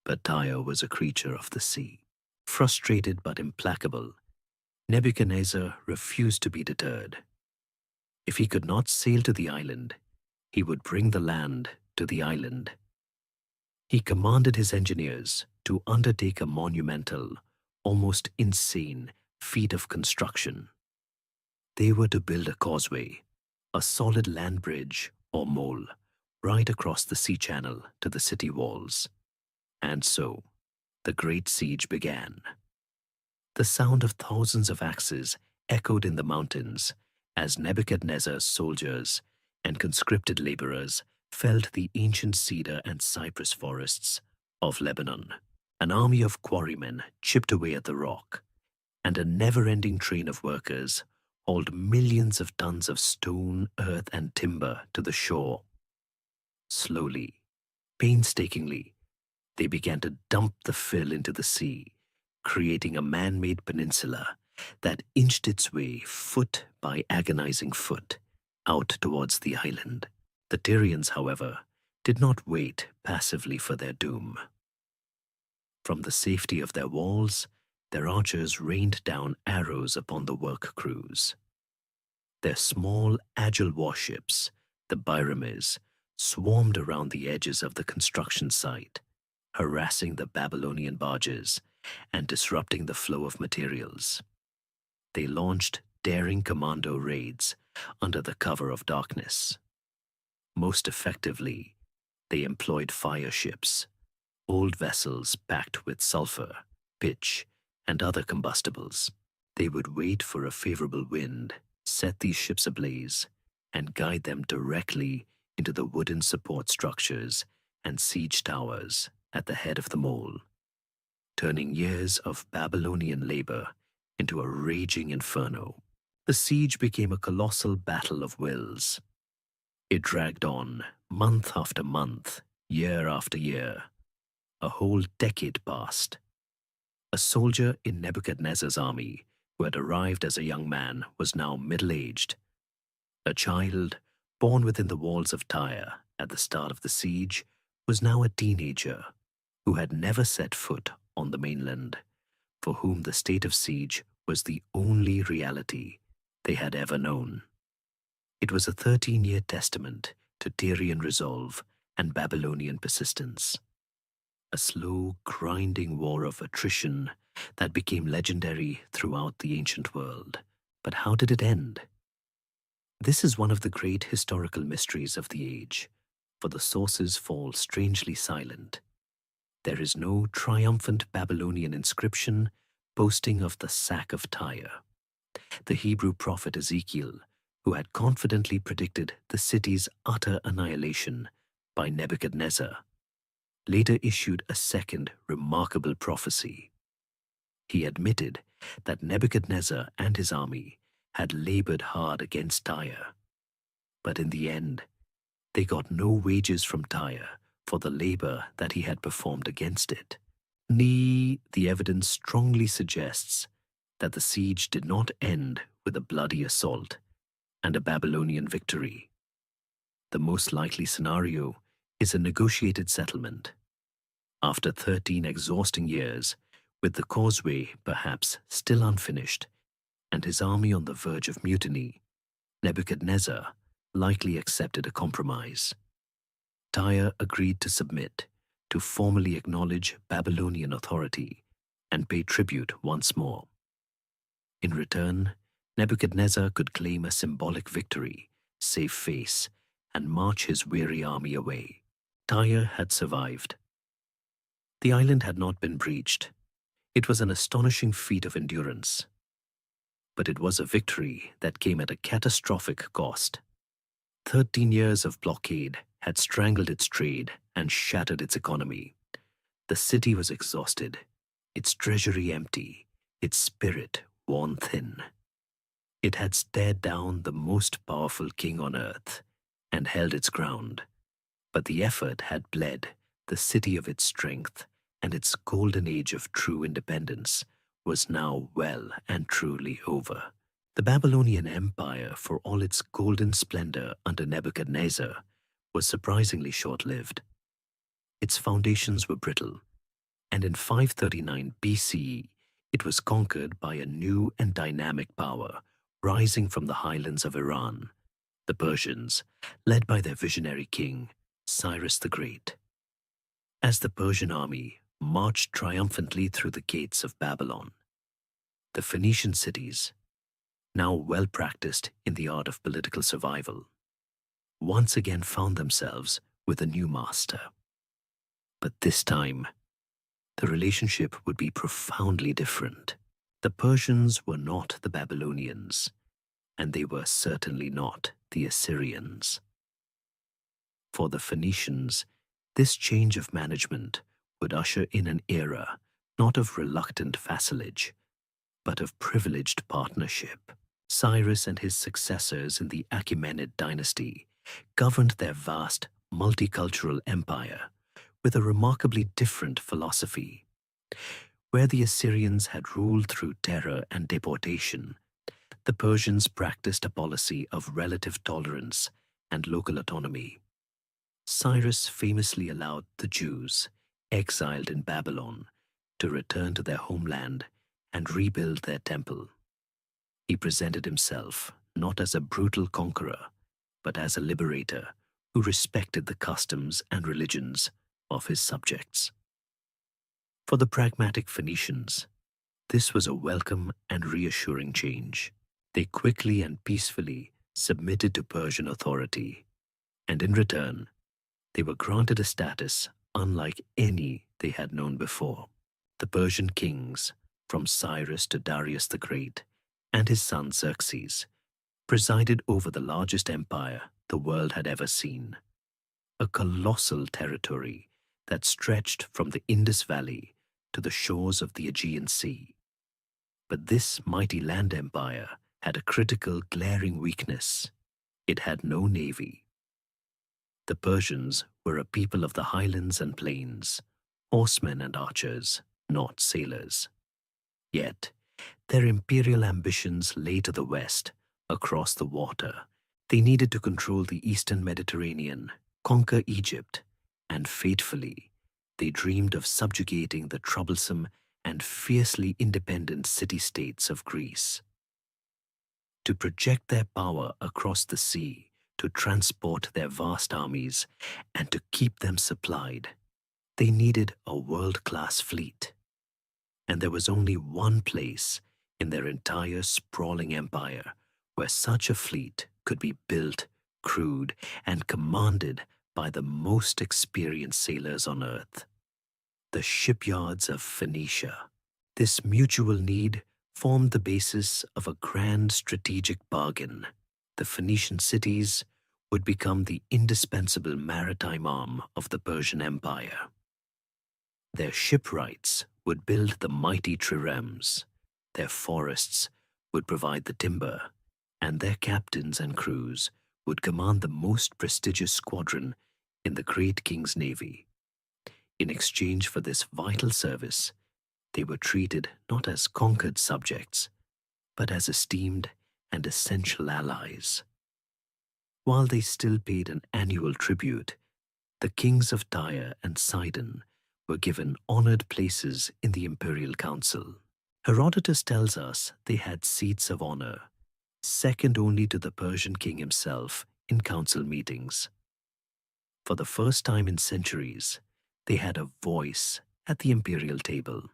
Speaker 1: but Tyre was a creature of the sea. Frustrated but implacable, Nebuchadnezzar refused to be deterred. If he could not sail to the island, he would bring the land to the island. He commanded his engineers to undertake a monumental, almost insane feat of construction. They were to build a causeway, a solid land bridge or mole, right across the sea channel to the city walls. And so, the great siege began. The sound of thousands of axes echoed in the mountains as Nebuchadnezzar's soldiers and conscripted laborers felled the ancient cedar and cypress forests of Lebanon. An army of quarrymen chipped away at the rock, and a never-ending train of workers hauled millions of tons of stone, earth, and timber to the shore. Slowly, painstakingly, they began to dump the fill into the sea, creating a man-made peninsula that inched its way foot by agonizing foot out towards the island. The Tyrians, however, did not wait passively for their doom. From the safety of their walls, their archers rained down arrows upon the work crews. Their small, agile warships, the Biramis, swarmed around the edges of the construction site, harassing the Babylonian barges and disrupting the flow of materials. They launched daring commando raids under the cover of darkness. Most effectively, they employed fire ships, old vessels packed with sulfur, pitch, and other combustibles. They would wait for a favorable wind, set these ships ablaze, and guide them directly into the wooden support structures and siege towers at the head of the mole, turning years of Babylonian labor into a raging inferno. The siege became a colossal battle of wills. It dragged on, month after month, year after year. A whole decade passed. A soldier in Nebuchadnezzar's army, who had arrived as a young man, was now middle-aged. A child, born within the walls of Tyre at the start of the siege, was now a teenager who had never set foot on the mainland, for whom the state of siege was the only reality they had ever known. It was a 13-year testament to Tyrian resolve and Babylonian persistence. A slow, grinding war of attrition that became legendary throughout the ancient world. But how did it end? This is one of the great historical mysteries of the age, for the sources fall strangely silent. There is no triumphant Babylonian inscription boasting of the sack of Tyre. The Hebrew prophet Ezekiel, who had confidently predicted the city's utter annihilation by Nebuchadnezzar, later issued a second remarkable prophecy. He admitted that Nebuchadnezzar and his army had labored hard against Tyre, but in the end, they got no wages from Tyre for the labor that he had performed against it. The evidence strongly suggests that the siege did not end with a bloody assault and a Babylonian victory. The most likely scenario is a negotiated settlement. After 13 exhausting years, with the causeway perhaps still unfinished and his army on the verge of mutiny, Nebuchadnezzar likely accepted a compromise. Tyre agreed to submit, to formally acknowledge Babylonian authority and pay tribute once more. In return, Nebuchadnezzar could claim a symbolic victory, save face, and march his weary army away. Tyre had survived. The island had not been breached. It was an astonishing feat of endurance. But it was a victory that came at a catastrophic cost. 13 years of blockade had strangled its trade and shattered its economy. The city was exhausted, its treasury empty, its spirit worn thin. It had stared down the most powerful king on earth and held its ground, but the effort had bled the city of its strength, and its golden age of true independence was now well and truly over. The Babylonian Empire, for all its golden splendor under Nebuchadnezzar, was surprisingly short-lived. Its foundations were brittle, and in 539 BCE, it was conquered by a new and dynamic power rising from the highlands of Iran, the Persians, led by their visionary king, Cyrus the Great. As the Persian army marched triumphantly through the gates of Babylon, the Phoenician cities, now well practiced in the art of political survival, once again found themselves with a new master. But this time, the relationship would be profoundly different. The Persians were not the Babylonians, and they were certainly not the Assyrians. For the Phoenicians, this change of management would usher in an era not of reluctant vassalage, but of privileged partnership. Cyrus and his successors in the Achaemenid dynasty governed their vast multicultural empire with a remarkably different philosophy. Where the Assyrians had ruled through terror and deportation, the Persians practiced a policy of relative tolerance and local autonomy. Cyrus famously allowed the Jews, exiled in Babylon, to return to their homeland and rebuild their temple. He presented himself not as a brutal conqueror, but as a liberator who respected the customs and religions of his subjects. For the pragmatic Phoenicians, this was a welcome and reassuring change. They quickly and peacefully submitted to Persian authority, and in return, they were granted a status unlike any they had known before. The Persian kings, from Cyrus to Darius the Great, and his son Xerxes, presided over the largest empire the world had ever seen, a colossal territory that stretched from the Indus Valley to the shores of the Aegean Sea. But this mighty land empire had a critical, glaring weakness. It had no navy. The Persians were a people of the highlands and plains, horsemen and archers, not sailors. Yet, their imperial ambitions lay to the west, across the water. They needed to control the eastern Mediterranean, conquer Egypt, and fatefully, they dreamed of subjugating the troublesome and fiercely independent city-states of Greece. To project their power across the sea, to transport their vast armies, and to keep them supplied, they needed a world-class fleet. And there was only one place in their entire sprawling empire where such a fleet could be built, crewed, and commanded by the most experienced sailors on earth: the shipyards of Phoenicia. This mutual need formed the basis of a grand strategic bargain. The Phoenician cities would become the indispensable maritime arm of the Persian Empire. Their shipwrights would build the mighty triremes, their forests would provide the timber, and their captains and crews would command the most prestigious squadron in the great king's navy. In exchange for this vital service, they were treated not as conquered subjects, but as esteemed and essential allies. While they still paid an annual tribute, the kings of Tyre and Sidon were given honored places in the imperial council. Herodotus tells us they had seats of honor, second only to the Persian king himself in council meetings. For the first time in centuries, they had a voice at the imperial table.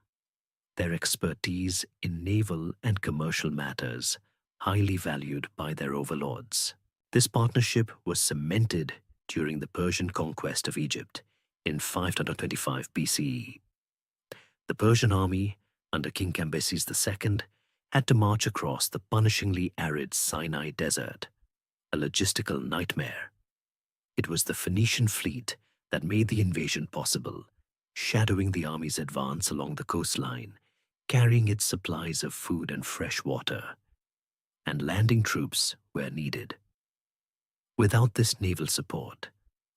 Speaker 1: Their expertise in naval and commercial matters highly valued by their overlords. This partnership was cemented during the Persian conquest of Egypt in 525 BCE. The Persian army, under King Cambyses II, had to march across the punishingly arid Sinai Desert, a logistical nightmare. It was the Phoenician fleet that made the invasion possible, shadowing the army's advance along the coastline, carrying its supplies of food and fresh water, and landing troops where needed. Without this naval support,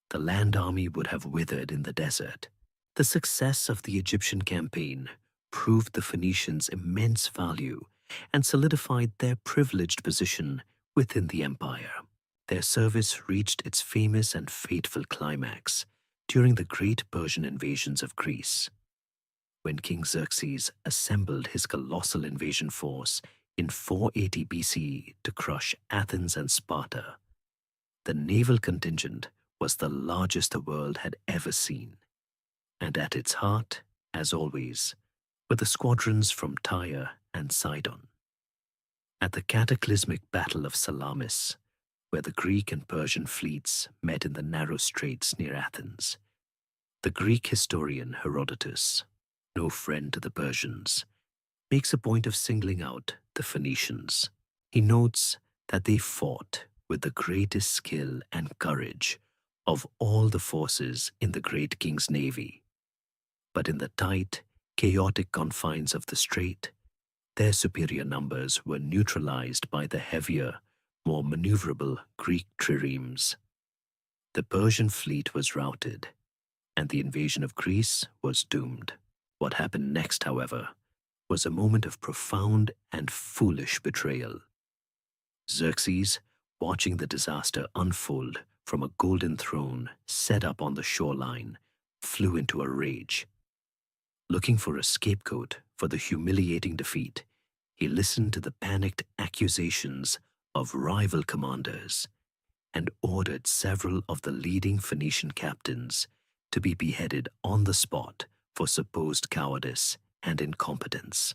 Speaker 1: the land army would have withered in the desert. The success of the Egyptian campaign proved the Phoenicians' immense value and solidified their privileged position within the empire. Their service reached its famous and fateful climax during the great Persian invasions of Greece. When King Xerxes assembled his colossal invasion force in 480 BCE to crush Athens and Sparta, the naval contingent was the largest the world had ever seen. And at its heart, as always, were the squadrons from Tyre and Sidon. At the cataclysmic Battle of Salamis, where the Greek and Persian fleets met in the narrow straits near Athens, the Greek historian Herodotus, no friend to the Persians, makes a point of singling out the Phoenicians. He notes that they fought with the greatest skill and courage of all the forces in the great king's navy. But in the tight, chaotic confines of the strait, their superior numbers were neutralized by the heavier, more maneuverable Greek triremes. The Persian fleet was routed, and the invasion of Greece was doomed. What happened next, however, was a moment of profound and foolish betrayal. Xerxes, watching the disaster unfold from a golden throne set up on the shoreline, flew into a rage. Looking for a scapegoat for the humiliating defeat, he listened to the panicked accusations of rival commanders and ordered several of the leading Phoenician captains to be beheaded on the spot for supposed cowardice and incompetence.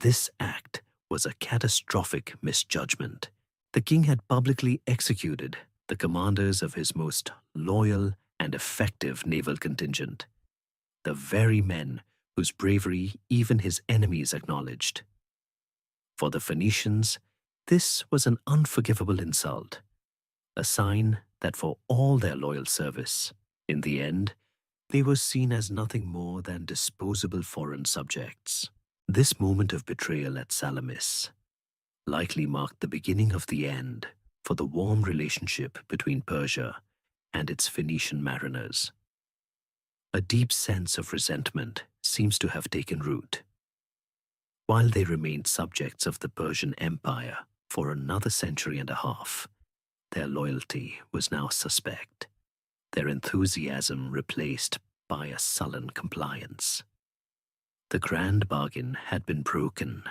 Speaker 1: This act was a catastrophic misjudgment. The king had publicly executed the commanders of his most loyal and effective naval contingent, the very men whose bravery even his enemies acknowledged. For the Phoenicians, this was an unforgivable insult, a sign that for all their loyal service, in the end, they were seen as nothing more than disposable foreign subjects. This moment of betrayal at Salamis likely marked the beginning of the end for the warm relationship between Persia and its Phoenician mariners. A deep sense of resentment seems to have taken root. While they remained subjects of the Persian Empire for another century and a half, their loyalty was now suspect, their enthusiasm replaced by a sullen compliance. The grand bargain had been broken.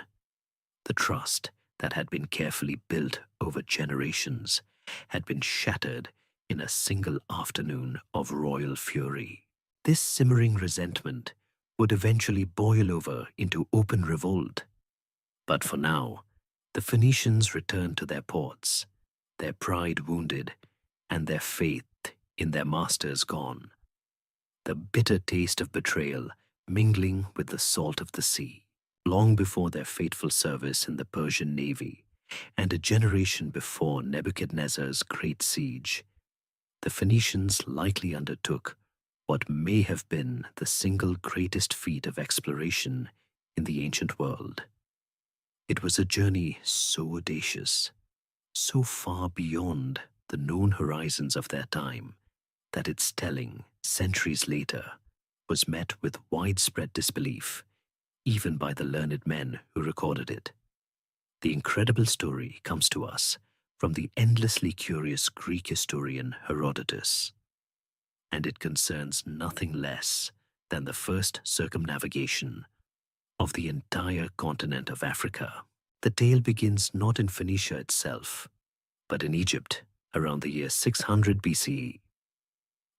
Speaker 1: The trust that had been carefully built over generations had been shattered in a single afternoon of royal fury. This simmering resentment would eventually boil over into open revolt. But for now, the Phoenicians returned to their ports, their pride wounded and their faith in their masters gone. The bitter taste of betrayal mingling with the salt of the sea. Long before their fateful service in the Persian navy, and a generation before Nebuchadnezzar's great siege, the Phoenicians likely undertook what may have been the single greatest feat of exploration in the ancient world. It was a journey so audacious, so far beyond the known horizons of their time, that its telling, centuries later, was met with widespread disbelief, even by the learned men who recorded it. The incredible story comes to us from the endlessly curious Greek historian Herodotus, and it concerns nothing less than the first circumnavigation of the entire continent of Africa. The tale begins not in Phoenicia itself, but in Egypt around the year 600 BCE.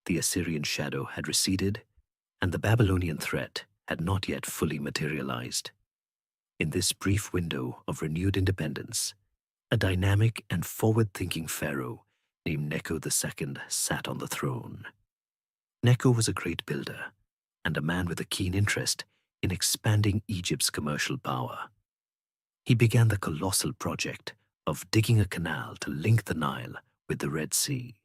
Speaker 1: The Assyrian shadow had receded, and the Babylonian threat had not yet fully materialized. In this brief window of renewed independence, a dynamic and forward-thinking pharaoh named Necho II sat on the throne. Necho was a great builder and a man with a keen interest in expanding Egypt's commercial power. He began the colossal project of digging a canal to link the Nile with the Red Sea.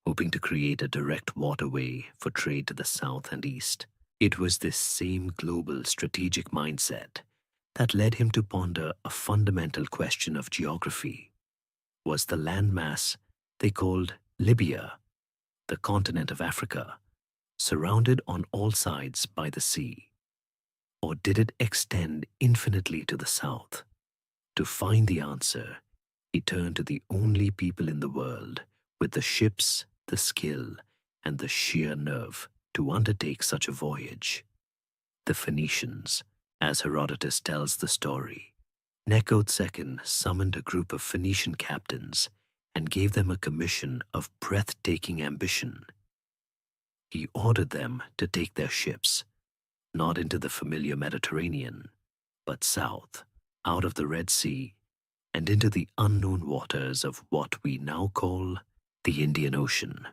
Speaker 1: hoping to create a direct waterway for trade to the south and east. It was this same global strategic mindset that led him to ponder a fundamental question of geography. Was the landmass they called Libya, the continent of Africa, surrounded on all sides by the sea? Or did it extend infinitely to the south? To find the answer, he turned to the only people in the world with the ships, the skill, and the sheer nerve to undertake such a voyage. The Phoenicians, as Herodotus tells the story. Necho II summoned a group of Phoenician captains and gave them a commission of breathtaking ambition. He ordered them to take their ships, not into the familiar Mediterranean, but south, out of the Red Sea, and into the unknown waters of what we now call the Indian Ocean.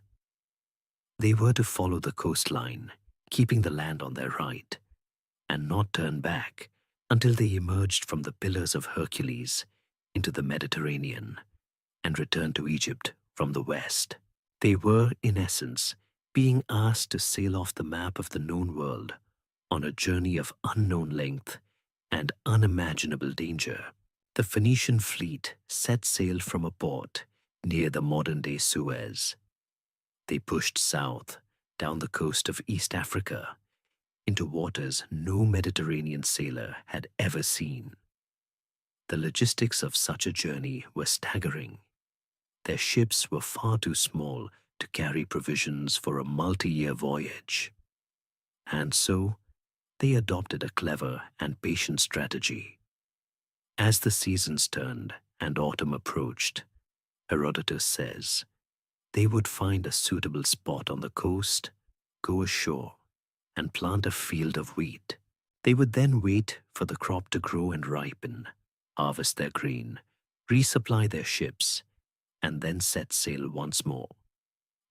Speaker 1: They were to follow the coastline, keeping the land on their right, and not turn back until they emerged from the Pillars of Hercules into the Mediterranean and returned to Egypt from the west. They were, in essence, being asked to sail off the map of the known world on a journey of unknown length and unimaginable danger. The Phoenician fleet set sail from a port near the modern-day Suez. They pushed south down the coast of East Africa into waters no Mediterranean sailor had ever seen. The logistics of such a journey were staggering. Their ships were far too small to carry provisions for a multi-year voyage. And so, they adopted a clever and patient strategy. As the seasons turned and autumn approached, Herodotus says, they would find a suitable spot on the coast, go ashore, and plant a field of wheat. They would then wait for the crop to grow and ripen, harvest their grain, resupply their ships, and then set sail once more,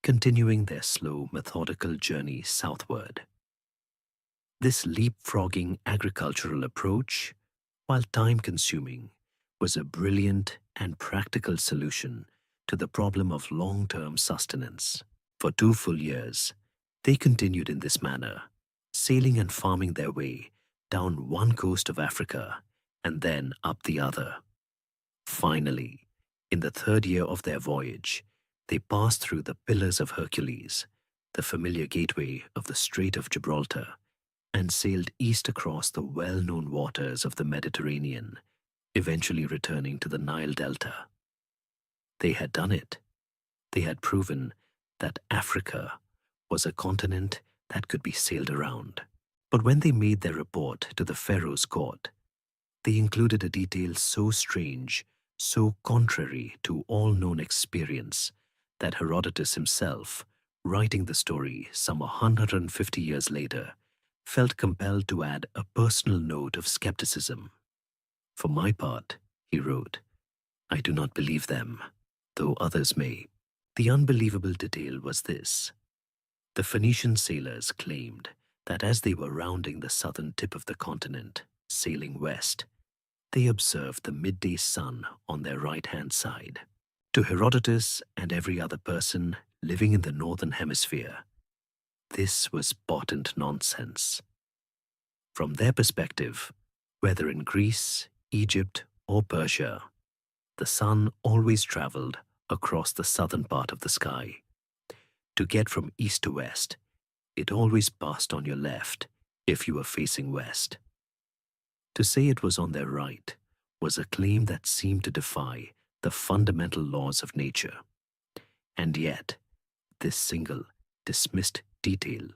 Speaker 1: continuing their slow, methodical journey southward. This leapfrogging agricultural approach, while time-consuming, was a brilliant and practical solution to the problem of long-term sustenance. For 2 full years, they continued in this manner, sailing and farming their way down one coast of Africa and then up the other. Finally, in the 3rd year of their voyage, they passed through the Pillars of Hercules, the familiar gateway of the Strait of Gibraltar, and sailed east across the well-known waters of the Mediterranean, eventually returning to the Nile Delta. They had done it. They had proven that Africa was a continent that could be sailed around. But when they made their report to the Pharaoh's court, they included a detail so strange, so contrary to all known experience, that Herodotus himself, writing the story some 150 years later, felt compelled to add a personal note of skepticism. For my part, he wrote, I do not believe them, though others may. The unbelievable detail was this. The Phoenician sailors claimed that as they were rounding the southern tip of the continent, sailing west, they observed the midday sun on their right-hand side. To Herodotus and every other person living in the northern hemisphere, this was patent nonsense. From their perspective, whether in Greece, Egypt, or Persia, the sun always traveled across the southern part of the sky. To get from east to west, it always passed on your left if you were facing west. To say it was on their right was a claim that seemed to defy the fundamental laws of nature. And yet, this single, dismissed detail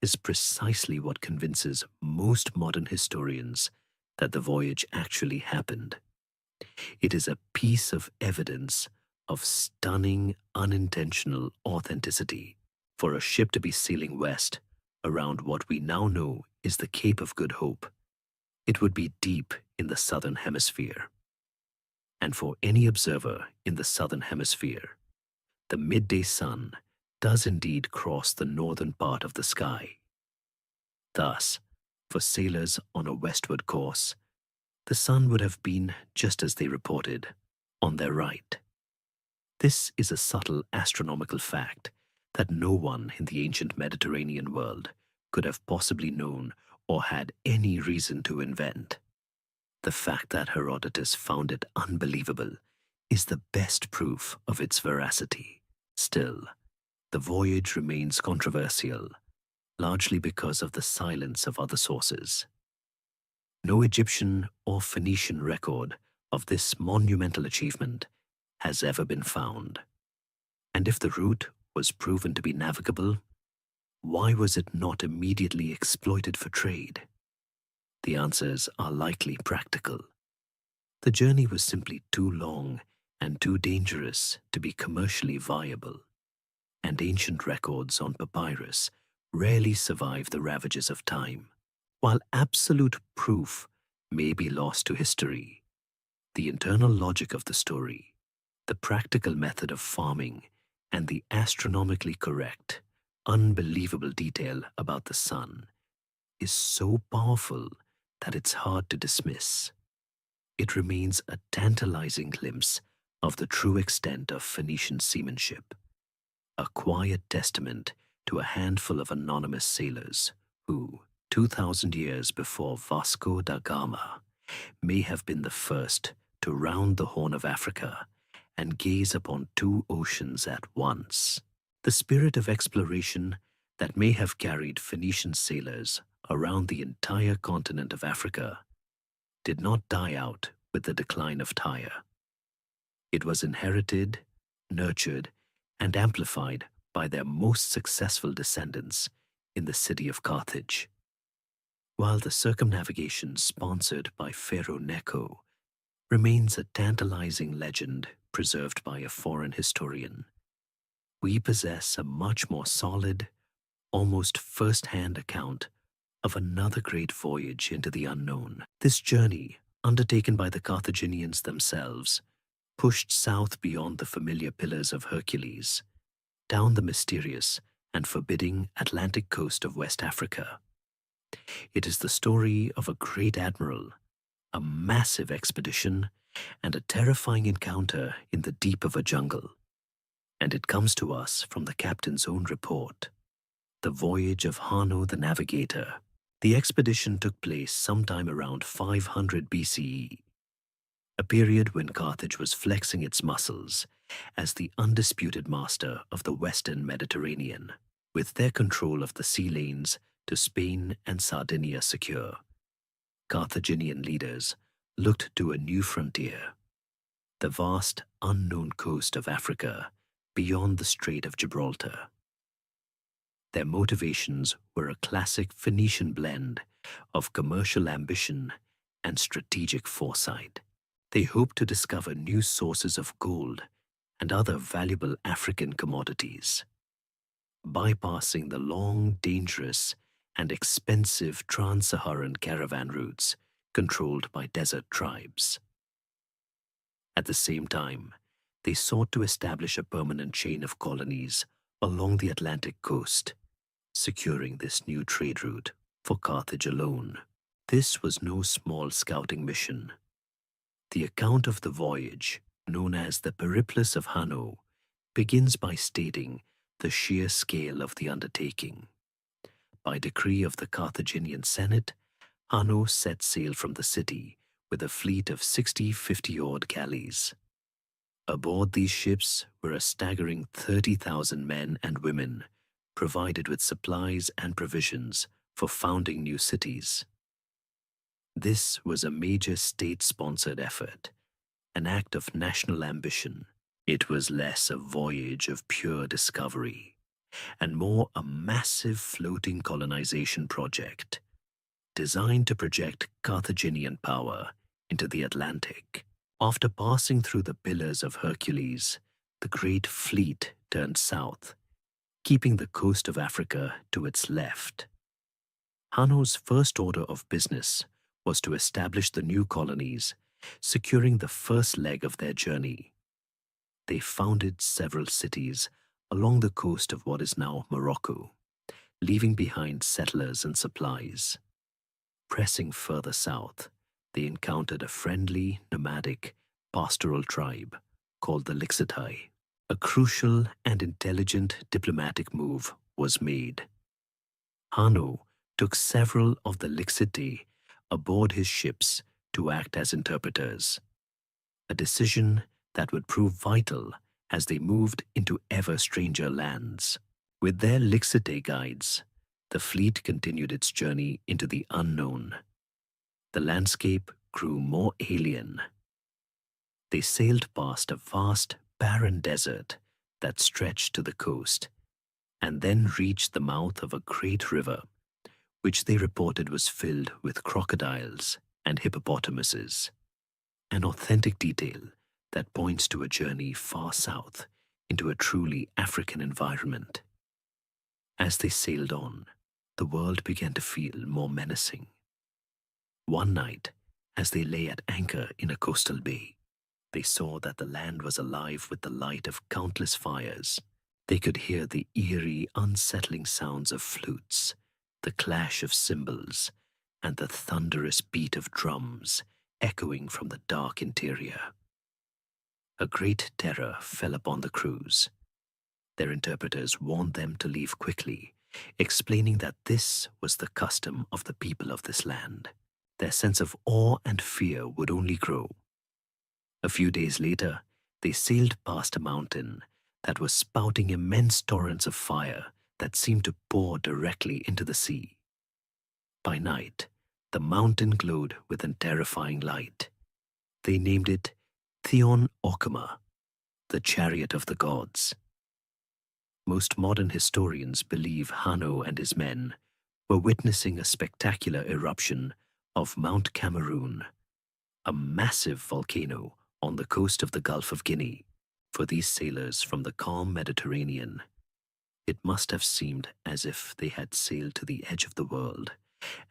Speaker 1: is precisely what convinces most modern historians that the voyage actually happened. It is a piece of evidence of stunning, unintentional authenticity. For a ship to be sailing west around what we now know is the Cape of Good Hope, it would be deep in the southern hemisphere. And for any observer in the southern hemisphere, the midday sun does indeed cross the northern part of the sky. Thus, for sailors on a westward course, the sun would have been, just as they reported, on their right. This is a subtle astronomical fact that no one in the ancient Mediterranean world could have possibly known or had any reason to invent. The fact that Herodotus found it unbelievable is the best proof of its veracity. Still, the voyage remains controversial, largely because of the silence of other sources. No Egyptian or Phoenician record of this monumental achievement has ever been found. And if the route was proven to be navigable, why was it not immediately exploited for trade? The answers are likely practical. The journey was simply too long and too dangerous to be commercially viable, and ancient records on papyrus rarely survive the ravages of time. While absolute proof may be lost to history, the internal logic of the story, the practical method of farming, and the astronomically correct, unbelievable detail about the sun is so powerful that it's hard to dismiss. It remains a tantalizing glimpse of the true extent of Phoenician seamanship, a quiet testament to a handful of anonymous sailors who, 2,000 years before Vasco da Gama, may have been the first to round the Horn of Africa and gaze upon two oceans at once. The spirit of exploration that may have carried Phoenician sailors around the entire continent of Africa did not die out with the decline of Tyre. It was inherited, nurtured, and amplified by their most successful descendants in the city of Carthage. While the circumnavigation sponsored by Pharaoh Necho remains a tantalizing legend preserved by a foreign historian, we possess a much more solid, almost first-hand account of another great voyage into the unknown. This journey, undertaken by the Carthaginians themselves, pushed south beyond the familiar Pillars of Hercules, down the mysterious and forbidding Atlantic coast of West Africa. It is the story of a great admiral, a massive expedition, and a terrifying encounter in the deep of a jungle. And it comes to us from the captain's own report, The Voyage of Hanno the Navigator. The expedition took place sometime around 500 BCE, a period when Carthage was flexing its muscles as the undisputed master of the Western Mediterranean, with their control of the sea lanes to Spain and Sardinia secure. Carthaginian leaders looked to a new frontier, the vast unknown coast of Africa beyond the Strait of Gibraltar. Their motivations were a classic Phoenician blend of commercial ambition and strategic foresight. They hoped to discover new sources of gold and other valuable African commodities, bypassing the long, dangerous, and expensive trans-Saharan caravan routes controlled by desert tribes. At the same time, they sought to establish a permanent chain of colonies along the Atlantic coast, securing this new trade route for Carthage alone. This was no small scouting mission. The account of the voyage, known as the Periplus of Hanno, begins by stating the sheer scale of the undertaking. By decree of the Carthaginian Senate, Hanno set sail from the city with a fleet of 60 50-odd galleys. Aboard these ships were a staggering 30,000 men and women, provided with supplies and provisions for founding new cities. This was a major state-sponsored effort, an act of national ambition. It was less a voyage of pure discovery, and more a massive floating colonization project, designed to project Carthaginian power into the Atlantic. After passing through the Pillars of Hercules, the great fleet turned south, keeping the coast of Africa to its left. Hanno's first order of business was to establish the new colonies, securing the first leg of their journey. They founded several cities along the coast of what is now Morocco, leaving behind settlers and supplies. Pressing further south, they encountered a friendly, nomadic, pastoral tribe called the Lixitai. A crucial and intelligent diplomatic move was made. Hanno took several of the Lixite aboard his ships to act as interpreters, a decision that would prove vital as they moved into ever-stranger lands. With their Lixite guides, the fleet continued its journey into the unknown. The landscape grew more alien. They sailed past a vast, barren desert that stretched to the coast, and then reached the mouth of a great river, which they reported was filled with crocodiles and hippopotamuses, an authentic detail that points to a journey far south into a truly African environment. As they sailed on, the world began to feel more menacing. One night, as they lay at anchor in a coastal bay, they saw that the land was alive with the light of countless fires. They could hear the eerie, unsettling sounds of flutes, the clash of cymbals, and the thunderous beat of drums echoing from the dark interior. A great terror fell upon the crews. Their interpreters warned them to leave quickly, explaining that this was the custom of the people of this land. Their sense of awe and fear would only grow. A few days later, they sailed past a mountain that was spouting immense torrents of fire that seemed to pour directly into the sea. By night, the mountain glowed with a terrifying light. They named it Theon Okama, the chariot of the gods. Most modern historians believe Hanno and his men were witnessing a spectacular eruption of Mount Cameroon, a massive volcano on the coast of the Gulf of Guinea. For these sailors from the calm Mediterranean, it must have seemed as if they had sailed to the edge of the world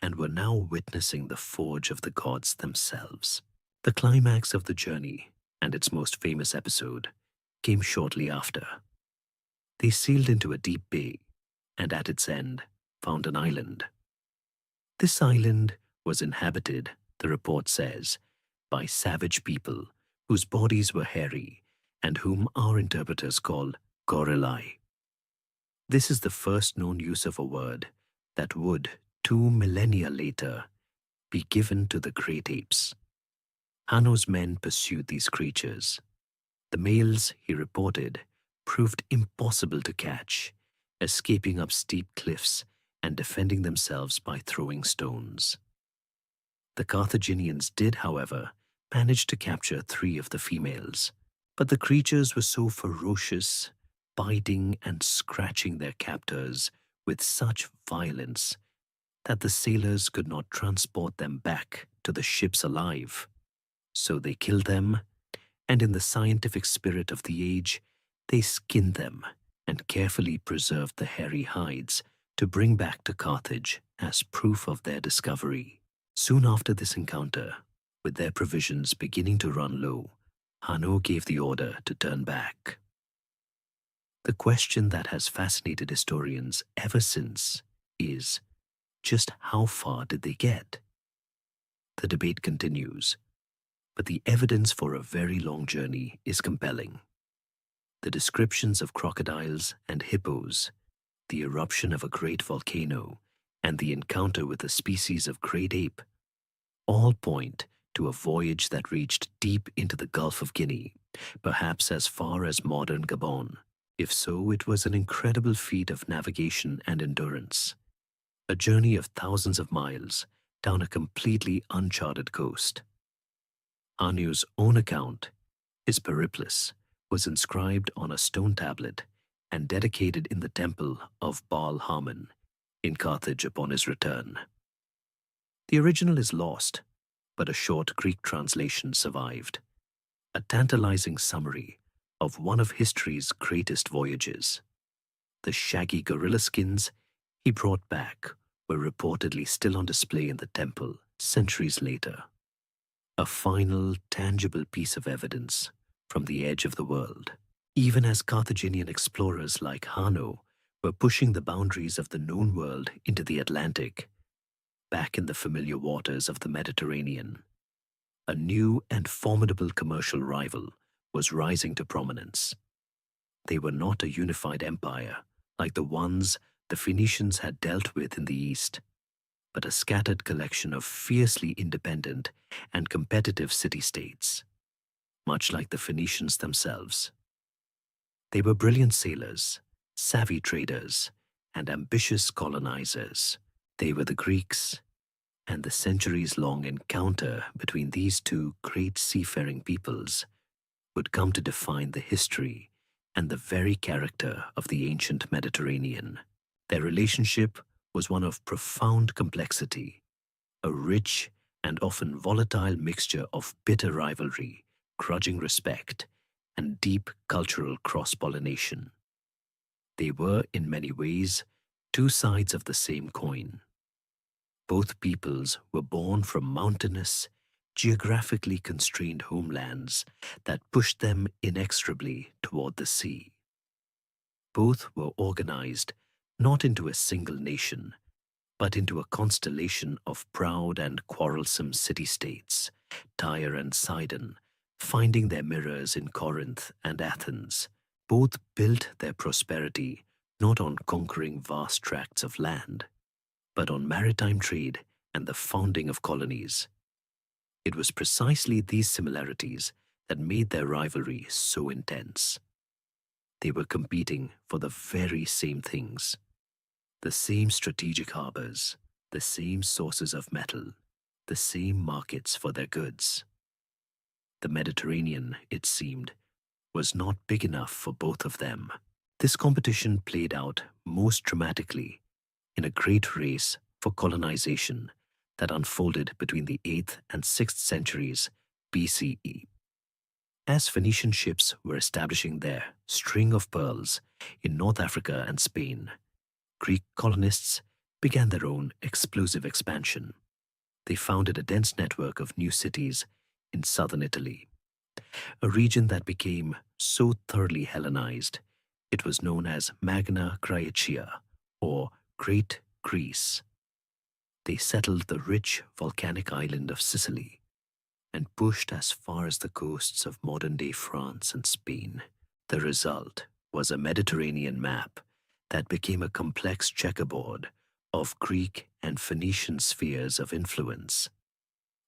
Speaker 1: and were now witnessing the forge of the gods themselves. The climax of the journey, and its most famous episode, came shortly after. They sailed into a deep bay, and at its end found an island. This island was inhabited, the report says, by savage people whose bodies were hairy and whom our interpreters call gorilli. This is the first known use of a word that would, 2 millennia later, be given to the great apes. Hanno's men pursued these creatures. The males, he reported, proved impossible to catch, escaping up steep cliffs and defending themselves by throwing stones. The Carthaginians did, however, manage to capture 3 of the females, but the creatures were so ferocious, biting and scratching their captors with such violence that the sailors could not transport them back to the ships alive. So they killed them, and in the scientific spirit of the age, they skinned them and carefully preserved the hairy hides to bring back to Carthage as proof of their discovery. Soon after this encounter, with their provisions beginning to run low, Hanno gave the order to turn back. The question that has fascinated historians ever since is, just how far did they get? The debate continues, but the evidence for a very long journey is compelling. The descriptions of crocodiles and hippos, the eruption of a great volcano, and the encounter with a species of great ape all point to a voyage that reached deep into the Gulf of Guinea, perhaps as far as modern Gabon. If so, it was an incredible feat of navigation and endurance, a journey of thousands of miles down a completely uncharted coast. Hanno's own account, his periplus, was inscribed on a stone tablet and dedicated in the temple of Baal Haman in Carthage upon his return. The original is lost, but a short Greek translation survived, a tantalizing summary of one of history's greatest voyages. The shaggy gorilla skins he brought back were reportedly still on display in the temple centuries later. A final, tangible piece of evidence from the edge of the world, even as Carthaginian explorers like Hanno were pushing the boundaries of the known world into the Atlantic. Back in the familiar waters of the Mediterranean, a new and formidable commercial rival was rising to prominence. They were not a unified empire like the ones the Phoenicians had dealt with in the East, but a scattered collection of fiercely independent and competitive city-states, much like the Phoenicians themselves. They were brilliant sailors, savvy traders, and ambitious colonizers. They were the Greeks, and the centuries-long encounter between these two great seafaring peoples would come to define the history and the very character of the ancient Mediterranean. Their relationship was one of profound complexity, a rich and often volatile mixture of bitter rivalry, grudging respect, and deep cultural cross-pollination. They were, in many ways, two sides of the same coin. Both peoples were born from mountainous, geographically constrained homelands that pushed them inexorably toward the sea. Both were organized not into a single nation, but into a constellation of proud and quarrelsome city-states, Tyre and Sidon, finding their mirrors in Corinth and Athens. Both built their prosperity not on conquering vast tracts of land, but on maritime trade and the founding of colonies. It was precisely these similarities that made their rivalry so intense. They were competing for the very same things: the same strategic harbors, the same sources of metal, the same markets for their goods. The Mediterranean, it seemed, was not big enough for both of them. This competition played out most dramatically in a great race for colonization that unfolded between the 8th and 6th centuries BCE. As Phoenician ships were establishing their string of pearls in North Africa and Spain, Greek colonists began their own explosive expansion. They founded a dense network of new cities in southern Italy, a region that became so thoroughly Hellenized it was known as Magna Graecia, or Great Greece. They settled the rich volcanic island of Sicily and pushed as far as the coasts of modern-day France and Spain. The result was a Mediterranean map that became a complex checkerboard of Greek and Phoenician spheres of influence,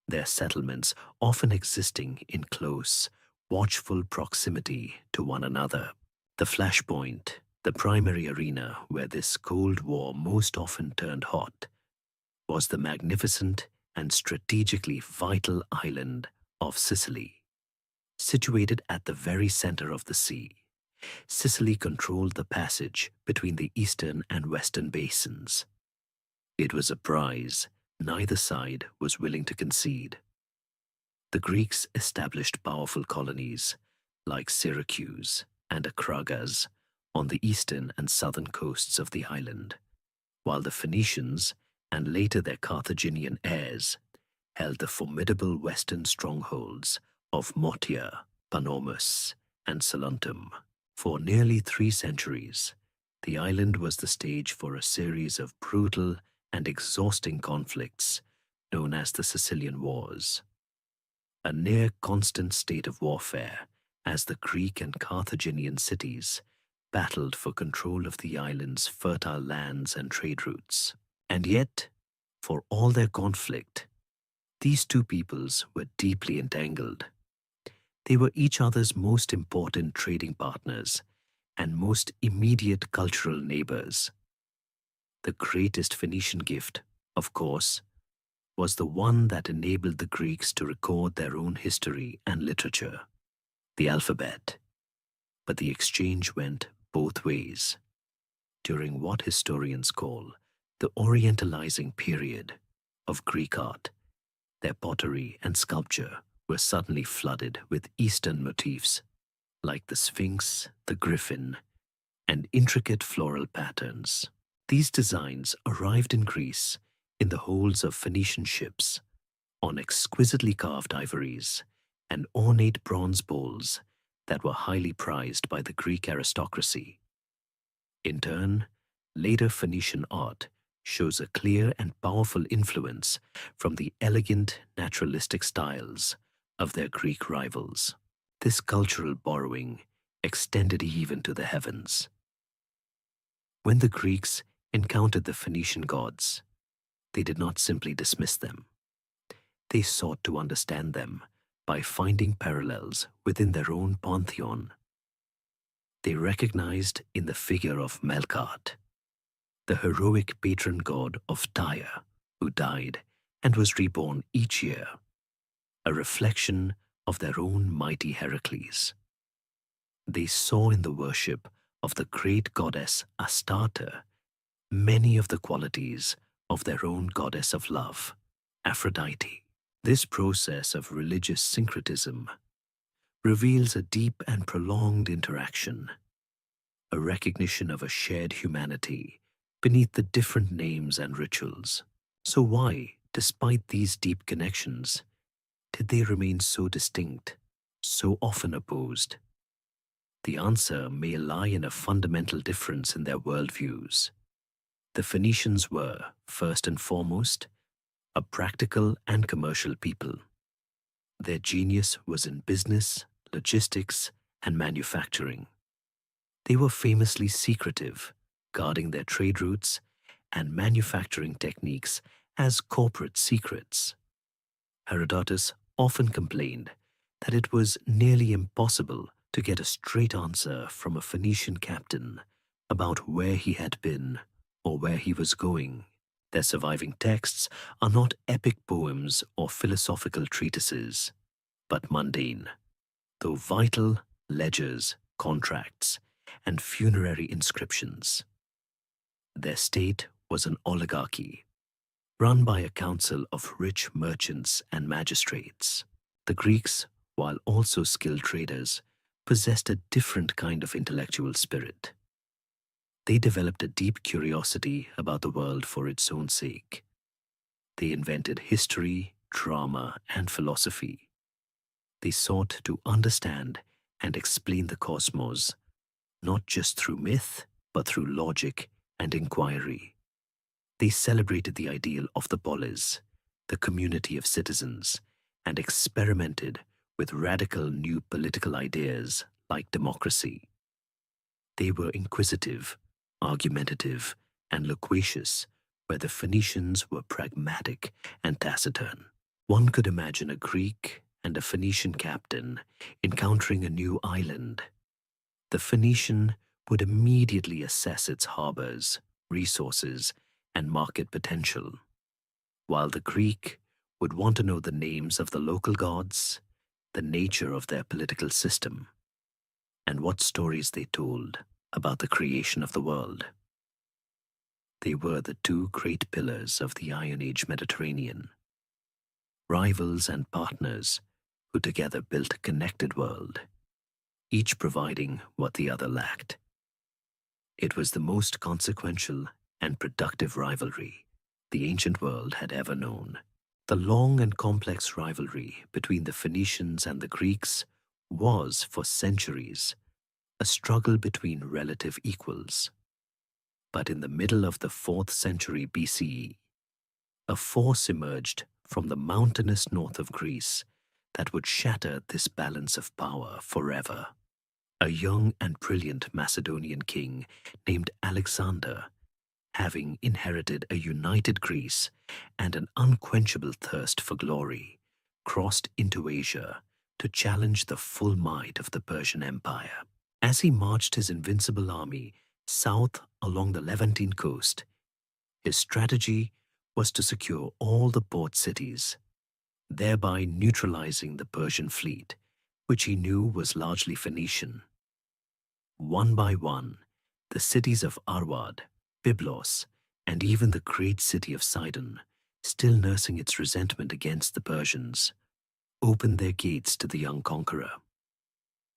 Speaker 1: their settlements often existing in close, watchful proximity to one another. The flashpoint, the primary arena where this Cold War most often turned hot, was the magnificent and strategically vital island of Sicily. Situated at the very center of the sea, Sicily controlled the passage between the eastern and western basins. It was a prize neither side was willing to concede. The Greeks established powerful colonies like Syracuse and Acragas on the eastern and southern coasts of the island, while the Phoenicians, and later their Carthaginian heirs, held the formidable western strongholds of Motia, Panormus, and Saguntum. For nearly 3 centuries, the island was the stage for a series of brutal and exhausting conflicts known as the Sicilian Wars. A near-constant state of warfare as the Greek and Carthaginian cities battled for control of the island's fertile lands and trade routes. And yet, for all their conflict, these two peoples were deeply entangled. They were each other's most important trading partners and most immediate cultural neighbors. The greatest Phoenician gift, of course, was the one that enabled the Greeks to record their own history and literature, the alphabet. But the exchange went both ways. During what historians call the Orientalizing period of Greek art, their pottery and sculpture were suddenly flooded with Eastern motifs, like the Sphinx, the griffin, and intricate floral patterns. These designs arrived in Greece in the holds of Phoenician ships, on exquisitely carved ivories and ornate bronze bowls that were highly prized by the Greek aristocracy. In turn, later Phoenician art shows a clear and powerful influence from the elegant, naturalistic styles of their Greek rivals. This cultural borrowing extended even to the heavens. When the Greeks encountered the Phoenician gods, they did not simply dismiss them. They sought to understand them by finding parallels within their own pantheon. They recognized in the figure of Melkart, the heroic patron god of Tyre, who died and was reborn each year, a reflection of their own mighty Heracles. They saw in the worship of the great goddess Astarte many of the qualities of their own goddess of love, Aphrodite. This process of religious syncretism reveals a deep and prolonged interaction, a recognition of a shared humanity beneath the different names and rituals. So why, despite these deep connections, did they remain so distinct, so often opposed? The answer may lie in a fundamental difference in their worldviews. The Phoenicians were, first and foremost, a practical and commercial people. Their genius was in business, logistics, and manufacturing. They were famously secretive, guarding their trade routes and manufacturing techniques as corporate secrets. Herodotus often complained that it was nearly impossible to get a straight answer from a Phoenician captain about where he had been or where he was going. Their surviving texts are not epic poems or philosophical treatises, but mundane, though vital ledgers, contracts, and funerary inscriptions. Their state was an oligarchy, run by a council of rich merchants and magistrates. The Greeks, while also skilled traders, possessed a different kind of intellectual spirit. They developed a deep curiosity about the world for its own sake. They invented history, drama, and philosophy. They sought to understand and explain the cosmos, not just through myth, but through logic and inquiry. They celebrated the ideal of the polis, the community of citizens, and experimented with radical new political ideas like democracy. They were inquisitive, argumentative, and loquacious, where the Phoenicians were pragmatic and taciturn. One could imagine a Greek and a Phoenician captain encountering a new island. The Phoenician would immediately assess its harbors, resources, and market potential, while the Greek would want to know the names of the local gods, the nature of their political system, and what stories they told about the creation of the world. They were the two great pillars of the Iron Age Mediterranean, rivals and partners who together built a connected world, each providing what the other lacked. It was the most consequential and productive rivalry the ancient world had ever known. The long and complex rivalry between the Phoenicians and the Greeks was, for centuries, a struggle between relative equals. But in the middle of the 4th century BCE, a force emerged from the mountainous north of Greece that would shatter this balance of power forever. A young and brilliant Macedonian king named Alexander, having inherited a united Greece and an unquenchable thirst for glory, crossed into Asia to challenge the full might of the Persian Empire. As he marched his invincible army south along the Levantine coast, his strategy was to secure all the port cities, thereby neutralizing the Persian fleet, which he knew was largely Phoenician. One by one, the cities of Arwad, Byblos, and even the great city of Sidon, still nursing its resentment against the Persians, opened their gates to the young conqueror.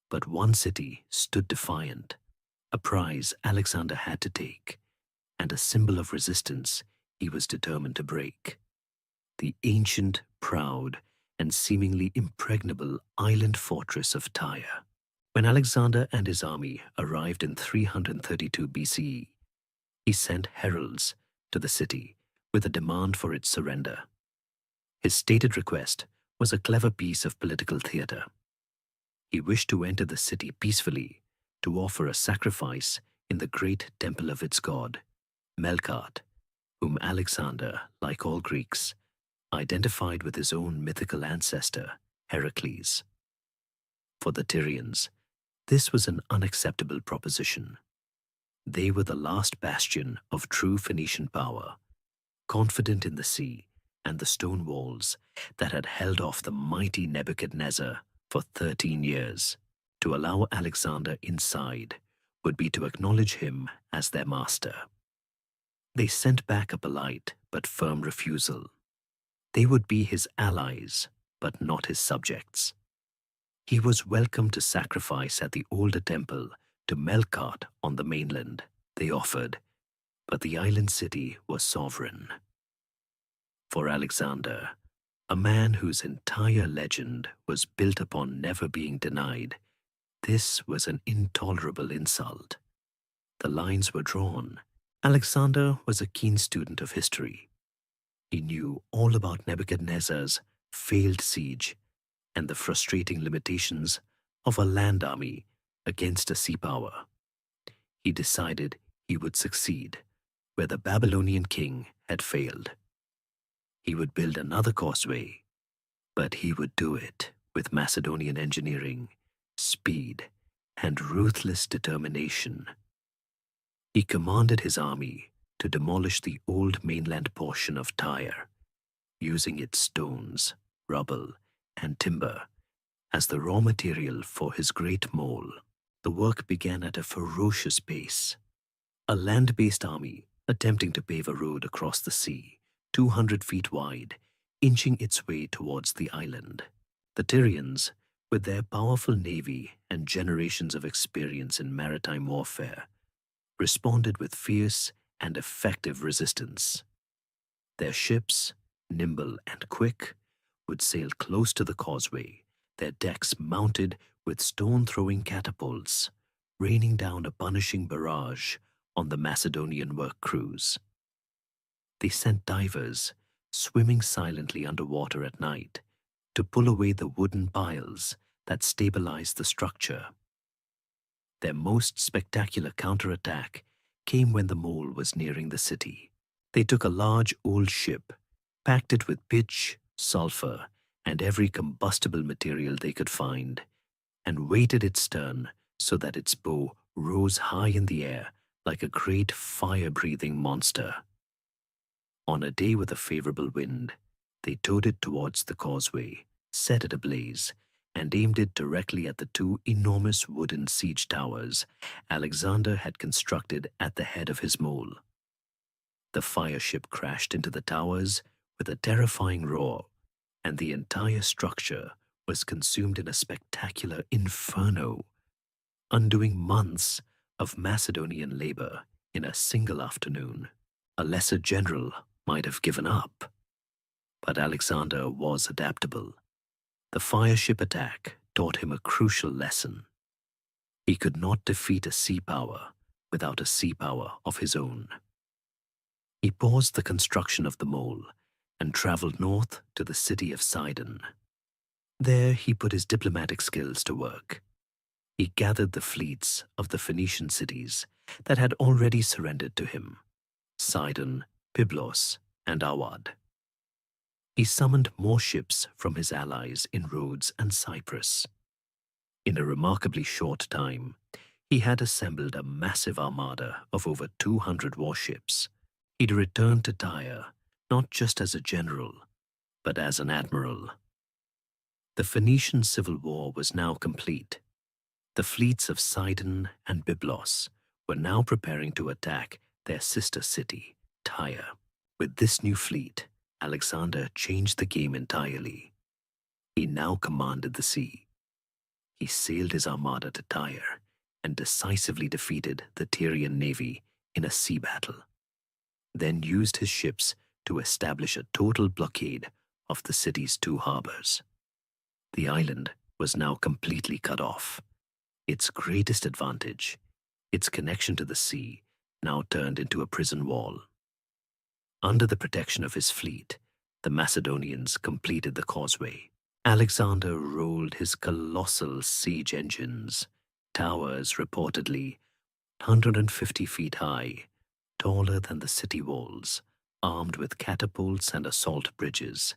Speaker 1: But one city stood defiant, a prize Alexander had to take, and a symbol of resistance he was determined to break. The ancient, proud, and seemingly impregnable island fortress of Tyre. When Alexander and his army arrived in 332 BCE, he sent heralds to the city with a demand for its surrender. His stated request was a clever piece of political theater. He wished to enter the city peacefully to offer a sacrifice in the great temple of its god, Melkart, whom Alexander, like all Greeks, identified with his own mythical ancestor, Heracles. For the Tyrians, this was an unacceptable proposition. They were the last bastion of true Phoenician power, confident in the sea and the stone walls that had held off the mighty Nebuchadnezzar for 13 years. To allow Alexander inside would be to acknowledge him as their master. They sent back a polite but firm refusal. They would be his allies, but not his subjects. He was welcome to sacrifice at the older temple to Melkart on the mainland, they offered, but the island city was sovereign. For Alexander, a man whose entire legend was built upon never being denied, this was an intolerable insult. The lines were drawn. Alexander was a keen student of history. He knew all about Nebuchadnezzar's failed siege and the frustrating limitations of a land army against a sea power. He decided he would succeed where the Babylonian king had failed. He would build another causeway, but he would do it with Macedonian engineering, speed, and ruthless determination. He commanded his army to demolish the old mainland portion of Tyre, using its stones, rubble, and timber as the raw material for his great mole. The work began at a ferocious pace. A land-based army attempting to pave a road across the sea, 200 feet wide, inching its way towards the island. The Tyrians, with their powerful navy and generations of experience in maritime warfare, responded with fierce and effective resistance. Their ships, nimble and quick, would sail close to the causeway, their decks mounted with stone-throwing catapults, raining down a punishing barrage on the Macedonian work crews. They sent divers, swimming silently underwater at night, to pull away the wooden piles that stabilized the structure. Their most spectacular counterattack came when the mole was nearing the city. They took a large old ship, packed it with pitch, sulfur, and every combustible material they could find, and weighted its stern so that its bow rose high in the air like a great fire-breathing monster. On a day with a favorable wind, they towed it towards the causeway, set it ablaze, and aimed it directly at the two enormous wooden siege towers Alexander had constructed at the head of his mole. The fire ship crashed into the towers with a terrifying roar, and the entire structure was consumed in a spectacular inferno, undoing months of Macedonian labor in a single afternoon. A lesser general might have given up, but Alexander was adaptable. The fire ship attack taught him a crucial lesson. He could not defeat a sea power without a sea power of his own. He paused the construction of the mole and traveled north to the city of Sidon. There he put his diplomatic skills to work. He gathered the fleets of the Phoenician cities that had already surrendered to him: Sidon, Byblos, and Awad. He summoned more ships from his allies in Rhodes and Cyprus. In a remarkably short time, he had assembled a massive armada of over 200 warships. He'd returned to Tyre not just as a general, but as an admiral. The Phoenician civil war was now complete. The fleets of Sidon and Byblos were now preparing to attack their sister city, Tyre. With this new fleet, Alexander changed the game entirely. He now commanded the sea. He sailed his armada to Tyre and decisively defeated the Tyrian navy in a sea battle, then used his ships to establish a total blockade of the city's two harbors. The island was now completely cut off. Its greatest advantage, its connection to the sea, now turned into a prison wall. Under the protection of his fleet, the Macedonians completed the causeway. Alexander rolled his colossal siege engines, towers reportedly 150 feet high, taller than the city walls, armed with catapults and assault bridges,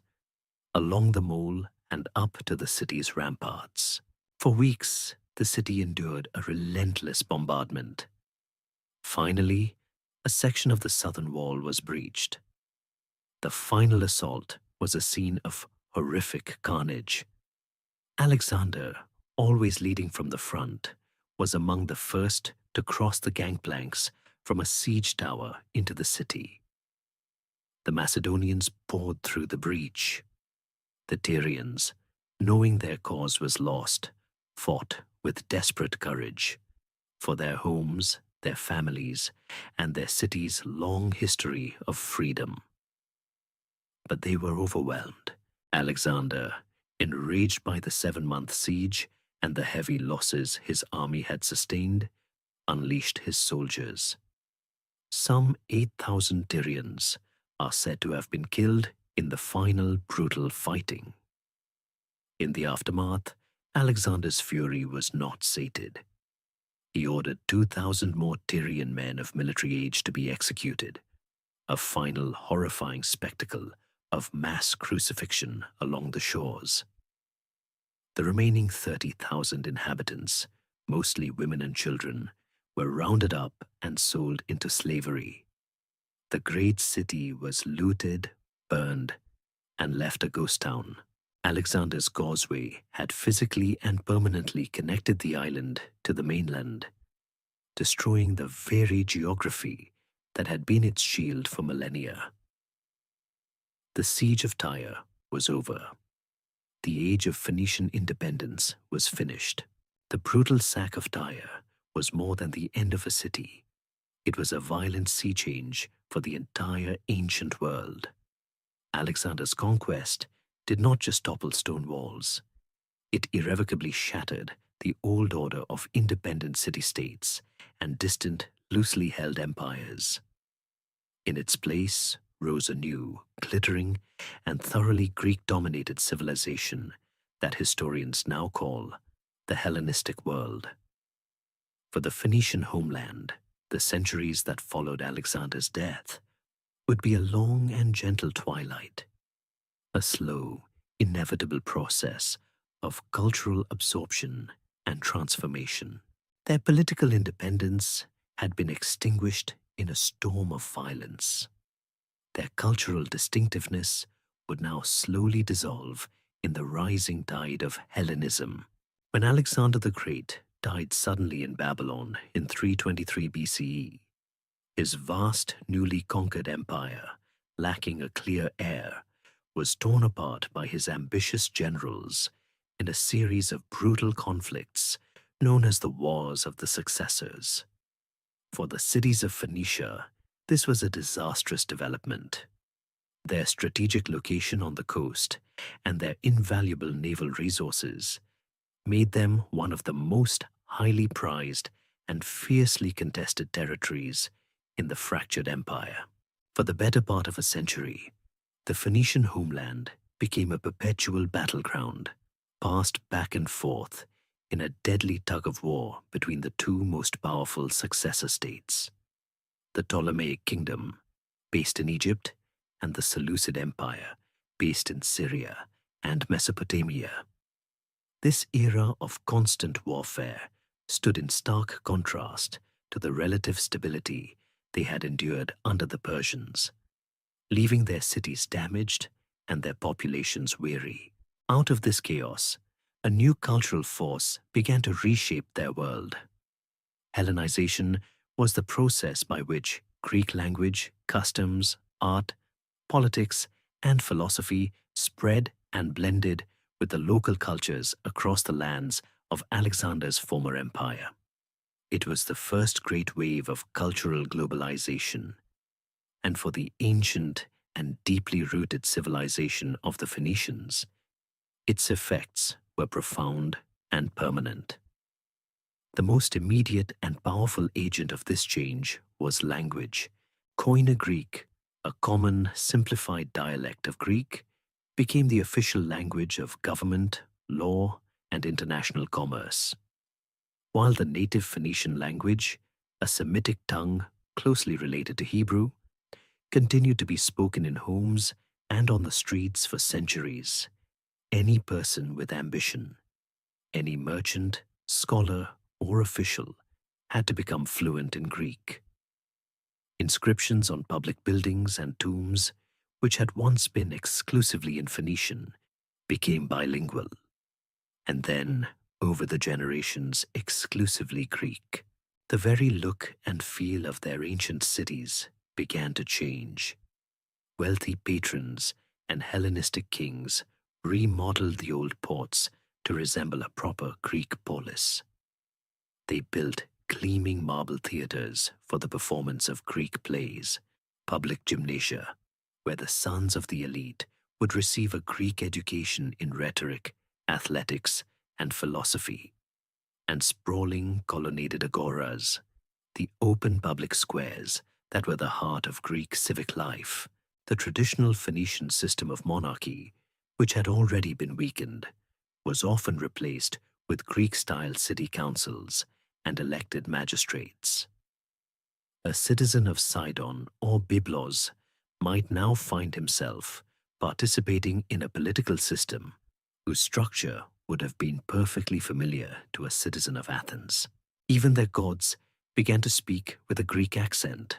Speaker 1: along the mole and up to the city's ramparts. For weeks, the city endured a relentless bombardment. Finally, a section of the southern wall was breached. The final assault was a scene of horrific carnage. Alexander, always leading from the front, was among the first to cross the gangplanks from a siege tower into the city. The Macedonians poured through the breach. The Tyrians, knowing their cause was lost, fought with desperate courage for their homes, their families, and their city's long history of freedom. But they were overwhelmed. Alexander, enraged by the 7-month siege and the heavy losses his army had sustained, unleashed his soldiers. Some 8,000 Tyrians are said to have been killed in the final brutal fighting. In the aftermath, Alexander's fury was not sated. He ordered 2,000 more Tyrian men of military age to be executed, a final horrifying spectacle of mass crucifixion along the shores. The remaining 30,000 inhabitants, mostly women and children, were rounded up and sold into slavery. The great city was looted, burned, and left a ghost town. Alexander's causeway had physically and permanently connected the island to the mainland, destroying the very geography that had been its shield for millennia. The siege of Tyre was over. The age of Phoenician independence was finished. The brutal sack of Tyre was more than the end of a city. It was a violent sea change for the entire ancient world. Alexander's conquest did not just topple stone walls. It irrevocably shattered the old order of independent city-states and distant, loosely held empires. In its place rose a new, glittering, and thoroughly Greek-dominated civilization that historians now call the Hellenistic world. For the Phoenician homeland, the centuries that followed Alexander's death would be a long and gentle twilight, a slow, inevitable process of cultural absorption and transformation. Their political independence had been extinguished in a storm of violence. Their cultural distinctiveness would now slowly dissolve in the rising tide of Hellenism. When Alexander the Great died suddenly in Babylon in 323 BCE, his vast, newly conquered empire, lacking a clear heir, was torn apart by his ambitious generals in a series of brutal conflicts known as the Wars of the Successors. For the cities of Phoenicia, this was a disastrous development. Their strategic location on the coast and their invaluable naval resources made them one of the most highly prized and fiercely contested territories in the fractured empire. For the better part of a century, the Phoenician homeland became a perpetual battleground, passed back and forth in a deadly tug-of-war between the two most powerful successor states, the Ptolemaic Kingdom, based in Egypt, and the Seleucid Empire, based in Syria and Mesopotamia. This era of constant warfare stood in stark contrast to the relative stability they had endured under the Persians, leaving their cities damaged and their populations weary. Out of this chaos, a new cultural force began to reshape their world. Hellenization was the process by which Greek language, customs, art, politics, and philosophy spread and blended with the local cultures across the lands of Alexander's former empire. It was the first great wave of cultural globalization, and for the ancient and deeply rooted civilization of the Phoenicians, its effects were profound and permanent. The most immediate and powerful agent of this change was language. Koine Greek, a common, simplified dialect of Greek, became the official language of government, law, and international commerce. while the native Phoenician language, a Semitic tongue closely related to Hebrew, continued to be spoken in homes and on the streets for centuries. Any person with ambition, any merchant, scholar, or official, had to become fluent in Greek. Inscriptions on public buildings and tombs, which had once been exclusively in Phoenician, became bilingual, and then, over the generations, exclusively Greek. The very look and feel of their ancient cities began to change. Wealthy patrons and Hellenistic kings remodeled the old ports to resemble a proper Greek polis. They built gleaming marble theaters for the performance of Greek plays, public gymnasia, where the sons of the elite would receive a Greek education in rhetoric, athletics, and philosophy, and sprawling colonnaded agoras, the open public squares that were the heart of Greek civic life. The traditional Phoenician system of monarchy, which had already been weakened, was often replaced with Greek-style city councils and elected magistrates. A citizen of Sidon or Byblos might now find himself participating in a political system whose structure would have been perfectly familiar to a citizen of Athens. Even their gods began to speak with a Greek accent.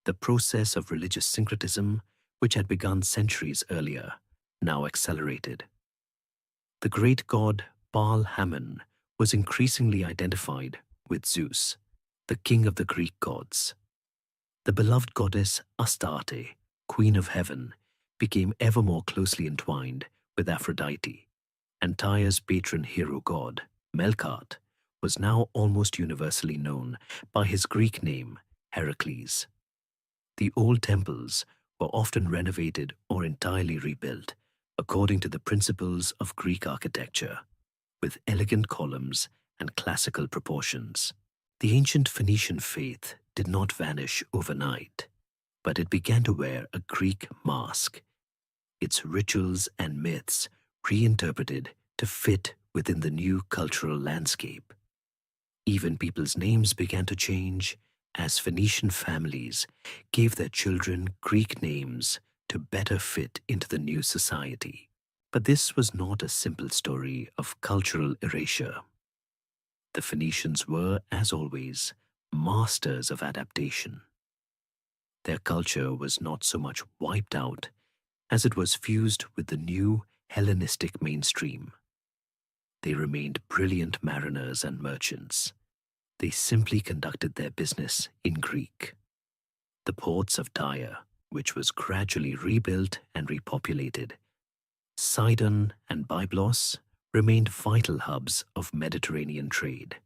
Speaker 1: The process of religious syncretism, which had begun centuries earlier, now accelerated. The great god Baal Hammon was increasingly identified with Zeus, the king of the Greek gods. The beloved goddess Astarte, queen of heaven, became ever more closely entwined with Aphrodite, and Tyre's patron hero god, Melkart, was now almost universally known by his Greek name, Heracles. The old temples were often renovated or entirely rebuilt according to the principles of Greek architecture, with elegant columns and classical proportions. The ancient Phoenician faith did not vanish overnight, but it began to wear a Greek mask, its rituals and myths reinterpreted to fit within the new cultural landscape. Even people's names began to change as Phoenician families gave their children Greek names to better fit into the new society. But this was not a simple story of cultural erasure. The Phoenicians were, as always, masters of adaptation. Their culture was not so much wiped out as it was fused with the new Hellenistic mainstream. They remained brilliant mariners and merchants. They simply conducted their business in Greek. The ports of Tyre, which was gradually rebuilt and repopulated, Sidon and Byblos remained vital hubs of Mediterranean trade.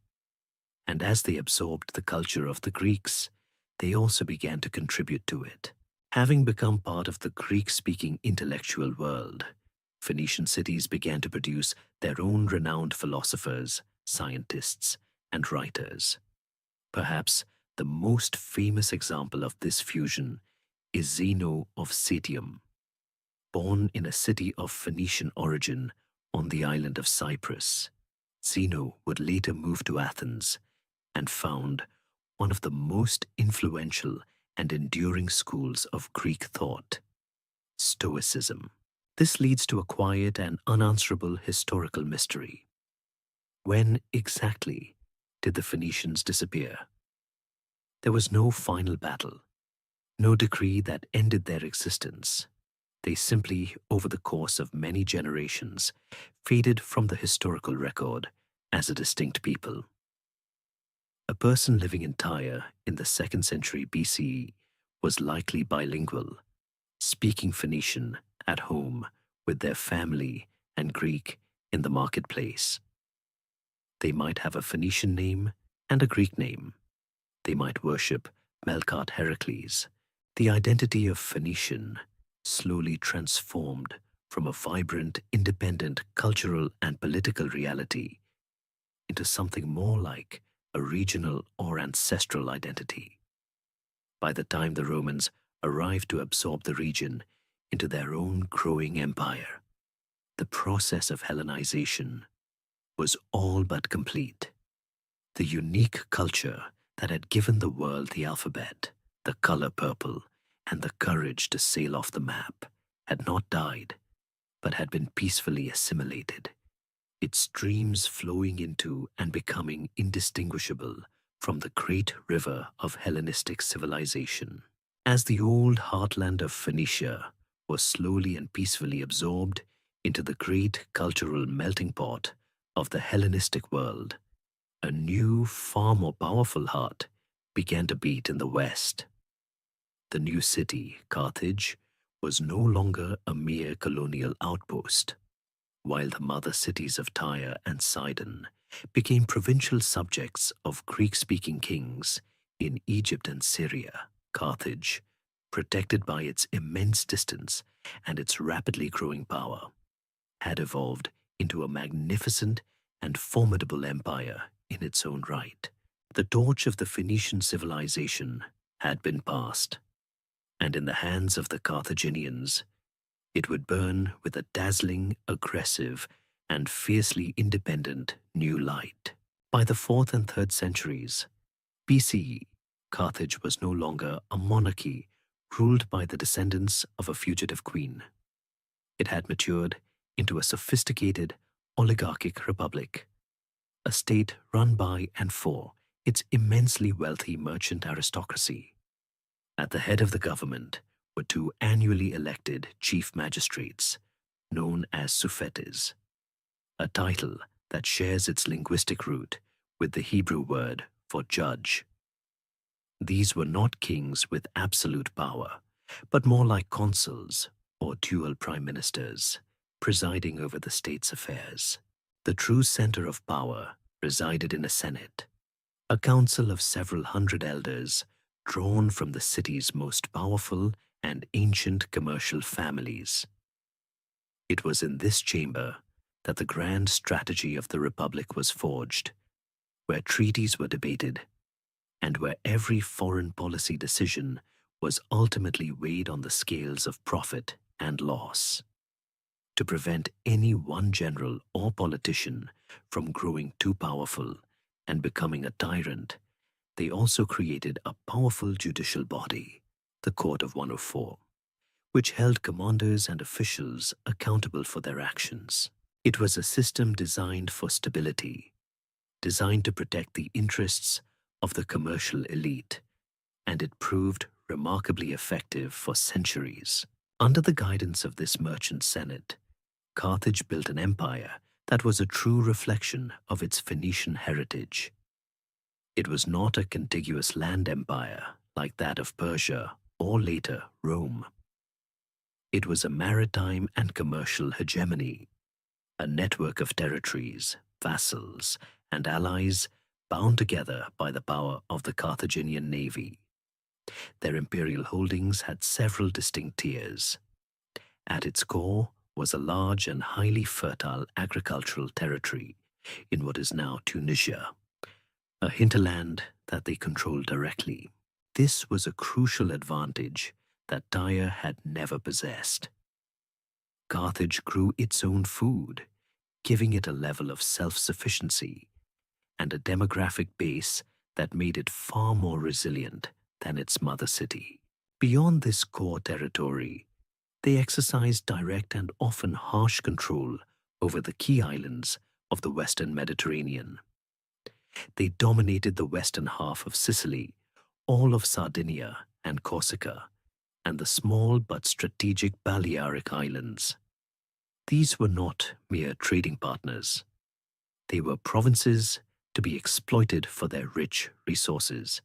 Speaker 1: And as they absorbed the culture of the Greeks, they also began to contribute to it. Having become part of the Greek-speaking intellectual world, Phoenician cities began to produce their own renowned philosophers, scientists, and writers. Perhaps the most famous example of this fusion is Zeno of Citium. Born in a city of Phoenician origin on the island of Cyprus, Zeno would later move to Athens and found one of the most influential and enduring schools of Greek thought, Stoicism. This leads to a quiet and unanswerable historical mystery. When exactly did the Phoenicians disappear? There was no final battle, no decree that ended their existence. They simply, over the course of many generations, faded from the historical record as a distinct people. A person living in Tyre in the 2nd century BCE was likely bilingual, speaking Phoenician at home with their family and Greek in the marketplace. They might have a Phoenician name and a Greek name. They might worship Melkart Heracles. The identity of Phoenician slowly transformed from a vibrant, independent cultural and political reality into something more like a regional or ancestral identity. By the time the Romans arrived to absorb the region into their own growing empire, the process of Hellenization was all but complete. The unique culture that had given the world the alphabet, the color purple, and the courage to sail off the map had not died, but had been peacefully assimilated, its streams flowing into and becoming indistinguishable from the great river of Hellenistic civilization. As the old heartland of Phoenicia was slowly and peacefully absorbed into the great cultural melting pot of the Hellenistic world, a new, far more powerful heart began to beat in the west. The new city, Carthage, was no longer a mere colonial outpost, while the mother cities of Tyre and Sidon became provincial subjects of Greek-speaking kings in Egypt and Syria. Carthage, protected by its immense distance and its rapidly growing power, had evolved into a magnificent and formidable empire in its own right. The torch of the Phoenician civilization had been passed, and in the hands of the Carthaginians, it would burn with a dazzling, aggressive, and fiercely independent new light. By the 4th and 3rd centuries BCE, Carthage was no longer a monarchy ruled by the descendants of a fugitive queen. It had matured into a sophisticated, oligarchic republic, a state run by and for its immensely wealthy merchant aristocracy. At the head of the government were two annually elected chief magistrates, known as suffetes, a title that shares its linguistic root with the Hebrew word for judge. These were not kings with absolute power, but more like consuls or dual prime ministers, presiding over the state's affairs. The true center of power resided in a senate, a council of several hundred elders drawn from the city's most powerful and ancient commercial families. It was in this chamber that the grand strategy of the Republic was forged, where treaties were debated, and where every foreign policy decision was ultimately weighed on the scales of profit and loss. To prevent any one general or politician from growing too powerful and becoming a tyrant, they also created a powerful judicial body, the Court of 104, which held commanders and officials accountable for their actions. It was a system designed for stability, designed to protect the interests of the commercial elite, and it proved remarkably effective for centuries. Under the guidance of this merchant senate, Carthage built an empire that was a true reflection of its Phoenician heritage. It was not a contiguous land empire like that of Persia or later Rome. It was a maritime and commercial hegemony, a network of territories, vassals, and allies bound together by the power of the Carthaginian navy. Their imperial holdings had several distinct tiers. At its core was a large and highly fertile agricultural territory in what is now Tunisia, a hinterland that they controlled directly. This was a crucial advantage that Tyre had never possessed. Carthage grew its own food, giving it a level of self-sufficiency and a demographic base that made it far more resilient than its mother city. Beyond this core territory, they exercised direct and often harsh control over the key islands of the Western Mediterranean. They dominated the western half of Sicily, all of Sardinia and Corsica, and the small but strategic Balearic Islands. These were not mere trading partners. They were provinces to be exploited for their rich resources,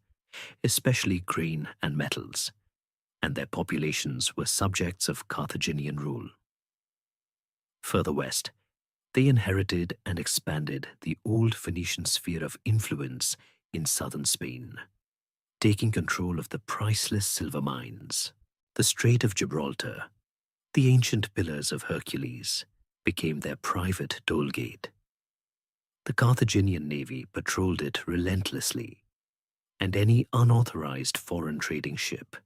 Speaker 1: especially grain and metals, and their populations were subjects of Carthaginian rule. Further west, they inherited and expanded the old Phoenician sphere of influence in southern Spain, taking control of the priceless silver mines. The Strait of Gibraltar, the ancient Pillars of Hercules, became their private toll gate. The Carthaginian navy patrolled it relentlessly, and any unauthorized foreign trading ship,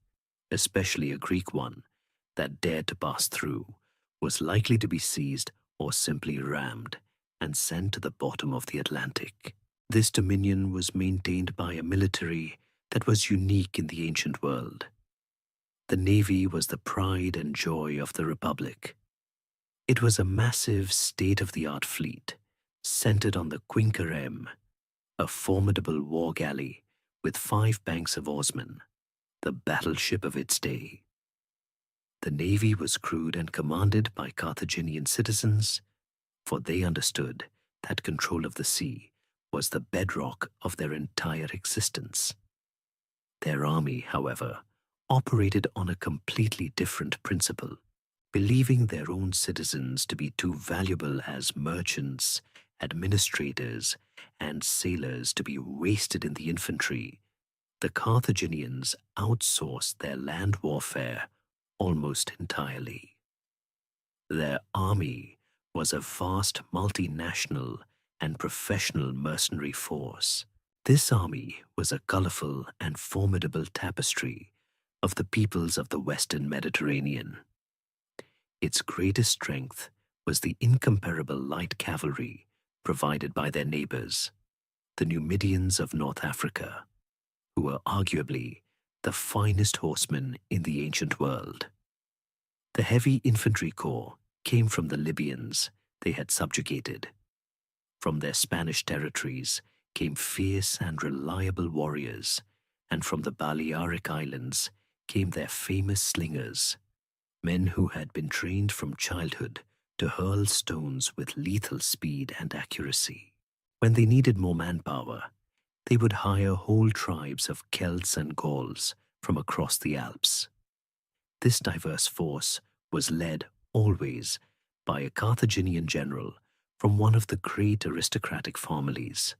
Speaker 1: especially a Greek one, that dared to pass through, was likely to be seized or simply rammed and sent to the bottom of the Atlantic. This dominion was maintained by a military that was unique in the ancient world. The navy was the pride and joy of the Republic. It was a massive, state-of-the-art fleet centered on the Quinquerem, a formidable war galley with 5 banks of oarsmen, the battleship of its day. The navy was crewed and commanded by Carthaginian citizens, for they understood that control of the sea was the bedrock of their entire existence. Their army, however, operated on a completely different principle. Believing their own citizens to be too valuable as merchants, administrators, and sailors to be wasted in the infantry, the Carthaginians outsourced their land warfare almost entirely. Their army was a vast multinational and professional mercenary force. This army was a colorful and formidable tapestry of the peoples of the Western Mediterranean. Its greatest strength was the incomparable light cavalry provided by their neighbors, the Numidians of North Africa, who were arguably the finest horsemen in the ancient world. The heavy infantry corps came from the Libyans they had subjugated. From their Spanish territories came fierce and reliable warriors, and from the Balearic Islands came their famous slingers, men who had been trained from childhood to hurl stones with lethal speed and accuracy. When they needed more manpower, they would hire whole tribes of Celts and Gauls from across the Alps. This diverse force was led always by a Carthaginian general from one of the great aristocratic families.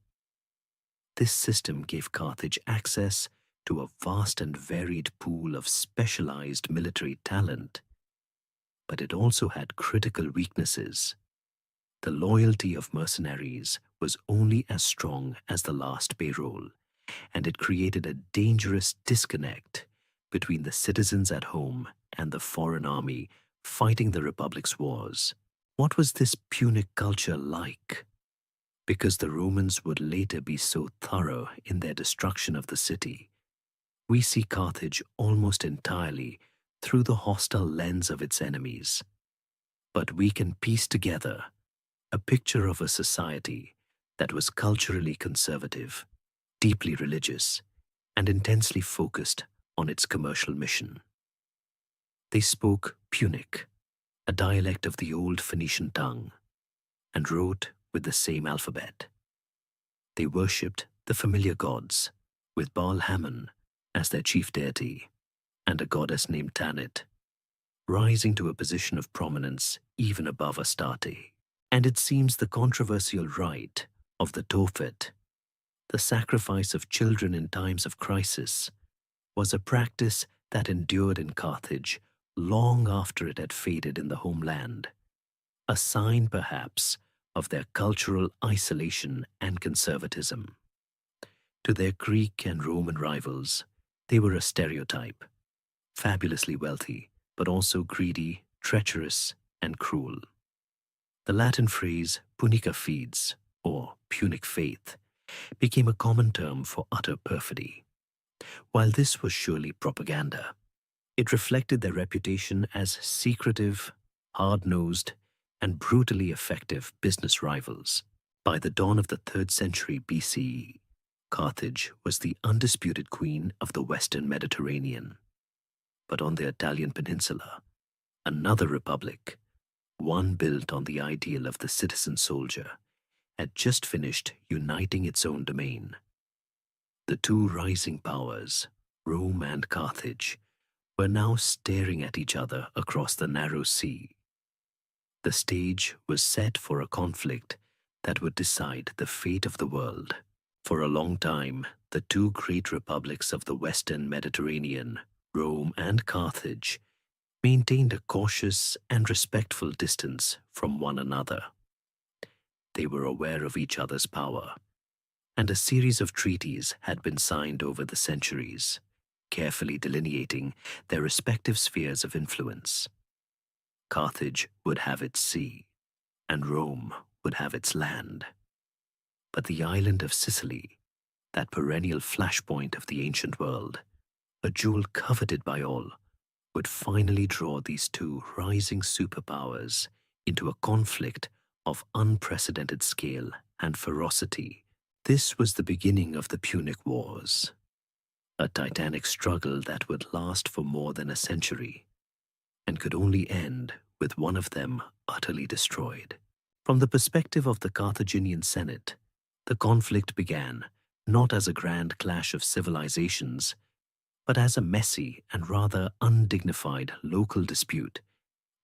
Speaker 1: This system gave Carthage access to a vast and varied pool of specialized military talent, but it also had critical weaknesses. The loyalty of mercenaries was only as strong as the last payroll, and it created a dangerous disconnect between the citizens at home and the foreign army fighting the Republic's wars. What was this Punic culture like? Because the Romans would later be so thorough in their destruction of the city, we see Carthage almost entirely through the hostile lens of its enemies. But we can piece together a picture of a society that was culturally conservative, deeply religious, and intensely focused on its commercial mission. They spoke Punic, a dialect of the old Phoenician tongue, and wrote with the same alphabet. They worshipped the familiar gods, with Baal Hammon as their chief deity, and a goddess named Tanit, rising to a position of prominence even above Astarte. And it seems the controversial rite of the Tophet, the sacrifice of children in times of crisis, was a practice that endured in Carthage long after it had faded in the homeland, a sign perhaps of their cultural isolation and conservatism. To their Greek and Roman rivals, they were a stereotype, fabulously wealthy, but also greedy, treacherous, and cruel. The Latin phrase punica fides, or Punic faith, became a common term for utter perfidy. While this was surely propaganda, it reflected their reputation as secretive, hard-nosed, and brutally effective business rivals. By the dawn of the 3rd century BCE, Carthage was the undisputed queen of the Western Mediterranean. But on the Italian peninsula, another republic, one built on the ideal of the citizen soldier, had just finished uniting its own domain. The two rising powers, Rome and Carthage, were now staring at each other across the narrow sea. The stage was set for a conflict that would decide the fate of the world. For a long time, the two great republics of the Western Mediterranean, Rome and Carthage, maintained a cautious and respectful distance from one another. They were aware of each other's power, and a series of treaties had been signed over the centuries, carefully delineating their respective spheres of influence. Carthage would have its sea, and Rome would have its land. But the island of Sicily, that perennial flashpoint of the ancient world, a jewel coveted by all, would finally draw these two rising superpowers into a conflict of unprecedented scale and ferocity. This was the beginning of the Punic Wars, a titanic struggle that would last for more than a century and could only end with one of them utterly destroyed. From the perspective of the Carthaginian Senate, the conflict began not as a grand clash of civilizations, but as a messy and rather undignified local dispute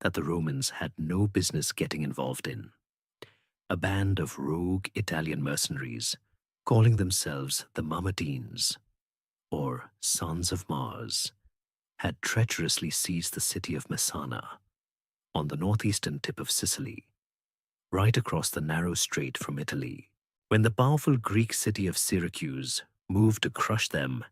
Speaker 1: that the Romans had no business getting involved in. A band of rogue Italian mercenaries, calling themselves the Mamertines, or Sons of Mars, had treacherously seized the city of Messana, on the northeastern tip of Sicily, right across the narrow strait from Italy. When the powerful Greek city of Syracuse moved to crush them,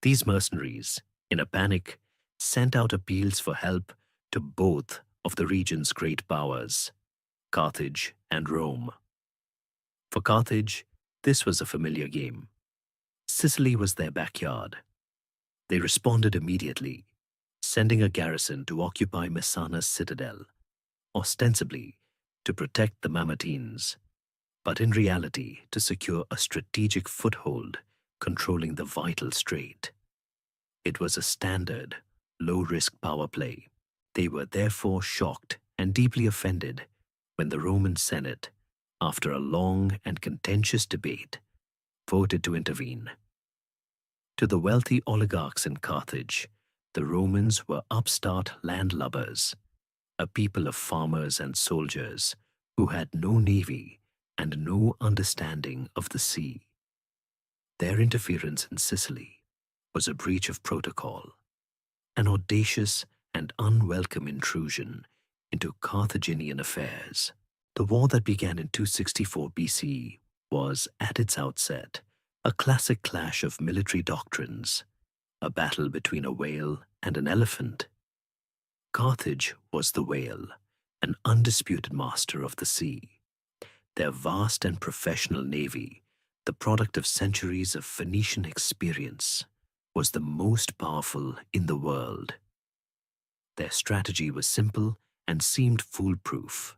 Speaker 1: these mercenaries, in a panic, sent out appeals for help to both of the region's great powers, Carthage and Rome. For Carthage, this was a familiar game. Sicily was their backyard. They responded immediately, sending a garrison to occupy Messana's citadel, ostensibly to protect the Mamertines, but in reality to secure a strategic foothold controlling the vital strait. It was a standard, low-risk power play. They were therefore shocked and deeply offended when the Roman Senate, after a long and contentious debate, voted to intervene. To the wealthy oligarchs in Carthage, the Romans were upstart landlubbers, a people of farmers and soldiers who had no navy and no understanding of the sea. Their interference in Sicily was a breach of protocol, an audacious and unwelcome intrusion into Carthaginian affairs. The war that began in 264 BCE was, at its outset, a classic clash of military doctrines, a battle between a whale and an elephant. Carthage was the whale, an undisputed master of the sea. Their vast and professional navy, the product of centuries of Phoenician experience, was the most powerful in the world. Their strategy was simple and seemed foolproof.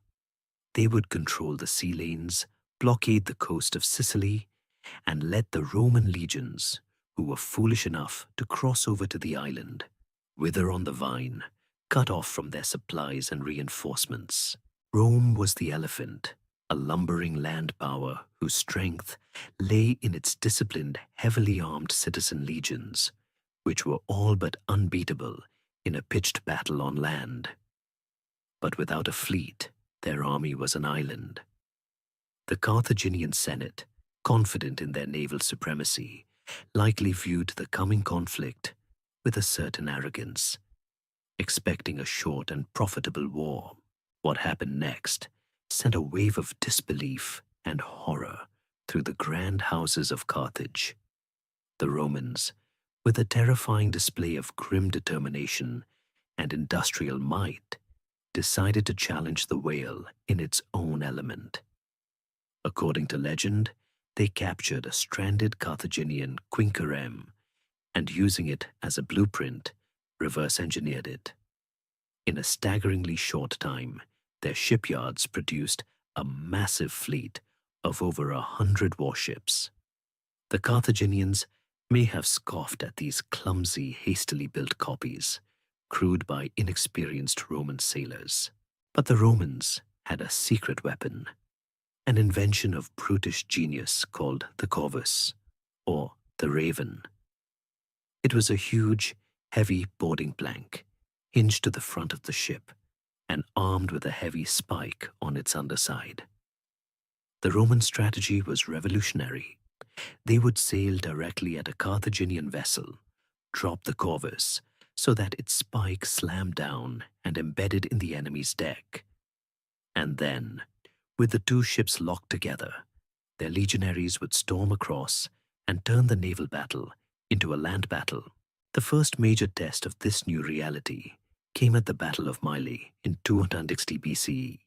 Speaker 1: They would control the sea lanes, blockade the coast of Sicily, and let the Roman legions, who were foolish enough to cross over to the island, wither on the vine, cut off from their supplies and reinforcements. Rome was the elephant, a lumbering land power whose strength lay in its disciplined, heavily armed citizen legions, which were all but unbeatable in a pitched battle on land. But without a fleet, their army was an island. The Carthaginian Senate, confident in their naval supremacy, likely viewed the coming conflict with a certain arrogance, expecting a short and profitable war. What happened next sent a wave of disbelief and horror through the grand houses of Carthage. The Romans, with a terrifying display of grim determination and industrial might, decided to challenge the whale in its own element. According to legend, they captured a stranded Carthaginian quinquereme and, using it as a blueprint, reverse-engineered it. In a staggeringly short time, their shipyards produced a massive fleet of over 100 warships. The Carthaginians may have scoffed at these clumsy, hastily built copies, crewed by inexperienced Roman sailors. But the Romans had a secret weapon, an invention of brutish genius called the corvus, or the raven. It was a huge, heavy boarding plank, hinged to the front of the ship, and armed with a heavy spike on its underside. The Roman strategy was revolutionary. They would sail directly at a Carthaginian vessel, drop the corvus so that its spike slammed down and embedded in the enemy's deck. And then, with the two ships locked together, their legionaries would storm across and turn the naval battle into a land battle. The first major test of this new reality came at the Battle of Mylae in 260 BCE.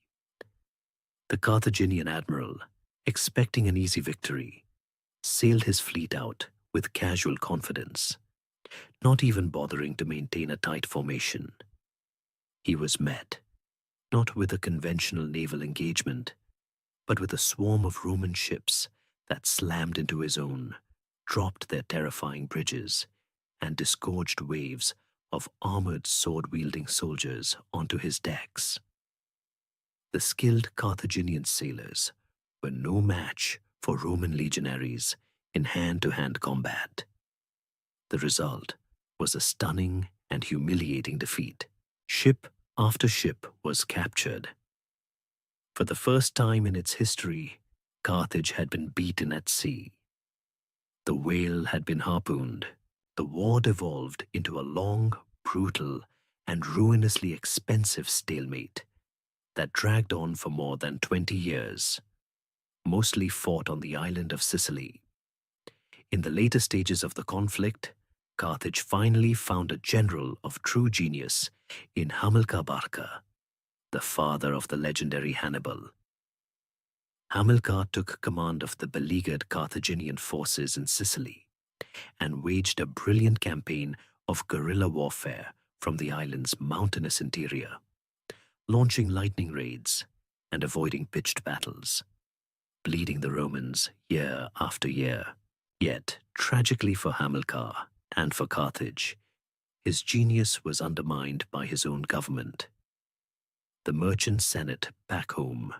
Speaker 1: The Carthaginian admiral, expecting an easy victory, sailed his fleet out with casual confidence, not even bothering to maintain a tight formation. He was met, not with a conventional naval engagement, but with a swarm of Roman ships that slammed into his own, dropped their terrifying bridges, and disgorged waves of armored sword-wielding soldiers onto his decks. The skilled Carthaginian sailors were no match for Roman legionaries in hand-to-hand combat. The result was a stunning and humiliating defeat. Ship after ship was captured. For the first time in its history, Carthage had been beaten at sea. The whale had been harpooned. The war devolved into a long, brutal, and ruinously expensive stalemate that dragged on for more than 20 years, mostly fought on the island of Sicily. In the later stages of the conflict, Carthage finally found a general of true genius in Hamilcar Barca, the father of the legendary Hannibal. Hamilcar took command of the beleaguered Carthaginian forces in Sicily and waged a brilliant campaign of guerrilla warfare from the island's mountainous interior, launching lightning raids and avoiding pitched battles, bleeding the Romans year after year. Yet, tragically for Hamilcar and for Carthage, his genius was undermined by his own government. The merchant senate back home,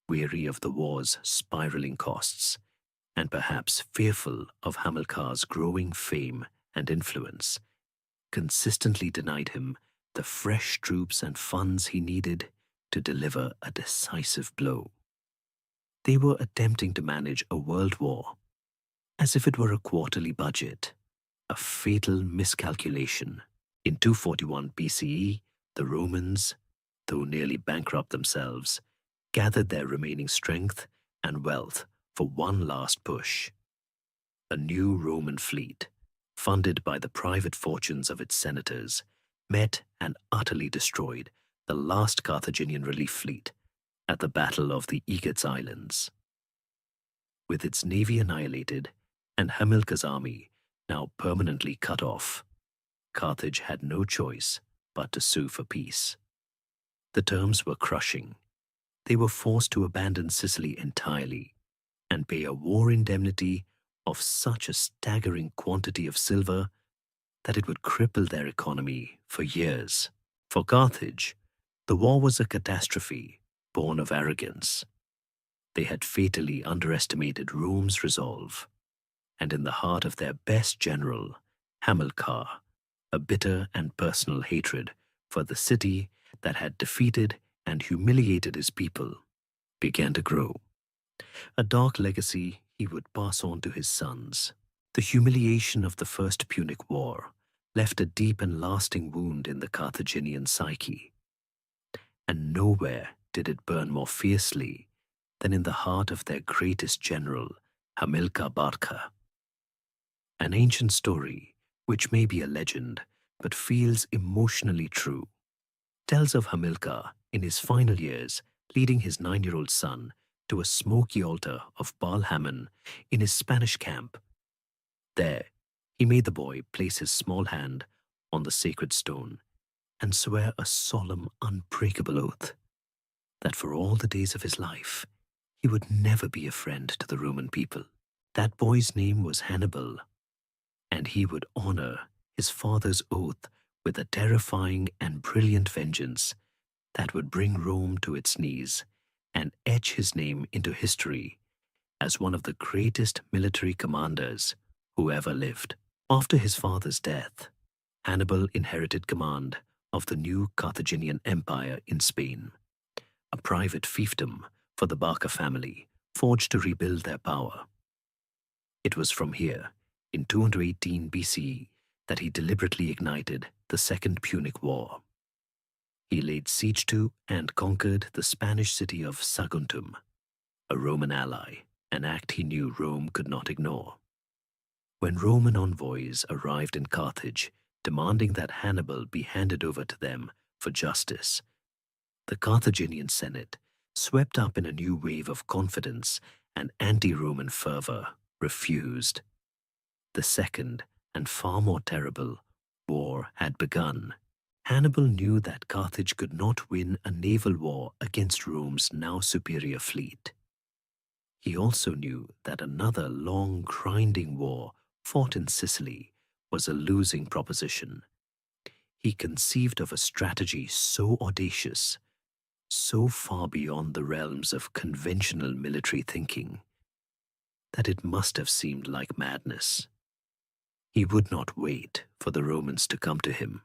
Speaker 1: weary of the war's spiraling costs, and perhaps fearful of Hamilcar's growing fame and influence, consistently denied him the fresh troops and funds he needed to deliver a decisive blow. They were attempting to manage a world war as if it were a quarterly budget, a fatal miscalculation. In 241 BCE, the Romans, though nearly bankrupt themselves, gathered their remaining strength and wealth for one last push. A new Roman fleet, funded by the private fortunes of its senators, met and utterly destroyed the last Carthaginian relief fleet at the Battle of the Aegates Islands. With its navy annihilated and Hamilcar's army now permanently cut off, Carthage had no choice but to sue for peace. The terms were crushing. They were forced to abandon Sicily entirely and pay a war indemnity of such a staggering quantity of silver that it would cripple their economy for years. For Carthage, the war was a catastrophe born of arrogance. They had fatally underestimated Rome's resolve, and in the heart of their best general, Hamilcar, a bitter and personal hatred for the city that had defeated and humiliated his people, began to grow. A dark legacy he would pass on to his sons. The humiliation of the First Punic War left a deep and lasting wound in the Carthaginian psyche, and nowhere did it burn more fiercely than in the heart of their greatest general, Hamilcar Barca. An ancient story, which may be a legend, but feels emotionally true, tells of Hamilcar in his final years leading his 9-year-old son to a smoky altar of Baal Hammon in his Spanish camp. There, he made the boy place his small hand on the sacred stone and swear a solemn, unbreakable oath that for all the days of his life, he would never be a friend to the Roman people. That boy's name was Hannibal, and he would honor his father's oath with a terrifying and brilliant vengeance that would bring Rome to its knees and etch his name into history as one of the greatest military commanders who ever lived. After his father's death, Hannibal inherited command of the new Carthaginian Empire in Spain, a private fiefdom for the Barca family forged to rebuild their power. It was from here, in 218 BCE, that he deliberately ignited the Second Punic War. He laid siege to and conquered the Spanish city of Saguntum, a Roman ally, an act he knew Rome could not ignore. When Roman envoys arrived in Carthage demanding that Hannibal be handed over to them for justice, the Carthaginian Senate swept up in a new wave of confidence and anti-Roman fervor refused. The second, and far more terrible, war had begun. Hannibal knew that Carthage could not win a naval war against Rome's now superior fleet. He also knew that another long, grinding war fought in Sicily was a losing proposition. He conceived of a strategy so audacious, so far beyond the realms of conventional military thinking, that it must have seemed like madness. He would not wait for the Romans to come to him.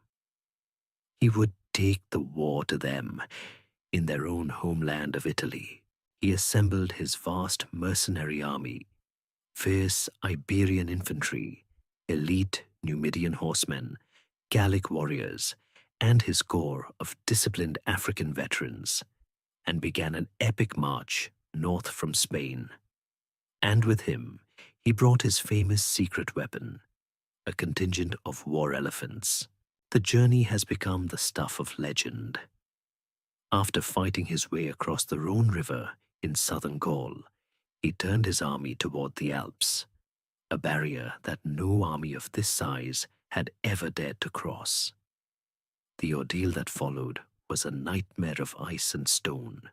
Speaker 1: He would take the war to them in their own homeland of Italy. He assembled his vast mercenary army, fierce Iberian infantry, elite Numidian horsemen, Gallic warriors, and his corps of disciplined African veterans, and began an epic march north from Spain. And with him, he brought his famous secret weapon, a contingent of war elephants. The journey has become the stuff of legend. After fighting his way across the Rhone River in southern Gaul, he turned his army toward the Alps, a barrier that no army of this size had ever dared to cross. The ordeal that followed was a nightmare of ice and stone.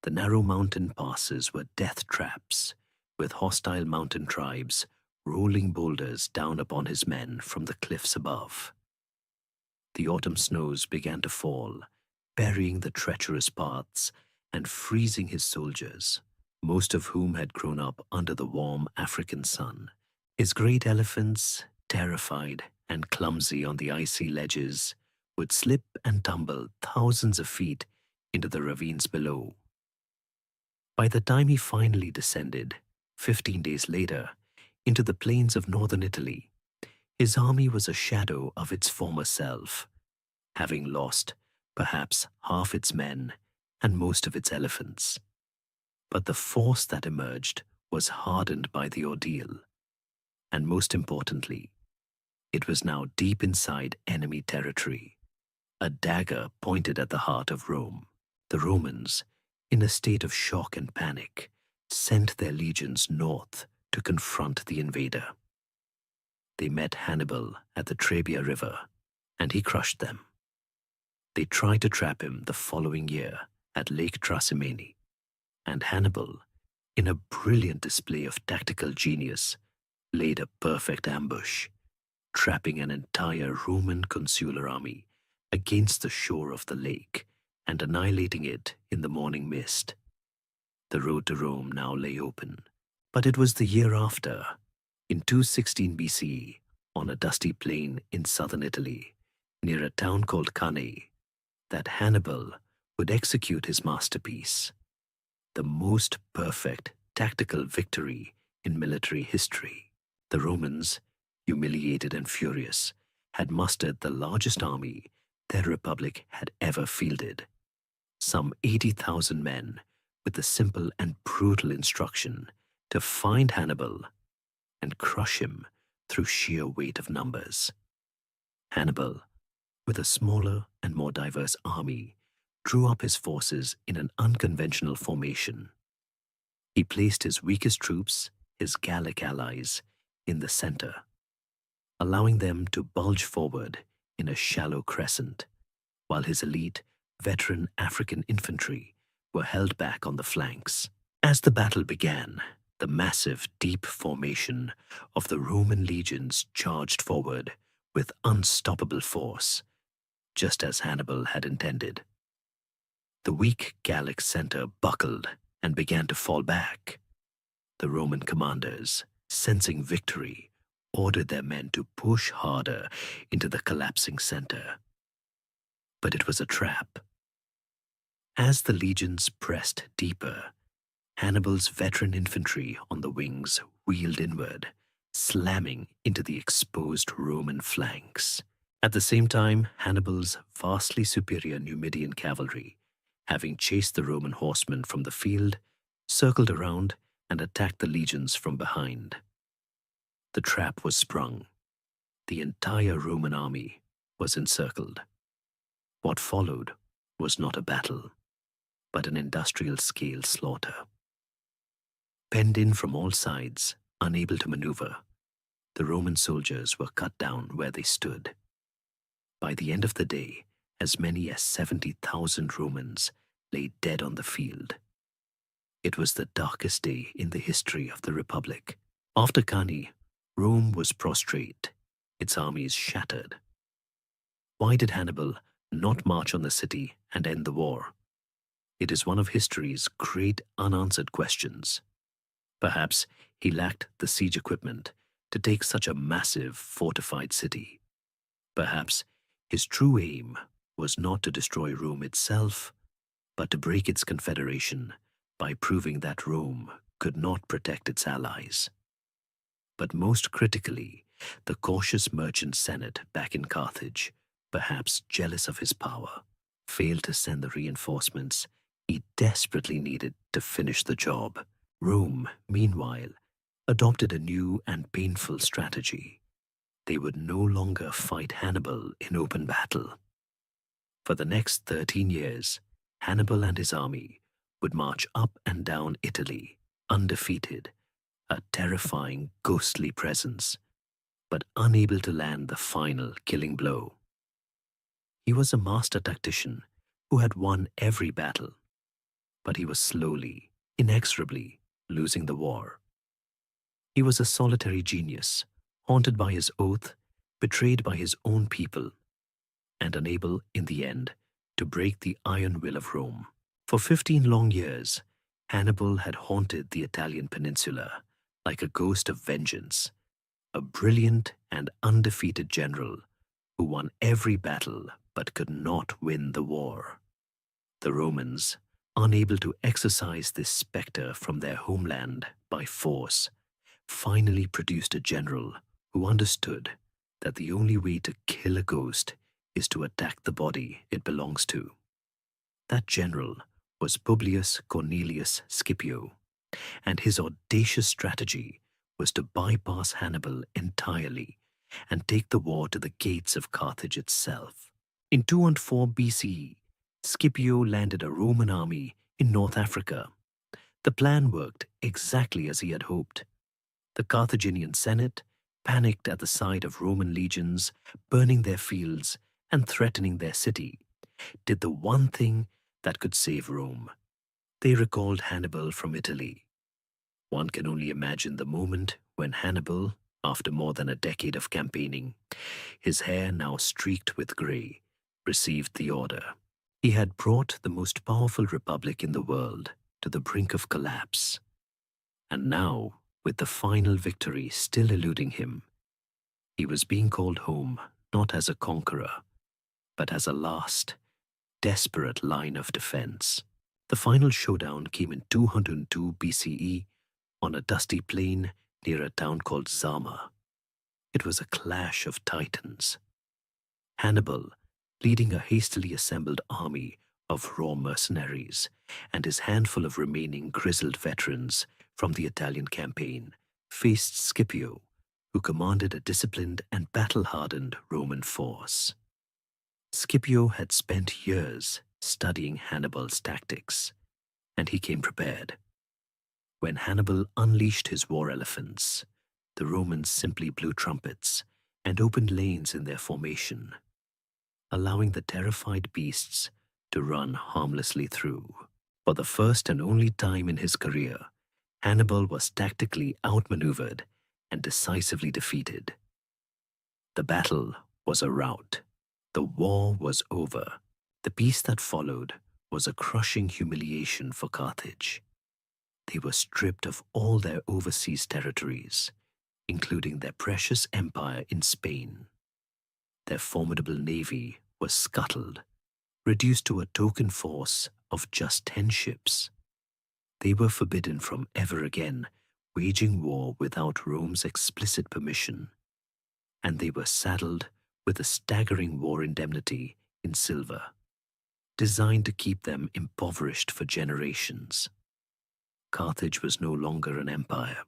Speaker 1: The narrow mountain passes were death traps, with hostile mountain tribes rolling boulders down upon his men from the cliffs above. The autumn snows began to fall, burying the treacherous paths and freezing his soldiers, most of whom had grown up under the warm African sun. His great elephants, terrified and clumsy on the icy ledges, would slip and tumble thousands of feet into the ravines below. By the time he finally descended, 15 days later, into the plains of northern Italy, his army was a shadow of its former self, having lost perhaps half its men and most of its elephants. But the force that emerged was hardened by the ordeal, and most importantly, it was now deep inside enemy territory, a dagger pointed at the heart of Rome. The Romans, in a state of shock and panic, sent their legions north to confront the invader. They met Hannibal at the Trebia River, and he crushed them. They tried to trap him the following year at Lake Trasimene, and Hannibal, in a brilliant display of tactical genius, laid a perfect ambush, trapping an entire Roman consular army against the shore of the lake and annihilating it in the morning mist. The road to Rome now lay open, but it was the year after, in 216 BCE, on a dusty plain in southern Italy, near a town called Cannae, that Hannibal would execute his masterpiece, the most perfect tactical victory in military history. The Romans, humiliated and furious, had mustered the largest army their republic had ever fielded, some 80,000 men, with the simple and brutal instruction to find Hannibal and crush him through sheer weight of numbers. Hannibal, with a smaller and more diverse army, drew up his forces in an unconventional formation. He placed his weakest troops, his Gallic allies, in the center, allowing them to bulge forward in a shallow crescent, while his elite, veteran African infantry were held back on the flanks. As the battle began, the massive, deep formation of the Roman legions charged forward with unstoppable force, just as Hannibal had intended. The weak Gallic center buckled and began to fall back. The Roman commanders, sensing victory, ordered their men to push harder into the collapsing center. But it was a trap. As the legions pressed deeper, Hannibal's veteran infantry on the wings wheeled inward, slamming into the exposed Roman flanks. At the same time, Hannibal's vastly superior Numidian cavalry, having chased the Roman horsemen from the field, circled around and attacked the legions from behind. The trap was sprung. The entire Roman army was encircled. What followed was not a battle, but an industrial-scale slaughter. Penned in from all sides, unable to maneuver, the Roman soldiers were cut down where they stood. By the end of the day, as many as 70,000 Romans lay dead on the field. It was the darkest day in the history of the Republic. After Cannae, Rome was prostrate, its armies shattered. Why did Hannibal not march on the city and end the war? It is one of history's great unanswered questions. Perhaps he lacked the siege equipment to take such a massive, fortified city. Perhaps his true aim was not to destroy Rome itself, but to break its confederation by proving that Rome could not protect its allies. But most critically, the cautious merchant Senate back in Carthage, perhaps jealous of his power, failed to send the reinforcements he desperately needed to finish the job. Rome, meanwhile, adopted a new and painful strategy. They would no longer fight Hannibal in open battle. For the next 13 years, Hannibal and his army would march up and down Italy, undefeated, a terrifying, ghostly presence, but unable to land the final killing blow. He was a master tactician who had won every battle, but he was slowly, inexorably losing the war. He was a solitary genius, haunted by his oath, betrayed by his own people, and unable, in the end, to break the iron will of Rome. For 15 long years, Hannibal had haunted the Italian peninsula like a ghost of vengeance, a brilliant and undefeated general who won every battle but could not win the war. The Romans, unable to exorcise this spectre from their homeland by force, finally produced a general who understood that the only way to kill a ghost is to attack the body it belongs to. That general was Publius Cornelius Scipio, and his audacious strategy was to bypass Hannibal entirely and take the war to the gates of Carthage itself. In 204 BCE, Scipio landed a Roman army in North Africa. The plan worked exactly as he had hoped. The Carthaginian Senate, panicked at the sight of Roman legions burning their fields and threatening their city, did the one thing that could save Rome. They recalled Hannibal from Italy. One can only imagine the moment when Hannibal, after more than a decade of campaigning, his hair now streaked with grey, received the order. He had brought the most powerful republic in the world to the brink of collapse. And now, with the final victory still eluding him, he was being called home not as a conqueror, but as a last, desperate line of defense. The final showdown came in 202 BCE on a dusty plain near a town called Zama. It was a clash of titans. Hannibal, leading a hastily assembled army of raw mercenaries, and his handful of remaining grizzled veterans from the Italian campaign, faced Scipio, who commanded a disciplined and battle-hardened Roman force. Scipio had spent years studying Hannibal's tactics, and he came prepared. When Hannibal unleashed his war elephants, the Romans simply blew trumpets and opened lanes in their formation, allowing the terrified beasts to run harmlessly through. For the first and only time in his career, Hannibal was tactically outmaneuvered and decisively defeated. The battle was a rout. The war was over. The peace that followed was a crushing humiliation for Carthage. They were stripped of all their overseas territories, including their precious empire in Spain. Their formidable navy was scuttled, reduced to a token force of just 10 ships. They were forbidden from ever again waging war without Rome's explicit permission, and they were saddled with a staggering war indemnity in silver, designed to keep them impoverished for generations. Carthage was no longer an empire.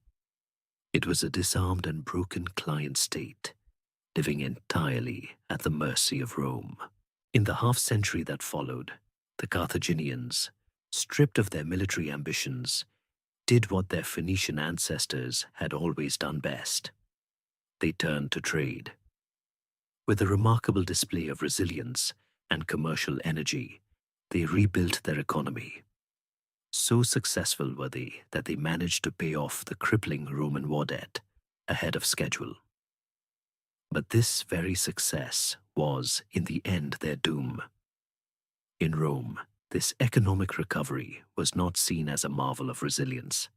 Speaker 1: It was a disarmed and broken client state, living entirely at the mercy of Rome. In the half-century that followed, the Carthaginians, stripped of their military ambitions, did what their Phoenician ancestors had always done best. They turned to trade. With a remarkable display of resilience and commercial energy, they rebuilt their economy. So successful were they that they managed to pay off the crippling Roman war debt ahead of schedule. But this very success was, in the end, their doom. In Rome, this economic recovery was not seen as a marvel of resilience,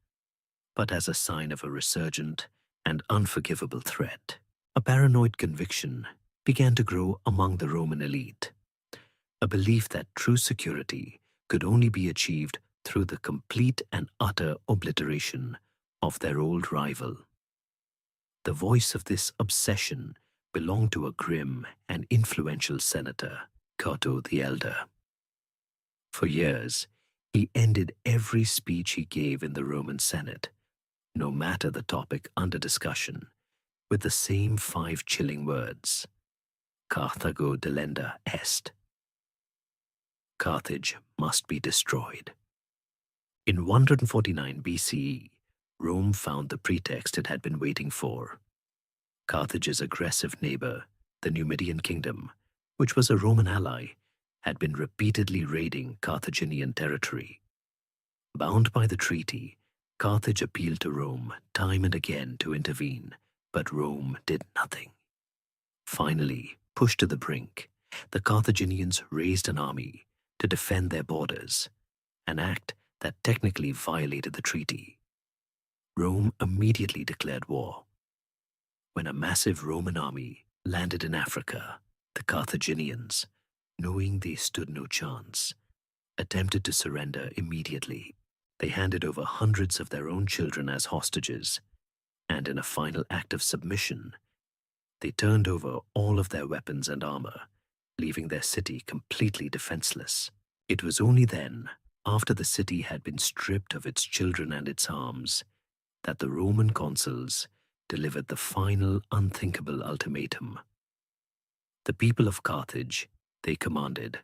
Speaker 1: but as a sign of a resurgent and unforgivable threat. A paranoid conviction began to grow among the Roman elite, a belief that true security could only be achieved through the complete and utter obliteration of their old rival. The voice of this obsession belonged to a grim and influential senator, Cato the Elder. For years, he ended every speech he gave in the Roman Senate, no matter the topic under discussion, with the same 5 chilling words: Carthago delenda est. Carthage must be destroyed. In 149 BCE, Rome found the pretext it had been waiting for. Carthage's aggressive neighbor, the Numidian kingdom, which was a Roman ally, had been repeatedly raiding Carthaginian territory. Bound by the treaty, Carthage appealed to Rome time and again to intervene, but Rome did nothing. Finally, pushed to the brink, the Carthaginians raised an army to defend their borders, an act that technically violated the treaty. Rome immediately declared war. When a massive Roman army landed in Africa, the Carthaginians, knowing they stood no chance, attempted to surrender immediately. They handed over hundreds of their own children as hostages, and in a final act of submission, they turned over all of their weapons and armor, leaving their city completely defenseless. It was only then, after the city had been stripped of its children and its arms, that the Roman consuls delivered the final unthinkable ultimatum. The people of Carthage, they commanded,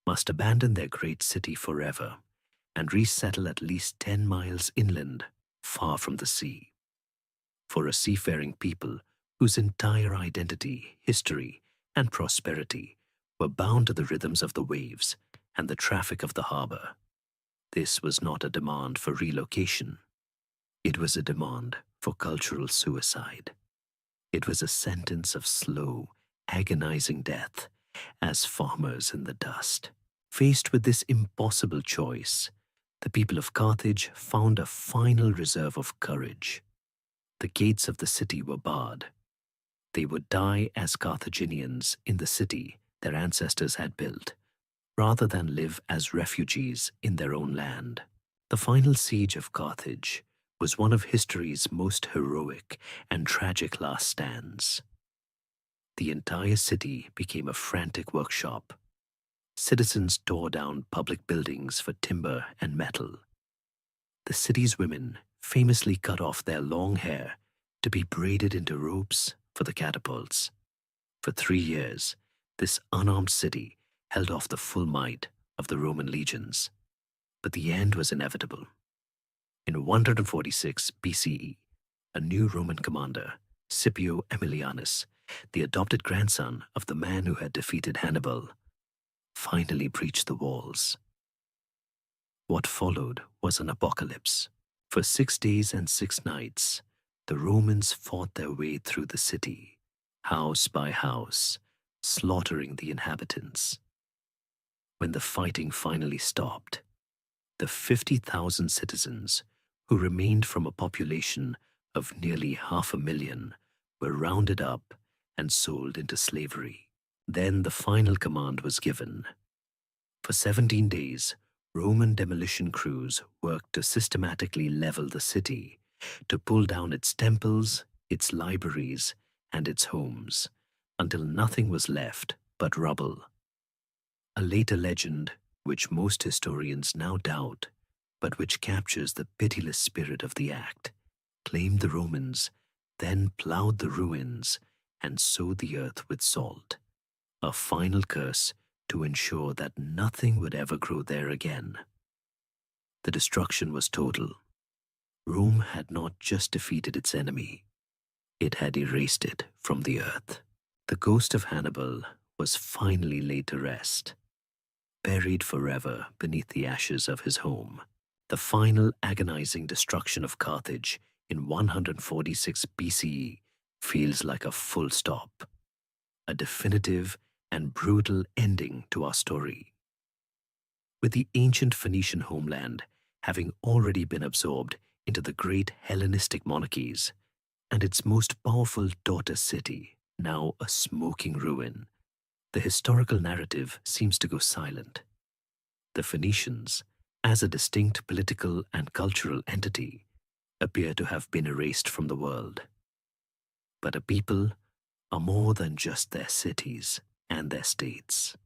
Speaker 1: must abandon their great city forever and resettle at least 10 miles inland, far from the sea. For a seafaring people whose entire identity, history, and prosperity were bound to the rhythms of the waves and the traffic of the harbor, this was not a demand for relocation. It was a demand for cultural suicide. It was a sentence of slow, agonizing death as farmers in the dust. Faced with this impossible choice, the people of Carthage found a final reserve of courage. The gates of the city were barred. They would die as Carthaginians in the city their ancestors had built, rather than live as refugees in their own land. The final siege of Carthage was one of history's most heroic and tragic last stands. The entire city became a frantic workshop. Citizens tore down public buildings for timber and metal. The city's women famously cut off their long hair to be braided into ropes for the catapults. For 3 years, this unarmed city held off the full might of the Roman legions. But the end was inevitable. In 146 BCE, a new Roman commander, Scipio Aemilianus, the adopted grandson of the man who had defeated Hannibal, finally breached the walls. What followed was an apocalypse. For 6 days and 6 nights, the Romans fought their way through the city, house by house, slaughtering the inhabitants. When the fighting finally stopped, the 50,000 citizens who remained from a population of nearly 500,000 were rounded up and sold into slavery. Then the final command was given. For 17 days, Roman demolition crews worked to systematically level the city, to pull down its temples, its libraries, and its homes, until nothing was left but rubble. A later legend, which most historians now doubt, but which captures the pitiless spirit of the act, claimed the Romans then plowed the ruins and sowed the earth with salt, a final curse to ensure that nothing would ever grow there again. The destruction was total. Rome had not just defeated its enemy, it had erased it from the earth. The ghost of Hannibal was finally laid to rest, buried forever beneath the ashes of his home. The final agonizing destruction of Carthage in 146 BCE feels like a full stop, a definitive and brutal ending to our story. With the ancient Phoenician homeland having already been absorbed into the great Hellenistic monarchies, and its most powerful daughter city now a smoking ruin, the historical narrative seems to go silent. The Phoenicians, as a distinct political and cultural entity, appear to have been erased from the world. But a people are more than just their cities and their states.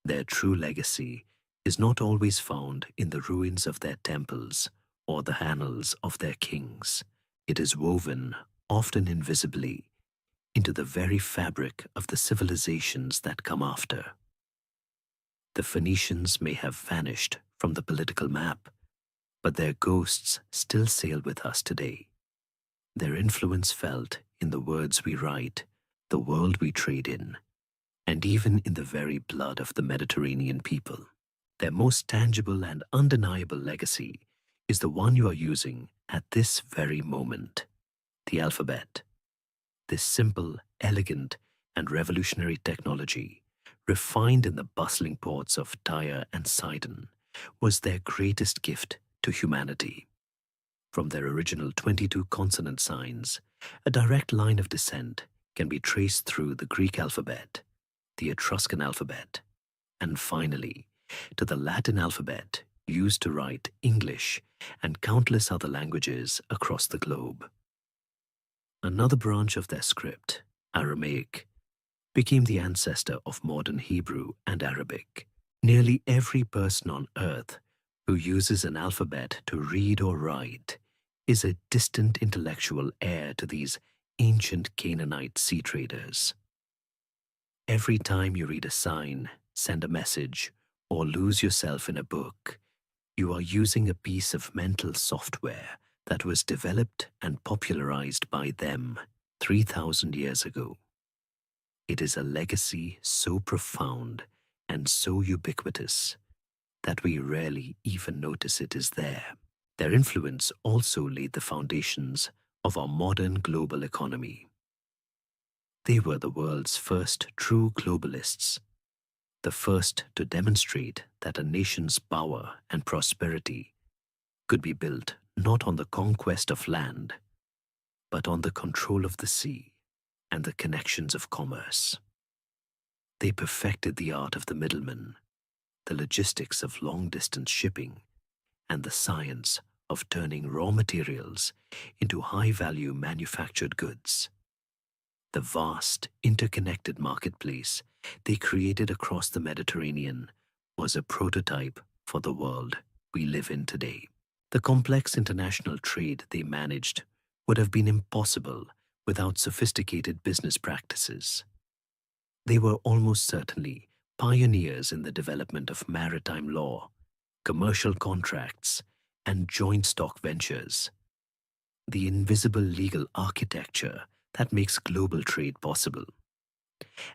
Speaker 1: Their true legacy is not always found in the ruins of their temples or the annals of their kings. It is woven, often invisibly, into the very fabric of the civilizations that come after. The Phoenicians may have vanished from the political map, but their ghosts still sail with us today. Their influence felt in the words we write, the world we trade in, and even in the very blood of the Mediterranean people. Their most tangible and undeniable legacy is the one you are using at this very moment, the alphabet. This simple, elegant, and revolutionary technology, refined in the bustling ports of Tyre and Sidon, was their greatest gift to humanity. From their original 22 consonant signs, a direct line of descent can be traced through the Greek alphabet, the Etruscan alphabet, and finally, to the Latin alphabet used to write English and countless other languages across the globe. Another branch of their script, Aramaic, became the ancestor of modern Hebrew and Arabic. Nearly every person on earth who uses an alphabet to read or write is a distant intellectual heir to these ancient Canaanite sea traders. Every time you read a sign, send a message, or lose yourself in a book, you are using a piece of mental software that was developed and popularized by them 3,000 years ago. It is a legacy so profound and so ubiquitous that we rarely even notice it is there. Their influence also laid the foundations of our modern global economy. They were the world's first true globalists, the first to demonstrate that a nation's power and prosperity could be built not on the conquest of land, but on the control of the sea and the connections of commerce. They perfected the art of the middleman, the logistics of long-distance shipping, and the science of turning raw materials into high-value manufactured goods. The vast, interconnected marketplace they created across the Mediterranean was a prototype for the world we live in today. The complex international trade they managed would have been impossible without sophisticated business practices. They were almost certainly pioneers in the development of maritime law, commercial contracts, and joint stock ventures. The invisible legal architecture that makes global trade possible.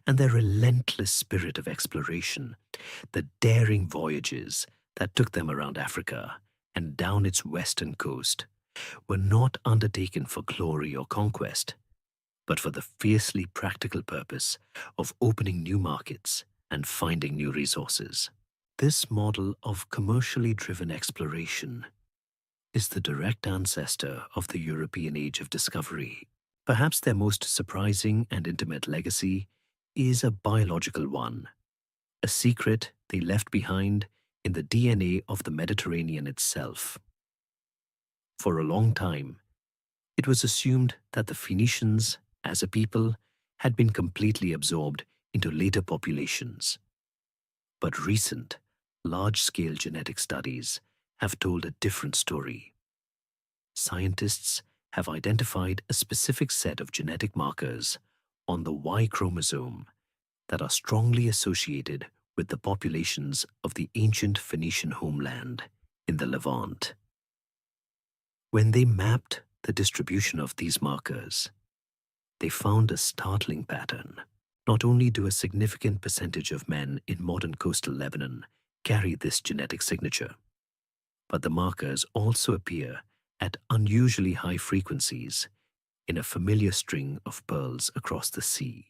Speaker 1: And their relentless spirit of exploration, the daring voyages that took them around Africa and down its western coast, were not undertaken for glory or conquest, but for the fiercely practical purpose of opening new markets and finding new resources. This model of commercially driven exploration is the direct ancestor of the European Age of Discovery. Perhaps their most surprising and intimate legacy is a biological one, a secret they left behind in the DNA of the Mediterranean itself. For a long time, it was assumed that the Phoenicians, as a people, had been completely absorbed into later populations. But recent, large-scale genetic studies have told a different story. Scientists have identified a specific set of genetic markers on the Y chromosome that are strongly associated with the populations of the ancient Phoenician homeland in the Levant. When they mapped the distribution of these markers, they found a startling pattern. Not only do a significant percentage of men in modern coastal Lebanon carry this genetic signature, but the markers also appear at unusually high frequencies in a familiar string of pearls across the sea.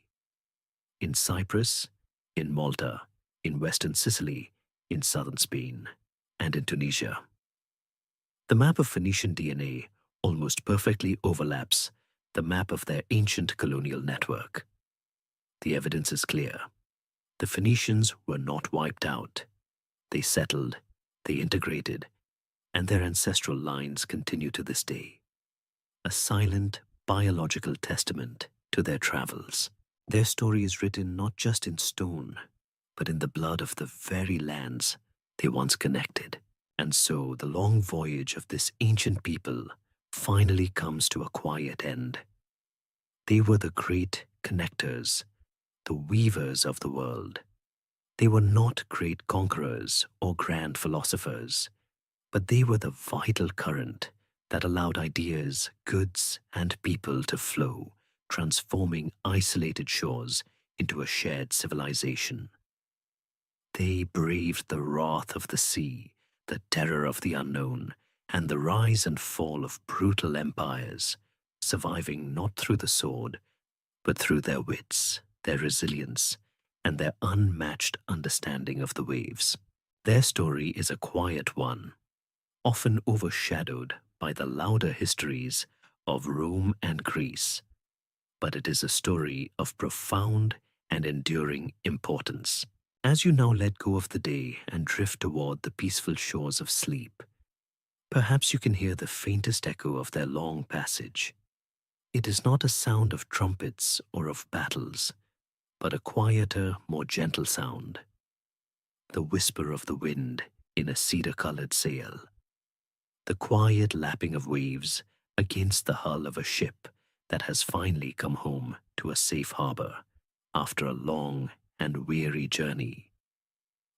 Speaker 1: In Cyprus, in Malta, in western Sicily, in southern Spain, and in Tunisia. The map of Phoenician DNA almost perfectly overlaps the map of their ancient colonial network. The evidence is clear. The Phoenicians were not wiped out. They settled, they integrated, and their ancestral lines continue to this day. A silent, biological testament to their travels. Their story is written not just in stone, but in the blood of the very lands they once connected. And so the long voyage of this ancient people finally comes to a quiet end. They were the great connectors, the weavers of the world. They were not great conquerors or grand philosophers, but they were the vital current that allowed ideas, goods, and people to flow, transforming isolated shores into a shared civilization. They braved the wrath of the sea, the terror of the unknown, and the rise and fall of brutal empires, surviving not through the sword, but through their wits, their resilience, and their unmatched understanding of the waves. Their story is a quiet one, often overshadowed by the louder histories of Rome and Greece, but it is a story of profound and enduring importance. As you now let go of the day and drift toward the peaceful shores of sleep, perhaps you can hear the faintest echo of their long passage. It is not a sound of trumpets or of battles, but a quieter, more gentle sound. The whisper of the wind in a cedar-colored sail. The quiet lapping of waves against the hull of a ship that has finally come home to a safe harbor after a long and weary journey.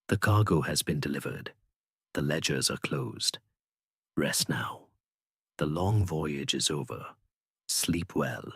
Speaker 1: The cargo has been delivered. The ledgers are closed. Rest now. The long voyage is over. Sleep well.